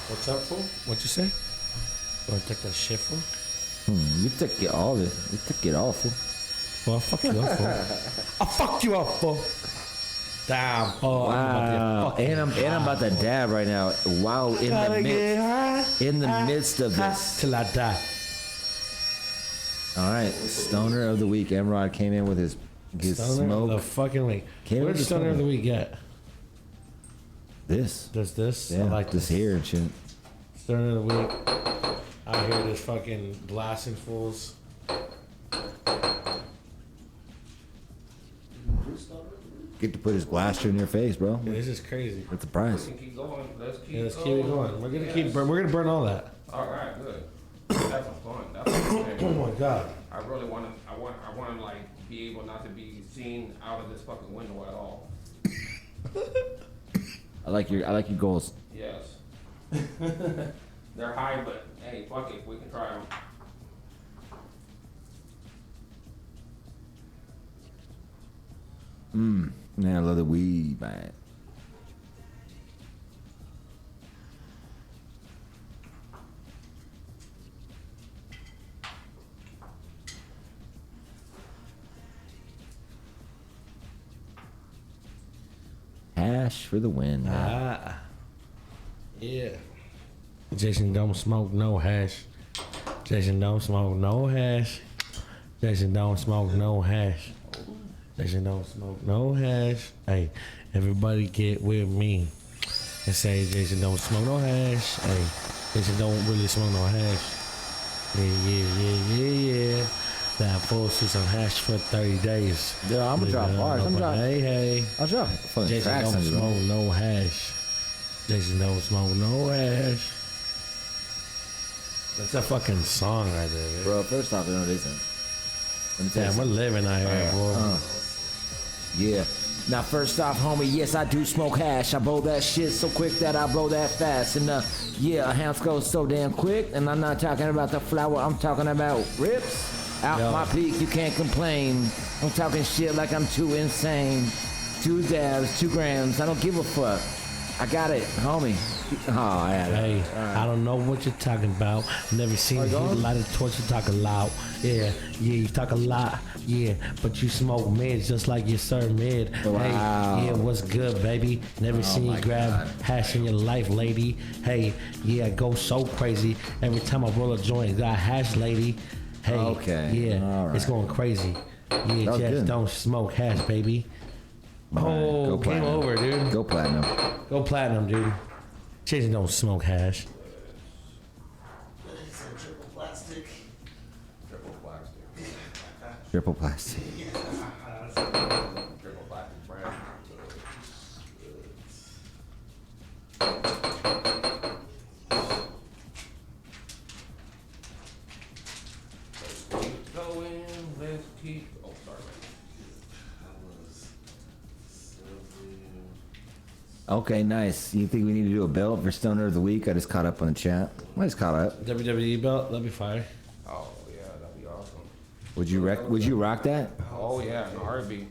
What's up, fool? What you say? You want to take that shit, fool? You took it all. You took it all, fool. Well, I'll fuck you up, fool. I'll fuck you up, fool. Damn. Oh, Wow. And I'm about to dab right now. Wow. In the midst of this. Till I die. All right. Stoner of the week. Emrod came in with his Stoner smoke. of the fucking week. Came Where's with the Stoner of the smoke. week at? This. Does this? Yeah. I like this here and shit. Stoner of the week. I hear this fucking blasting fools. Get to put his blaster in your face, bro. Yeah, this is crazy. That's a prize. We can keep going. Let's keep Yeah, let's keep going. it going. We're gonna keep. We're gonna burn all that. All right, good. That's some fun. That's some Oh fun. my god. I really want to. I want to like be able not to be seen out of this fucking window at all. I like your goals. Yes. They're high, but hey, fuck it. We can try them. Man, I love the weed, man. Hash for the win. Man. Yeah. Jason don't smoke no hash. Jason don't smoke no hash. Jason don't smoke no hash. Jason don't smoke no hash. Hey, everybody get with me and say Jason don't smoke no hash. Hey, Jason don't really smoke no hash. Yeah. That fool sits on hash for 30 days. Yeah, I'm gonna drop bars. I'm dropping. Hey. I'll drop fucking Jason tracks don't on you, bro. smoke no hash. Jason don't smoke no hash. That's a fucking song right there, dude. Bro, first off, you know what it isn't. Let me tell you Damn, we're something. living out here, boy. Yeah. Now, first off, homie, yes, I do smoke hash. I blow that shit so quick that I blow that fast. And, yeah, a house goes so damn quick. And I'm not talking about the flower, I'm talking about rips. Out Yo. my peak, you can't complain. I'm talking shit like I'm too insane. 2 dabs, 2 grams, I don't give a fuck. I got it, homie. Oh, I had it. Hey, I don't know what you're talking about. Never seen you light a torch, you talk a lot. Yeah, you talk a lot. Yeah, but you smoke mid just like you serve mid. Wow. Hey, yeah, what's good, baby? Never seen you my grab God. hash in your life, lady. Hey, yeah, go so crazy. Every time I roll a joint, got hash, lady. Hey, Okay, yeah, all it's right. going crazy. Yeah, was just good. don't smoke hash, baby. All right, Oh, go game platinum. over, dude. Go platinum. Go platinum, dude. Jason don't smoke hash. It's a triple plastic. Triple plastic. Triple plastic. Triple plastic brand. Let's keep going. Let's keep. Oh, sorry. I was simply. Okay, nice. You think we need to do a belt for Stoner of the Week? I just caught up on the chat. I just caught up. WWE belt, that'd be fire. Oh yeah, that'd be awesome. Would you rock that? Oh yeah, in a heartbeat.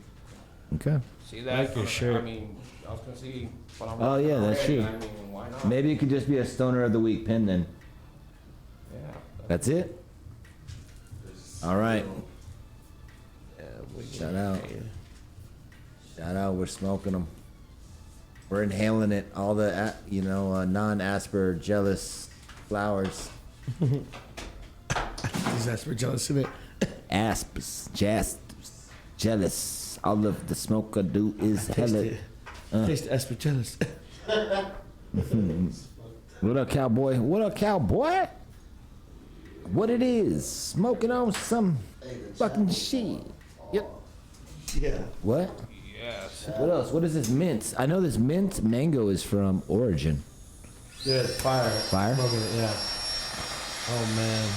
Okay. See that? Like your shirt. I mean, I was gonna see. What I'm Oh, rocking yeah, that's already. true. I mean, why not? Maybe it could just be a Stoner of the Week pin then. Yeah. That's it? All right. Shout out. Shout out. We're smoking them. We're inhaling it. All the, non-asper jealous flowers. These aspergillus in it. Aspers, jaspers, jealous. All of the smoke I do is Taste hella. it. Taste the aspergillus. What up, cowboy? What up, cowboy? What it is? Smoking on some fucking shit. Yep. Yeah. What? Yes. What else? What is this mint? I know this mint mango is from Origin. Good. Fire. Fire? Smoking it, yeah. Oh, man.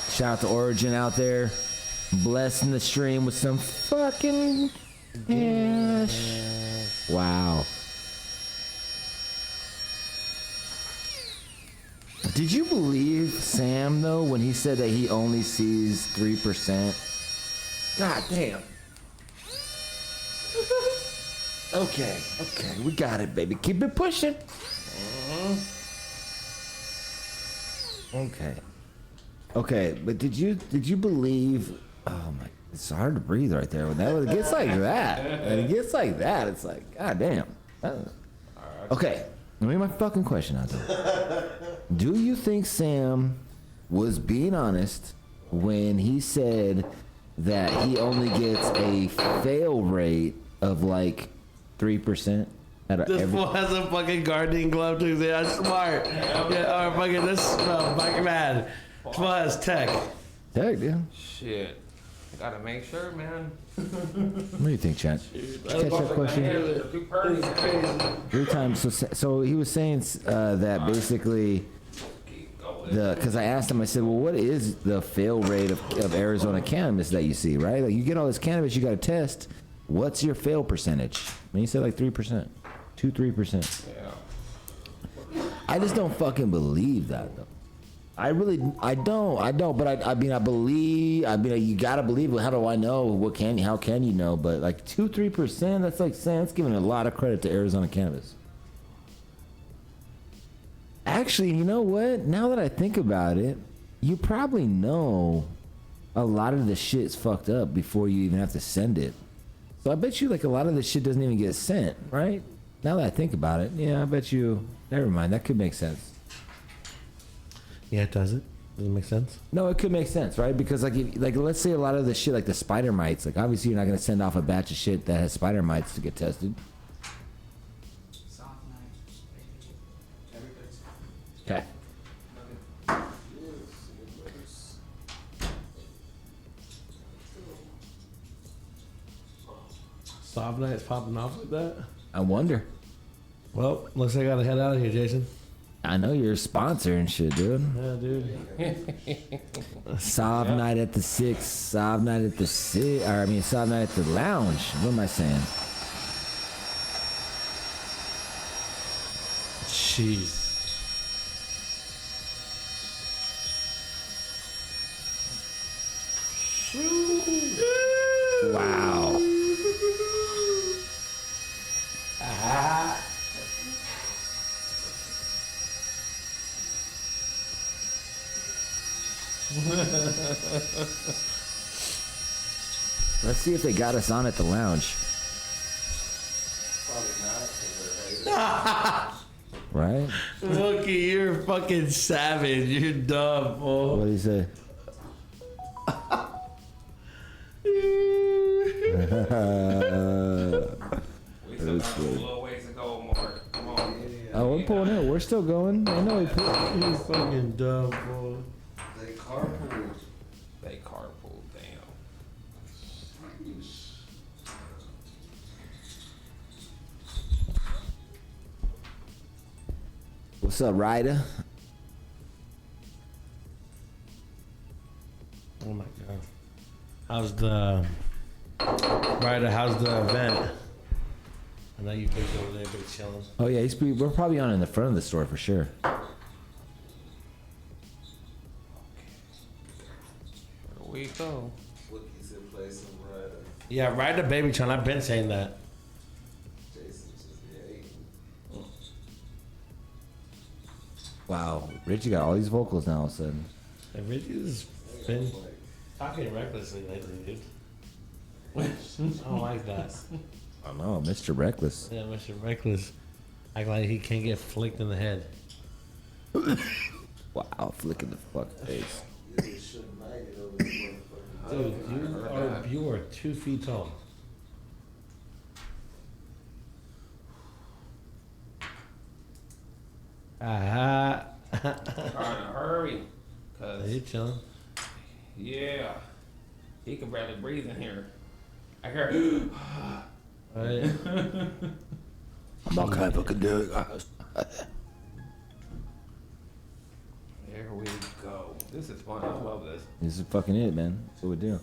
Shout out to Origin out there. Blessing the stream with some fucking hash. Wow. Did you believe Sam, though, when he said that he only sees 3%? God damn. Okay, we got it, baby. Keep it pushing. Okay, but did you believe? Oh my, it's hard to breathe right there. When it gets like that, when it gets like that, it's like, god damn. Okay, let me my fucking question out there. Do you think Sam was being honest when he said that he only gets a fail rate of like 3% out of This every? fool has a fucking gardening glove too. That's smart. Yeah, or fucking this fucking man. This fool has tech. Heck, yeah. Shit. I gotta make sure, man. What do you think, Chad? Catch that question? Every time. So he was saying that basically because I asked him, I said, well, what is the fail rate of Arizona cannabis that you see, right? Like you get all this cannabis, you got to test. What's your fail percentage? And he said like 3%, 2-3%. Yeah. I just don't fucking believe that though. I don't. But I believe. You gotta believe it. How do I know? How can you know? But like 2-3%, that's like saying it's giving a lot of credit to Arizona cannabis. Actually, you know what? Now that I think about it, you probably know a lot of the shit's fucked up before you even have to send it. So I bet you like a lot of this shit doesn't even get sent, right? Now that I think about it, yeah, I bet you. Never mind, that could make sense. Yeah, it does it. Does it make sense? No, it could make sense, right? Because like let's say a lot of the shit, like the spider mites, like obviously you're not gonna send off a batch of shit that has spider mites to get tested. Okay. Soft Night's popping off like that? I wonder. Well, looks like I gotta head out of here, Jason. I know you're a sponsor and shit, dude. Yeah, dude. Sob night at the 6, Sob night at the Sob night at the lounge. What am I saying? Jeez. Wow. Let's see if they got us on at the lounge. Right? Mookie, you're fucking savage. You're dumb, fool. What do you say? We still got a little ways to go, Mark. Come on. Oh, we're pulling in. We're still going. I know we put. You're fucking dumb, fool. They carpool. They carpool, damn. What's up, Ryder? Oh my god. How's the event? I know you guys over there, big chilling. Oh yeah, we're probably on in the front of the store for sure. Where we go? Wookiees in place of Ryder. Yeah, ride the baby chilling. I've been saying that. Jason just be hating. Wow, Richie got all these vocals now all of a sudden. And Richie's been talking recklessly lately, dude. I don't like that. I know, Mr. Reckless. Yeah, Mr. Reckless. Act like he can't get flicked in the head. Wow, flicking the fuck face. You just shouldn't bag it over this motherfucker. Dude, you are 2 feet tall. Ah, Trying to hurry. Cause you chilling? yeah, he can barely breathe in here. I hear. Right. I'm not kind of do it, guys. There we go. This is fun. I love this. This is fucking it, man. That's what we do.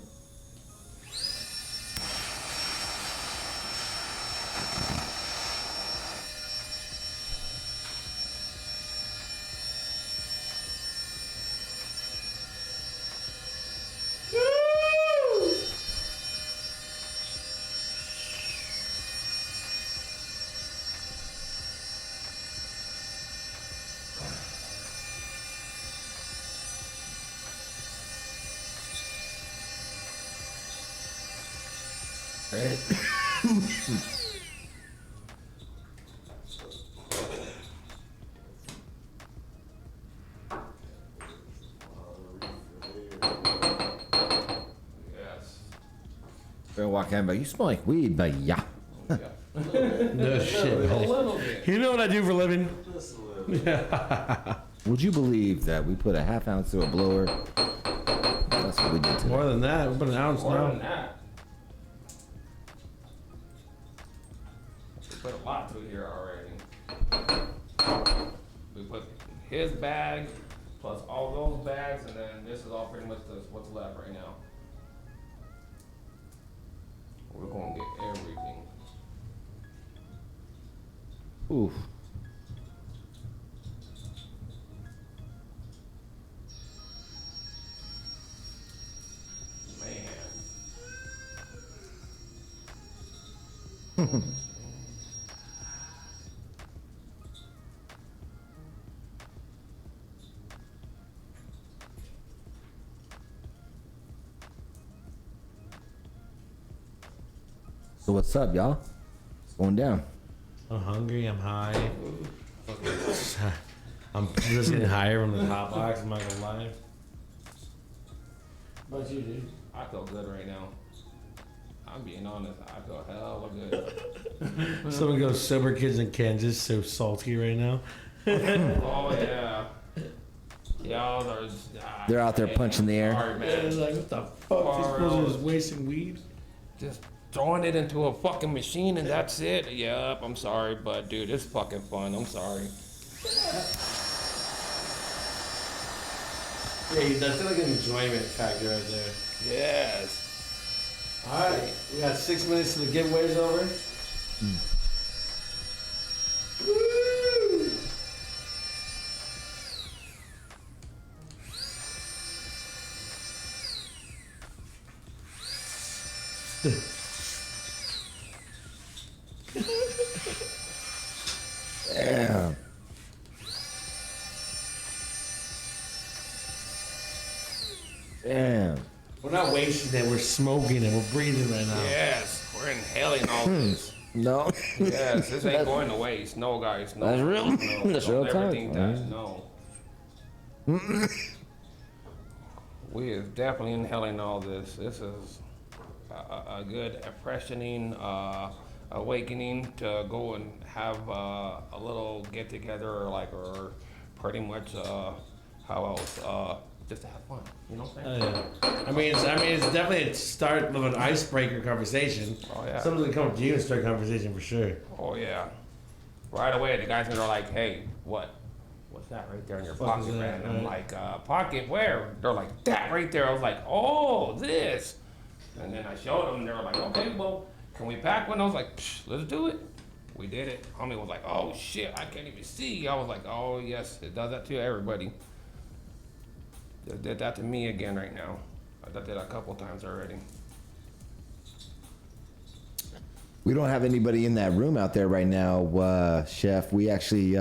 Yes. Gonna walk in, but you smell like weed, but yeah. Yeah. No shit, A man. little bit. You know what I do for a living? Just a little. Would you believe that we put a half ounce to a blower? That's what we did today. More than that. We put an ounce More than now. that. We put a lot through here already. We put his bag plus all those bags, and then this is all pretty much what's left right now. We're gonna get everything. Oof. Man. So what's up, y'all? It's going down. I'm hungry. I'm high. I'm just getting higher from the hot box. I'm not gonna lie. What about you, dude? I feel good right now. I'm being honest. I feel hella good. Someone goes, sober kids in Kansas so salty right now. Oh yeah. Y'all are. They're out there punching the air. Sorry, It's man. like, what the fuck? These fools are just wasting weed. Just throwing it into a fucking machine and that's it. Yep, I'm sorry, but dude, it's fucking fun. I'm sorry. Yeah, that's like an enjoyment factor right there. Yes. All right, we got 6 minutes till the giveaway's over. Damn. Damn. We're not wasting it. We're smoking it. We're breathing right now. Yes, we're inhaling all this. No. Yes, this ain't going to waste. No, guys. No. That's real. No, That's don't real ever talk. think that. No. We is definitely inhaling all this. This is a good freshening, awakening to go and have a little get together, or pretty much how else? Just to have fun. You know what I'm saying? Yeah. I mean, it's definitely a start of an icebreaker conversation. Oh, yeah. Something to come up to you and start a conversation for sure. Oh yeah. Right away, the guys are like, "Hey, what's that right there in your Fuck pocket, is that, man?" And I'm right? like, "Pocket where?" They're like, "That right there." I was like, "Oh, this." And then I showed them, and they were like, "Okay, well, can we pack one?" I was like, "Let's do it." We did it. Homie was like, oh shit, I can't even see. I was like, oh yes, it does that to everybody. It did that to me again right now. I did that a couple times already. We don't have anybody in that room out there right now, Chef. We actually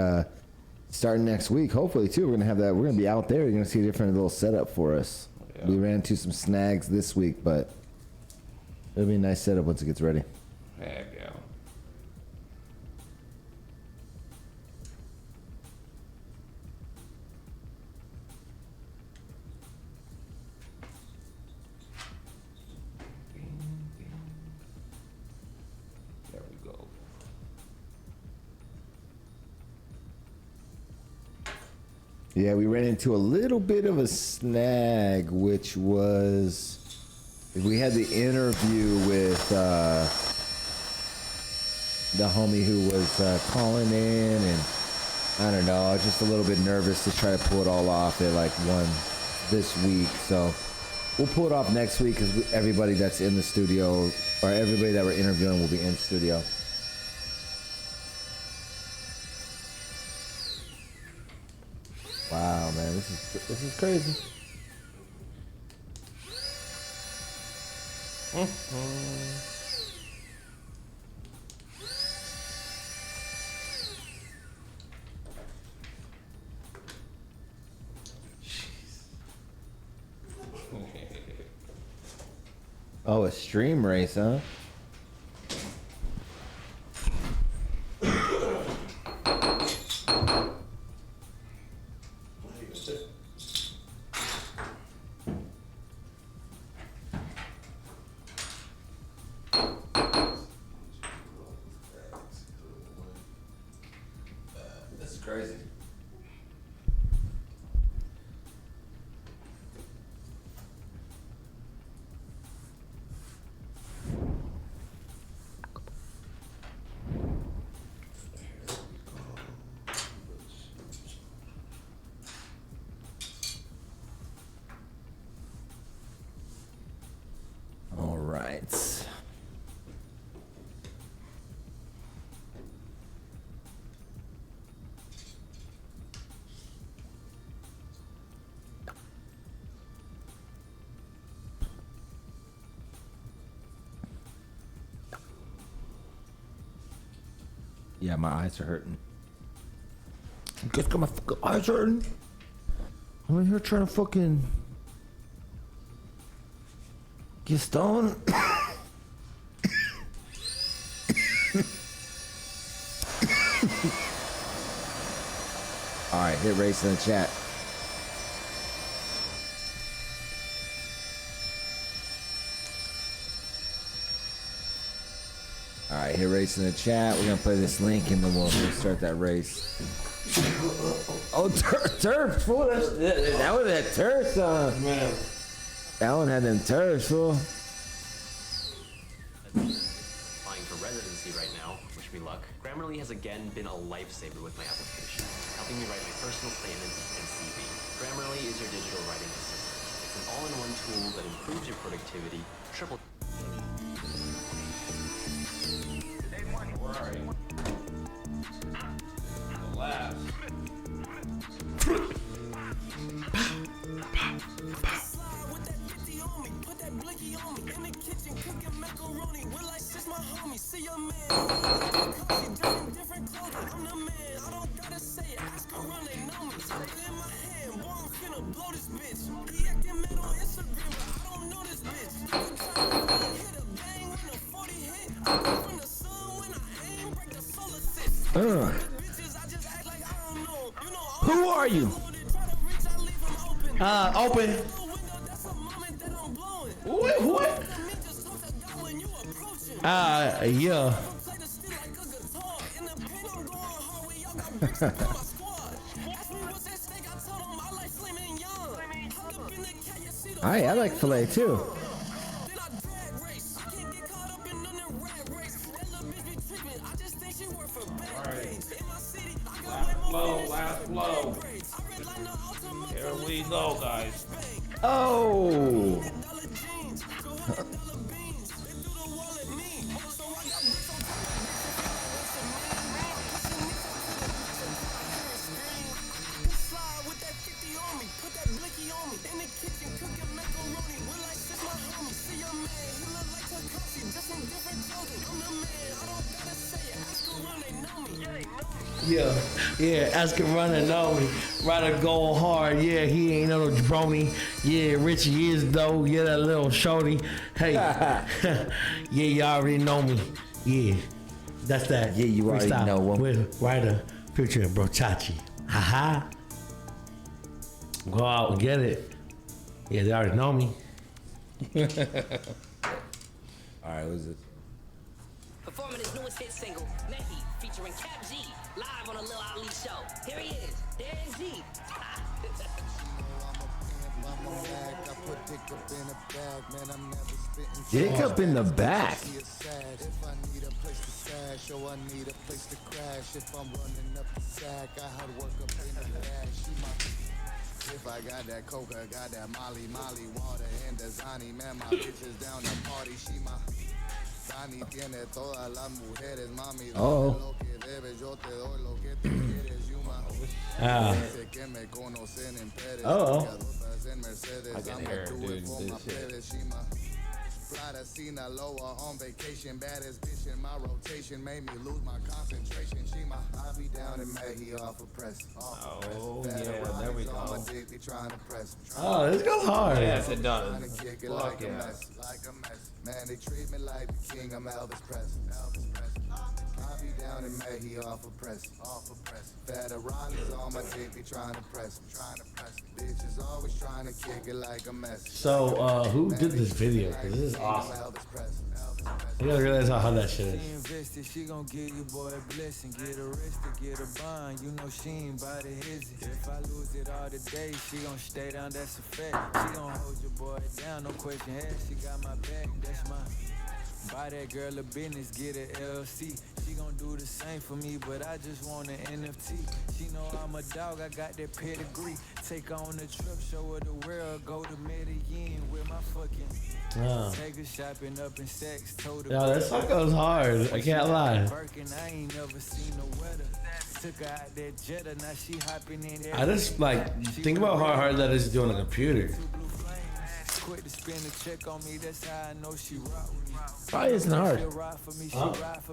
starting next week, hopefully too. We're gonna have that. We're gonna be out there. You're gonna see a different little setup for us. Yeah. We ran into some snags this week, but it'll be a nice setup once it gets ready. Heck yeah. There we go. Yeah, we ran into a little bit of a snag, which was we had the interview with the homie who was calling in, and I don't know, I was just a little bit nervous to try to pull it all off at like one this week. So we'll pull it off next week because everybody that's in the studio, or everybody that we're interviewing, will be in studio. Wow, man, this is crazy. Oh, a stream race, huh? This is crazy. All right. Yeah, my eyes are hurting. Just got my fucking eyes hurting. I'm in here trying to fucking get stoned. All right, hit race in the chat. All right, hit race in the chat. We're gonna play this link and then we'll start that race. Oh, turf, fool! That one had turf. Man. That one had them turfs, fool. Applying for residency right now. Wish me luck. Grammarly has again been a lifesaver with my application, helping me write my personal statement and CV. Grammarly is your digital writing assistant. It's an all-in-one tool that improves your productivity, triple. Where are you? The last. Who are you? Open. What? Yeah. I like filet too. Last blow. Here we go, guys. Oh. Yeah, ask him running know me. Ryder going hard, yeah, he ain't no jabroni. Yeah, Richie is though, yeah, that little shorty. Hey, yeah, you already know me. Yeah, that's that. Yeah, you already freestyle know him. with Ryder, Future, and Brochachi. Haha. Go out and get it. Yeah, they already know me. All right, what is it? Performing his newest hit single, Mehi, featuring Cap G, live on a Lil Ali show. Here he is, Dan G. Dick up in the back. If I got that coca, got that molly, water, and Dasani, man, my bitches down the party, she my Dani tiene todas las mujeres, mami, lo que debes, yo te doy lo que tú quieres, you my dice que me conocen en Pérez, en Mercedes, I'ma do it for my plebes, she my Prada, Sinaloa, on vacation, baddest bitch in my rotation, made me lose my concentration. She my hobby down in Maggie off of press. There we go. On my dick, they trying to press. Oh, this goes hard. Yes, it does. Trying to kick it like a mess, like a mess. Man, they treat me like the king. I'm Elvis Presley. Elvis Presley. Hobby down in Maggie off of press. Federales on my dick, they trying to press. Bitches always trying to kick it like a mess. So, who did this video? Because this is awesome. You gotta realize how hard that shit is. Invested, she gon' give you boy a blessing. Get arrested, get a bond. You know she ain't by the hizzy. If I lose it all today, she gon' stay down, that's a fact. She gon' hold your boy down, no question asked. She got my back, that's my. Buy that girl a business, get a LLC. She gon' do the same for me, but I just want an NFT. She know I'm a dog, I got that pedigree. Take her on the trip, show her the world. Go to Medellin with my fucking. Take her shopping up in sex, told her. Yo, this song goes hard. I can't lie. I ain't never seen no weather. Took her out that Jetta, now she hopping in there. I just like think about how hard that is to do on a computer. Quick to spend a check on me, that's how I know she rock with me. Probably isn't hard.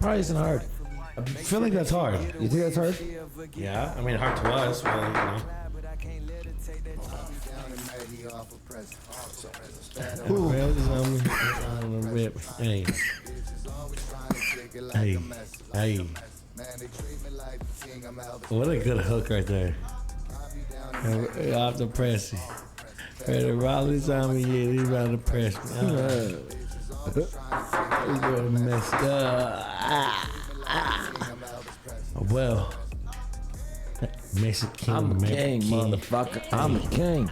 Probably isn't hard. I feel like that's hard. You think that's hard? Yeah, I mean hard to us, but you know. Hey. What a good hook right there. Off the press. The Raleigh's on me, yeah, he's about to press me. He's gonna mess up. Well, Mexican I'm a king, American. motherfucker. I'm a king.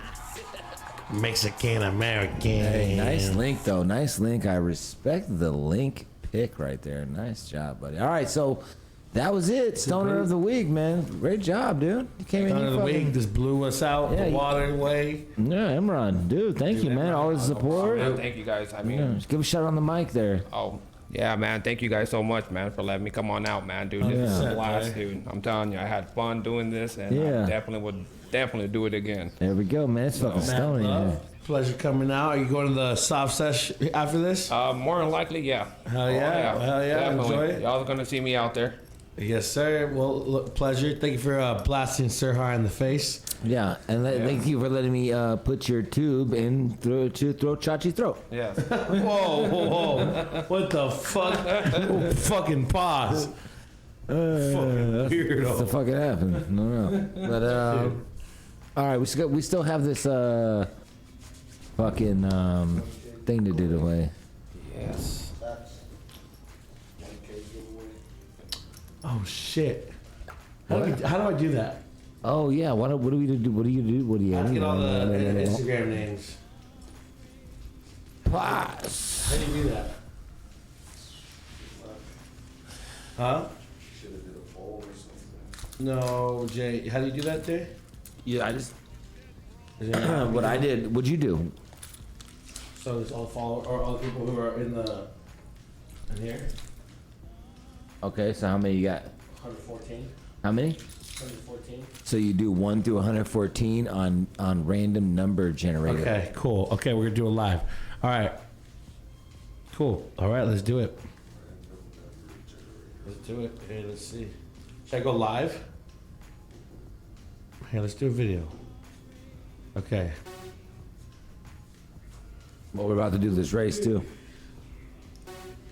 Mexican American. Hey, nice link though. Nice link. I respect the link pick right there. Nice job, buddy. All right, so that was it. Stoner of the week, man. Great job, dude. You came in Stoner here of the fucking... week just blew us out the water way. Yeah, Imran, dude. Thank you, man. All the support. Man, thank you guys. I mean, Yeah, just give a shout on the mic there. oh yeah, man. Thank you guys so much, man, for letting me come on out, man. Dude, this is a blast, dude. I'm telling you, I had fun doing this, and I definitely would do it again. There we go, man. It's fucking Stoner in here. Pleasure coming out. Are you going to the soft sesh after this? More than likely, yeah. Hell yeah. Hell yeah. Definitely. Enjoy it. Y'all gonna see me out there. Yes, sir. Well, look, pleasure. Thank you for blasting Sir High in the face. Yeah, and thank you for letting me put your tube in through Chachi's throat. Yes. Whoa. What the fuck? Oh, fucking pause. Fucking weirdo. What the fuck it happened? No. But all right, we still have this fucking thing to do today. Yes. Oh shit. How do I do that? Oh yeah, what do we do? What do you do? What do you? I have to get all the Instagram names. Pass. How do you do that? Huh? Should have did a poll or something. No, Jay. How do you do that, Jay? Yeah, I just Is what I did. What'd you do? So it's all follow or all the people who are in here. Okay, so how many you got? 114. How many? 114. So you do 1 through 114 on random number generator. Okay, cool. Okay, we're gonna do it live. All right. Cool. All right, let's do it. Let's do it. Okay, let's see. Should I go live? Here, let's do a video. Okay. Well, we're about to do this race too.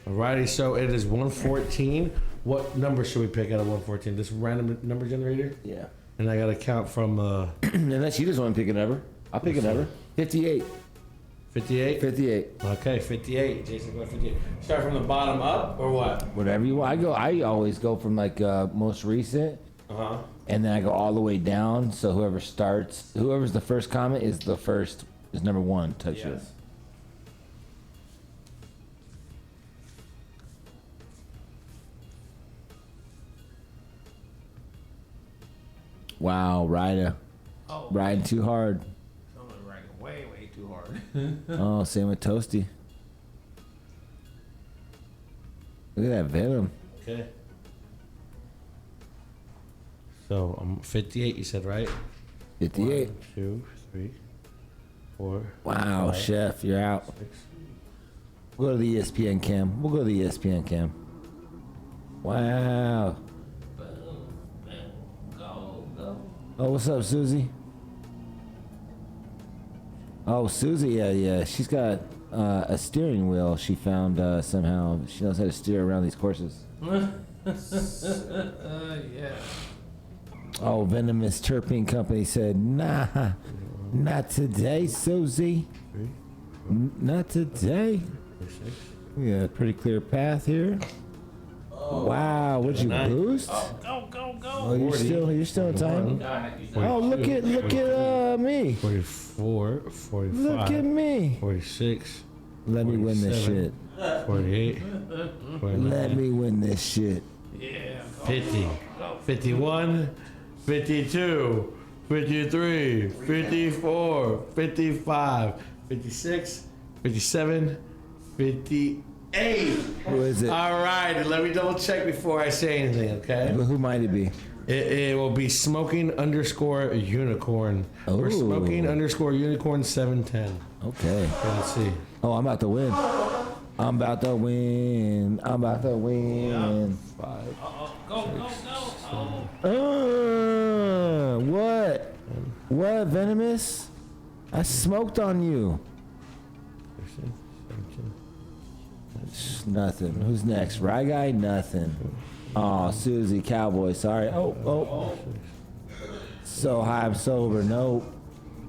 Alrighty, so it is 114. What number should we pick out of 114? This random number generator? Yeah. And I gotta count from Unless you just want to pick a number. I'll pick a number. 58. 58? 58. Okay, 58. Jason going 58. Start from the bottom up or what? Whatever you want. I always go from like most recent. Uh-huh. And then I go all the way down. So whoever's the first comment is number one type shit. Yes. Wow, Ryder. Oh, Riding too hard. someone riding way, way too hard. Oh, same with Toasty. Look at that venom. Okay. So I'm 58, you said, right? 58. 1, 2, 3, 4. Wow, 5, Chef, you're out. 6. We'll go to the ESPN cam. We'll go to the ESPN cam. Wow. Oh, what's up, Susie? Oh, Susie, yeah. She's got a steering wheel she found somehow. She knows how to steer around these courses. Yeah. Oh, Venomous Terpene Company said, nah, not today, Susie. Not today. We got a pretty clear path here. Wow, would you boost? Go. Oh, you're still in time. Oh, look at me. 44, 45. Look at me. 46. Let me win this shit. 48. 49. Let me win this shit. Yeah. 50. 51. 52. 53. 54. 55. 56. 57. 58. Who is it? All right, let me double check before I say anything, okay? Who might it be? It will be smoking_unicorn. Or Ooh. smoking_unicorn 710. Okay. Let's see. Oh, I'm about to win. I'm about to win. 5. Go. What? What, Venomous? I smoked on you. 16, 17. Nothing. Who's next? Rye Guy? Nothing. Oh, Susie, Cowboy. Sorry. Oh. So high, I'm sober. No.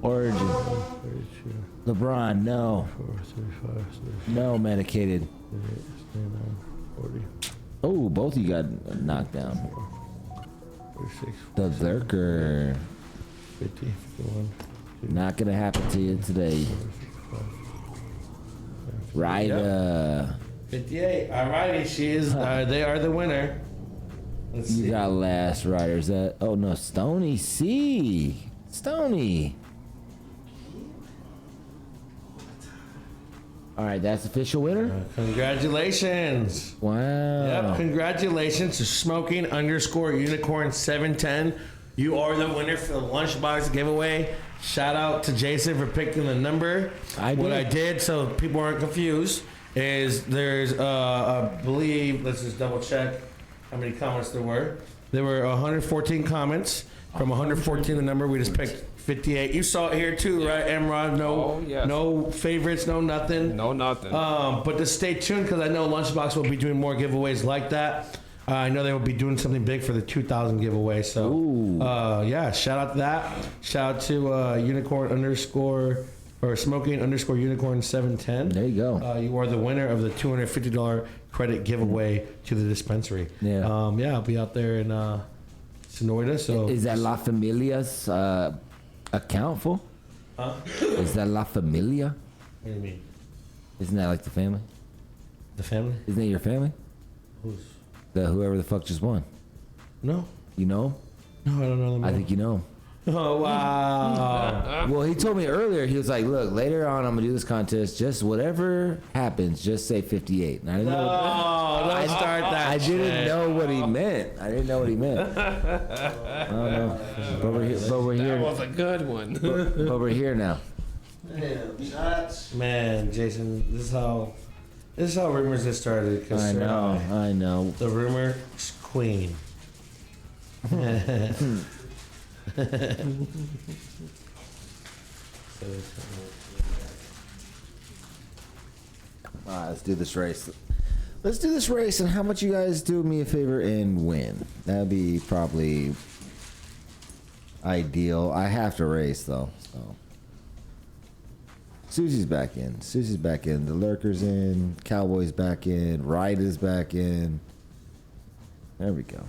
Origin. 32. LeBron, no. 34, 35, No medicated. 38, 39, 40, Oh, both of you got knocked down. 46, The Zerker. 50, 51, Not gonna happen to you today. 55. Ryder. 58. All righty, she is. They are the winner. Let's You see. got last Riders. Oh no, Stony C. Stony. All right, that's official winner. Congratulations. Wow. Yep, congratulations to smoking_unicorn 710. You are the winner for the lunchbox giveaway. Shout out to Jason for picking the number. What I did, so people aren't confused, is there's, I believe, let's just double check how many comments there were. There were 114 comments. From 114, the number, we just picked 58. You saw it here too, right, Emrod? No favorites, no nothing. No nothing. But just stay tuned because I know Lunchbox will be doing more giveaways like that. I know they will be doing something big for the 2000 giveaway. So, yeah, shout out to that. Shout out to smoking_unicorn 710. There you go. You are the winner of the $250 credit giveaway to the dispensary. Yeah. I'll be out there in Sonoida. So Is that La Familia's account full? Huh? Is that La Familia? What do you mean? Isn't that like the family? The family? Isn't that your family? Who's? Whoever the fuck just won. No. You know him? No, I don't know them. I think you know him. Oh, wow. Well, he told me earlier, he was like, look, later on I'm going to do this contest. Just whatever happens, just say 58. And I didn't know. Don't start that I shit. didn't know what he meant. I don't know. But we're here. That was a good one. But we're here now. Man, Jason, this is how rumors get started. I know. The rumor queen. All right, let's do this race. Let's do this race, and how much you guys do me a favor and win? That'd be probably ideal. I have to race though. So Susie's back in. Susie's back in. The Lurker's in. Cowboy's back in. Ryder's back in. There we go.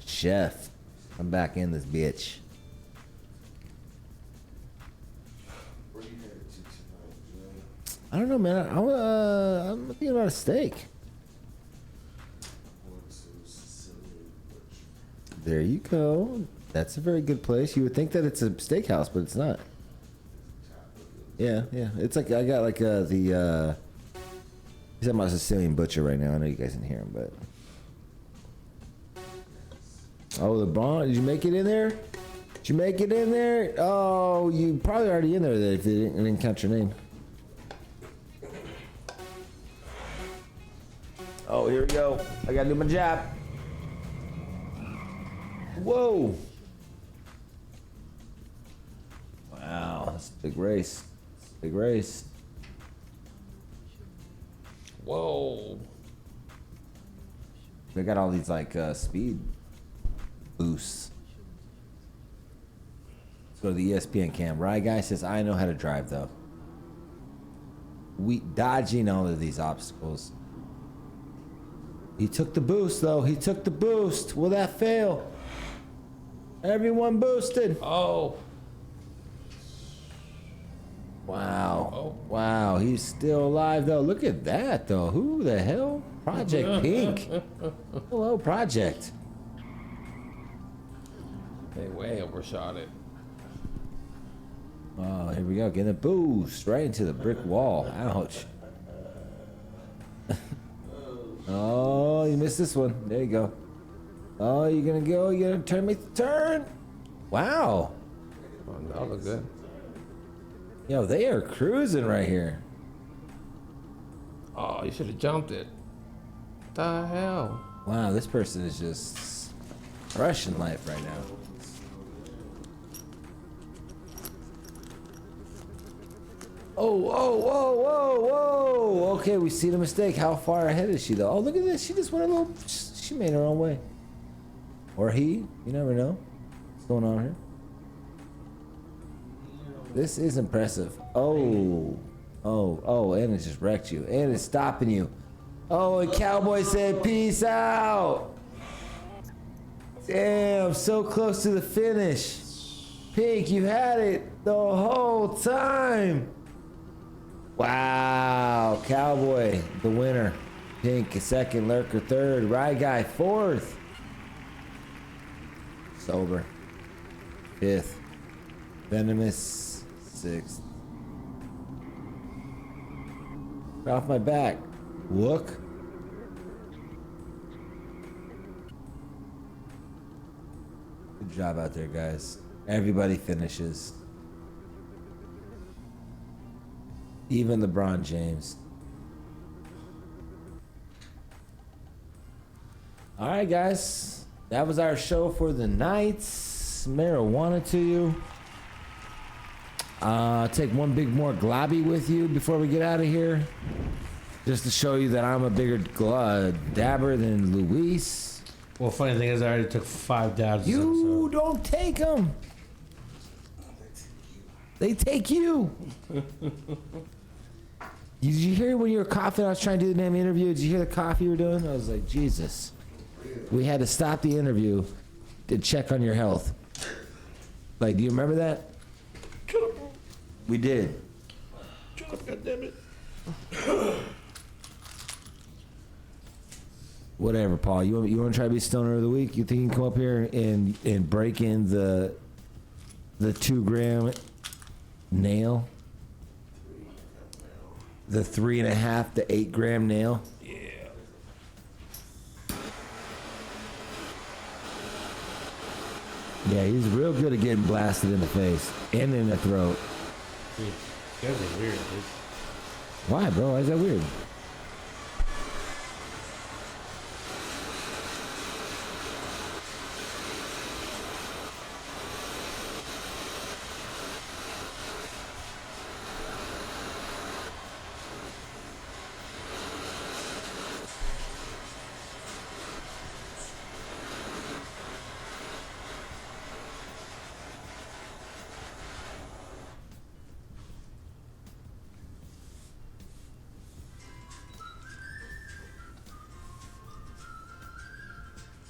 Chef, I'm back in this bitch. Where you headed to tonight, Jay? I don't know, man. I'm thinking about a steak. Going to Sicilian Butcher. There you go. That's a very good place. You would think that it's a steakhouse, but it's not. Yeah, yeah. It's like I got like the. He's talking about Sicilian Butcher right now. I know you guys didn't hear him, but. Oh, LeBron, did you make it in there? Did you make it in there? Oh, you probably already in there if they didn't count your name. Oh, here we go. I gotta do my job. Whoa. Wow, that's a big race. Big race. Whoa. They got all these like speed boosts. Let's go to the ESPN cam. Right guy says, I know how to drive though. We dodging all of these obstacles. He took the boost though. He took the boost. Will that fail? Everyone boosted. Oh. Wow. Oh. Wow. He's still alive though. Look at that though. Who the hell? Project Pink. Hello, Project. They way overshot it. Oh, here we go. Getting a boost right into the brick wall. Ouch. Oh, you missed this one. There you go. Oh, you're gonna go. You're gonna turn me. Turn. Wow. Oh, that look good. Yo, they are cruising right here. Oh, you should have jumped it. What the hell? Wow, this person is just crushing life right now. Oh, oh, whoa, whoa, whoa. Okay, we see the mistake. How far ahead is she, though? Oh, look at this. She just went a little... She made her own way. Or he. You never know what's going on here. This is impressive. Oh. Oh, oh, and it just wrecked you. And it's stopping you. Oh, and Cowboy said, peace out. Damn, so close to the finish. Pink, you had it the whole time. Wow, Cowboy, the winner. Pink, second. Lurker, third. Ride Guy, fourth. Sober, fifth. Venomous, sixth. Get off my back. Look. Good job out there, guys. Everybody finishes. Even LeBron James. All right, guys. That was our show for the night. Marijuana to you. Take one big more globby with you before we get out of here. Just to show you that I'm a bigger dabber than Luis. Well, funny thing is, I already took 5 dabs. You don't take them. They take you. Did you hear when you were coughing? I was trying to do the damn interview. Did you hear the cough you were doing? I was like, Jesus. We had to stop the interview to check on your health. Like, do you remember that? We did. God damn it. Whatever, Paul. You want to try to be stoner of the week? You think you can come up here and break in the 2 gram nail? The 3.5 to 8 gram nail? Yeah. Yeah, he's real good at getting blasted in the face and in the throat. Dude, you guys are weird, dude. Why, bro? Why is that weird?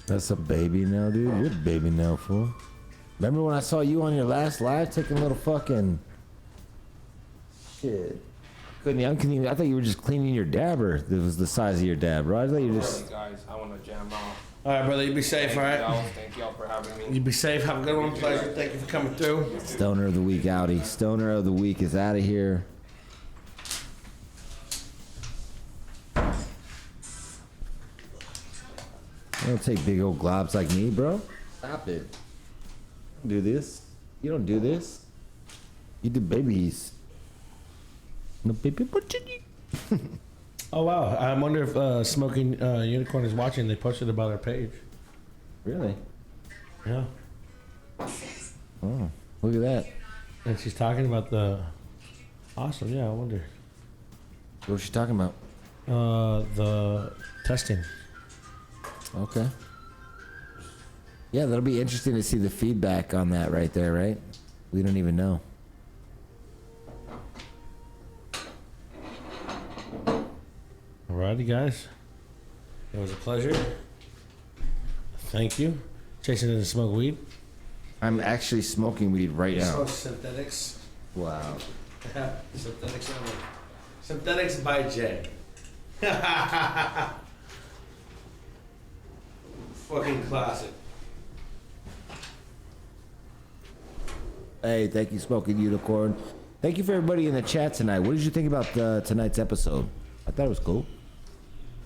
That's a baby nail, dude. You're a baby nail, fool. Remember when I saw you on your last live taking a little fucking shit? I thought you were just cleaning your dabber. It was the size of your dab, right? I thought you just. Hey guys, I want to jam out. All right, brother. You be safe, all right? Thank y'all for having me. You be safe. Have a good one. Pleasure. Thank you for coming through. Stoner of the week, outie. Stoner of the week is out of here. You don't take big old globs like me, bro. Stop it. You don't do this. You don't do this. You do babies. No baby. Oh wow! I wonder if Smoking Unicorn is watching. They posted about our page. Really? Yeah. Oh, look at that. And she's talking about the. Awesome. Yeah, I wonder. What was she talking about? The testing. Okay. Yeah, that'll be interesting to see the feedback on that right there, right? We don't even know. Alrighty, guys. It was a pleasure. Thank you. Jason doesn't smoke weed. I'm actually smoking weed right now. Synthetics. Wow. Synthetics only. Synthetics by Jay. Fucking classic. Hey, thank you, Smoking Unicorn. Thank you for everybody in the chat tonight. What did you think about tonight's episode? I thought it was cool.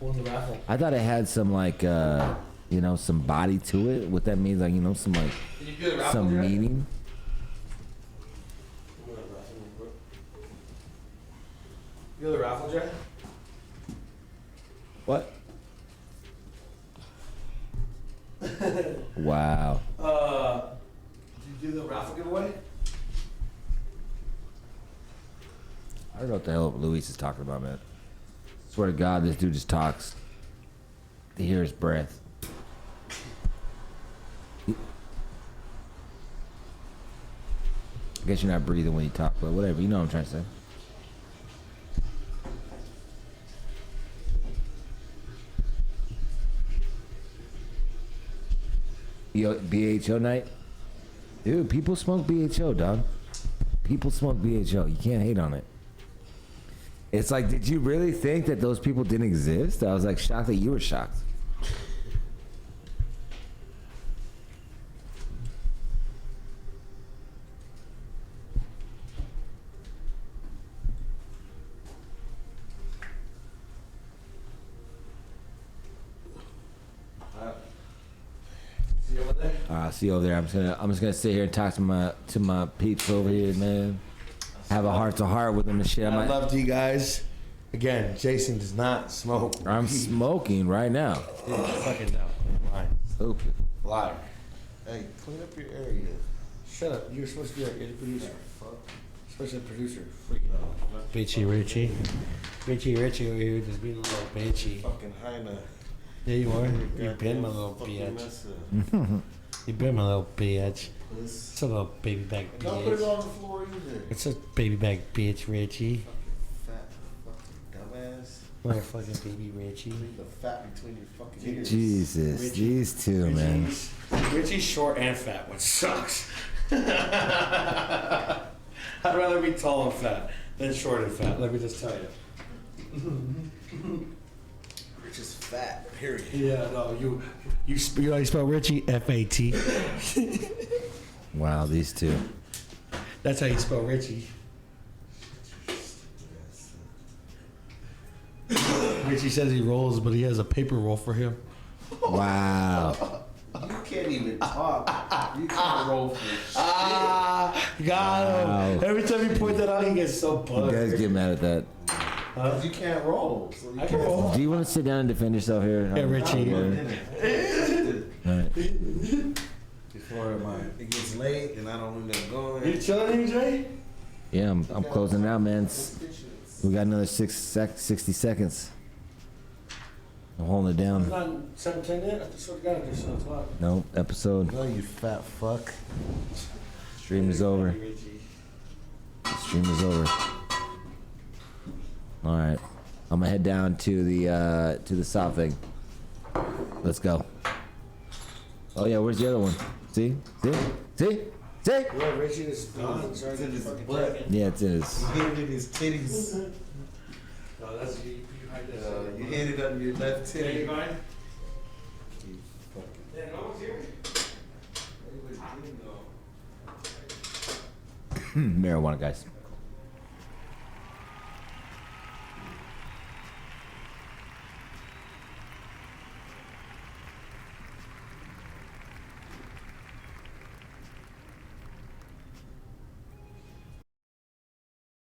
Won the raffle. I thought it had some like, some body to it. What that means, like, some like, Did you do the raffle, some Jay? meaning. You do the raffle, Jay? What? Wow. Did you do the raffle giveaway? I don't know what the hell Luis is talking about, man. Swear to God, this dude just talks. To hear his breath. I guess you're not breathing when you talk, but whatever. You know what I'm trying to say. BHO night? Dude, people smoke BHO, dog. People smoke BHO. You can't hate on it. It's like, did you really think that those people didn't exist? I was like shocked that you were shocked. See you over there? I'll see you over there. I'm just gonna sit here and talk to my peeps over here, man. Have a heart to heart with them and shit. I love you guys. Again, Jason does not smoke. I'm smoking right now. Yeah, fucking no. Lying. Stupid. Liar. Hey, clean up your area. Shut up. You're supposed to be our producer. Fuck. Supposed to be a producer. Bitchy Richie. Bitchy Richie over here just being a little bitchy. Fucking hyena. Yeah, you are. You've been my little bitch. You've been my little bitch. It's a little baby back bitch. Don't put it on the floor either. It's a baby back bitch, Richie. Fat fucking dumbass. Motherfucking baby Richie. Leave the fat between your fucking ears. Jesus, Richie. these two, man. Richie's short and fat, which sucks. I'd rather be tall and fat than short and fat, let me just tell you. Rich is fat, period. Yeah, no, you know how you spell Richie? F-A-T. Wow, these two. That's how you spell Richie. Richie says he rolls, but he has a paper roll for him. Wow. You can't even talk. You can't roll for shit. Got him. Wow. Every time you point that out, he gets so You bugged. guys get mad at that. You can't roll. So you I can can't roll. Do you want to sit down and defend yourself here? Yeah, Richie. All right. Before it gets late and I don't end up going. You chilling, AJ? Yeah, I'm closing out, man. We got another 60 seconds. I'm holding it It's down. not 7:10 yet? I swear to God, it's 7 o'clock. Nope, episode. No, you fat fuck. Stream is over. Richie. Stream is over. All right, I'm gonna head down to the south thing. Let's go. Oh yeah, where's the other one? See? Yeah, Richie is gone. It's in his butt. Yeah, it's in his. You hit it in his titties. No, that's you hide this. You hit it under your left titty. Fine. Yeah, no one's here. Marijuana, guys.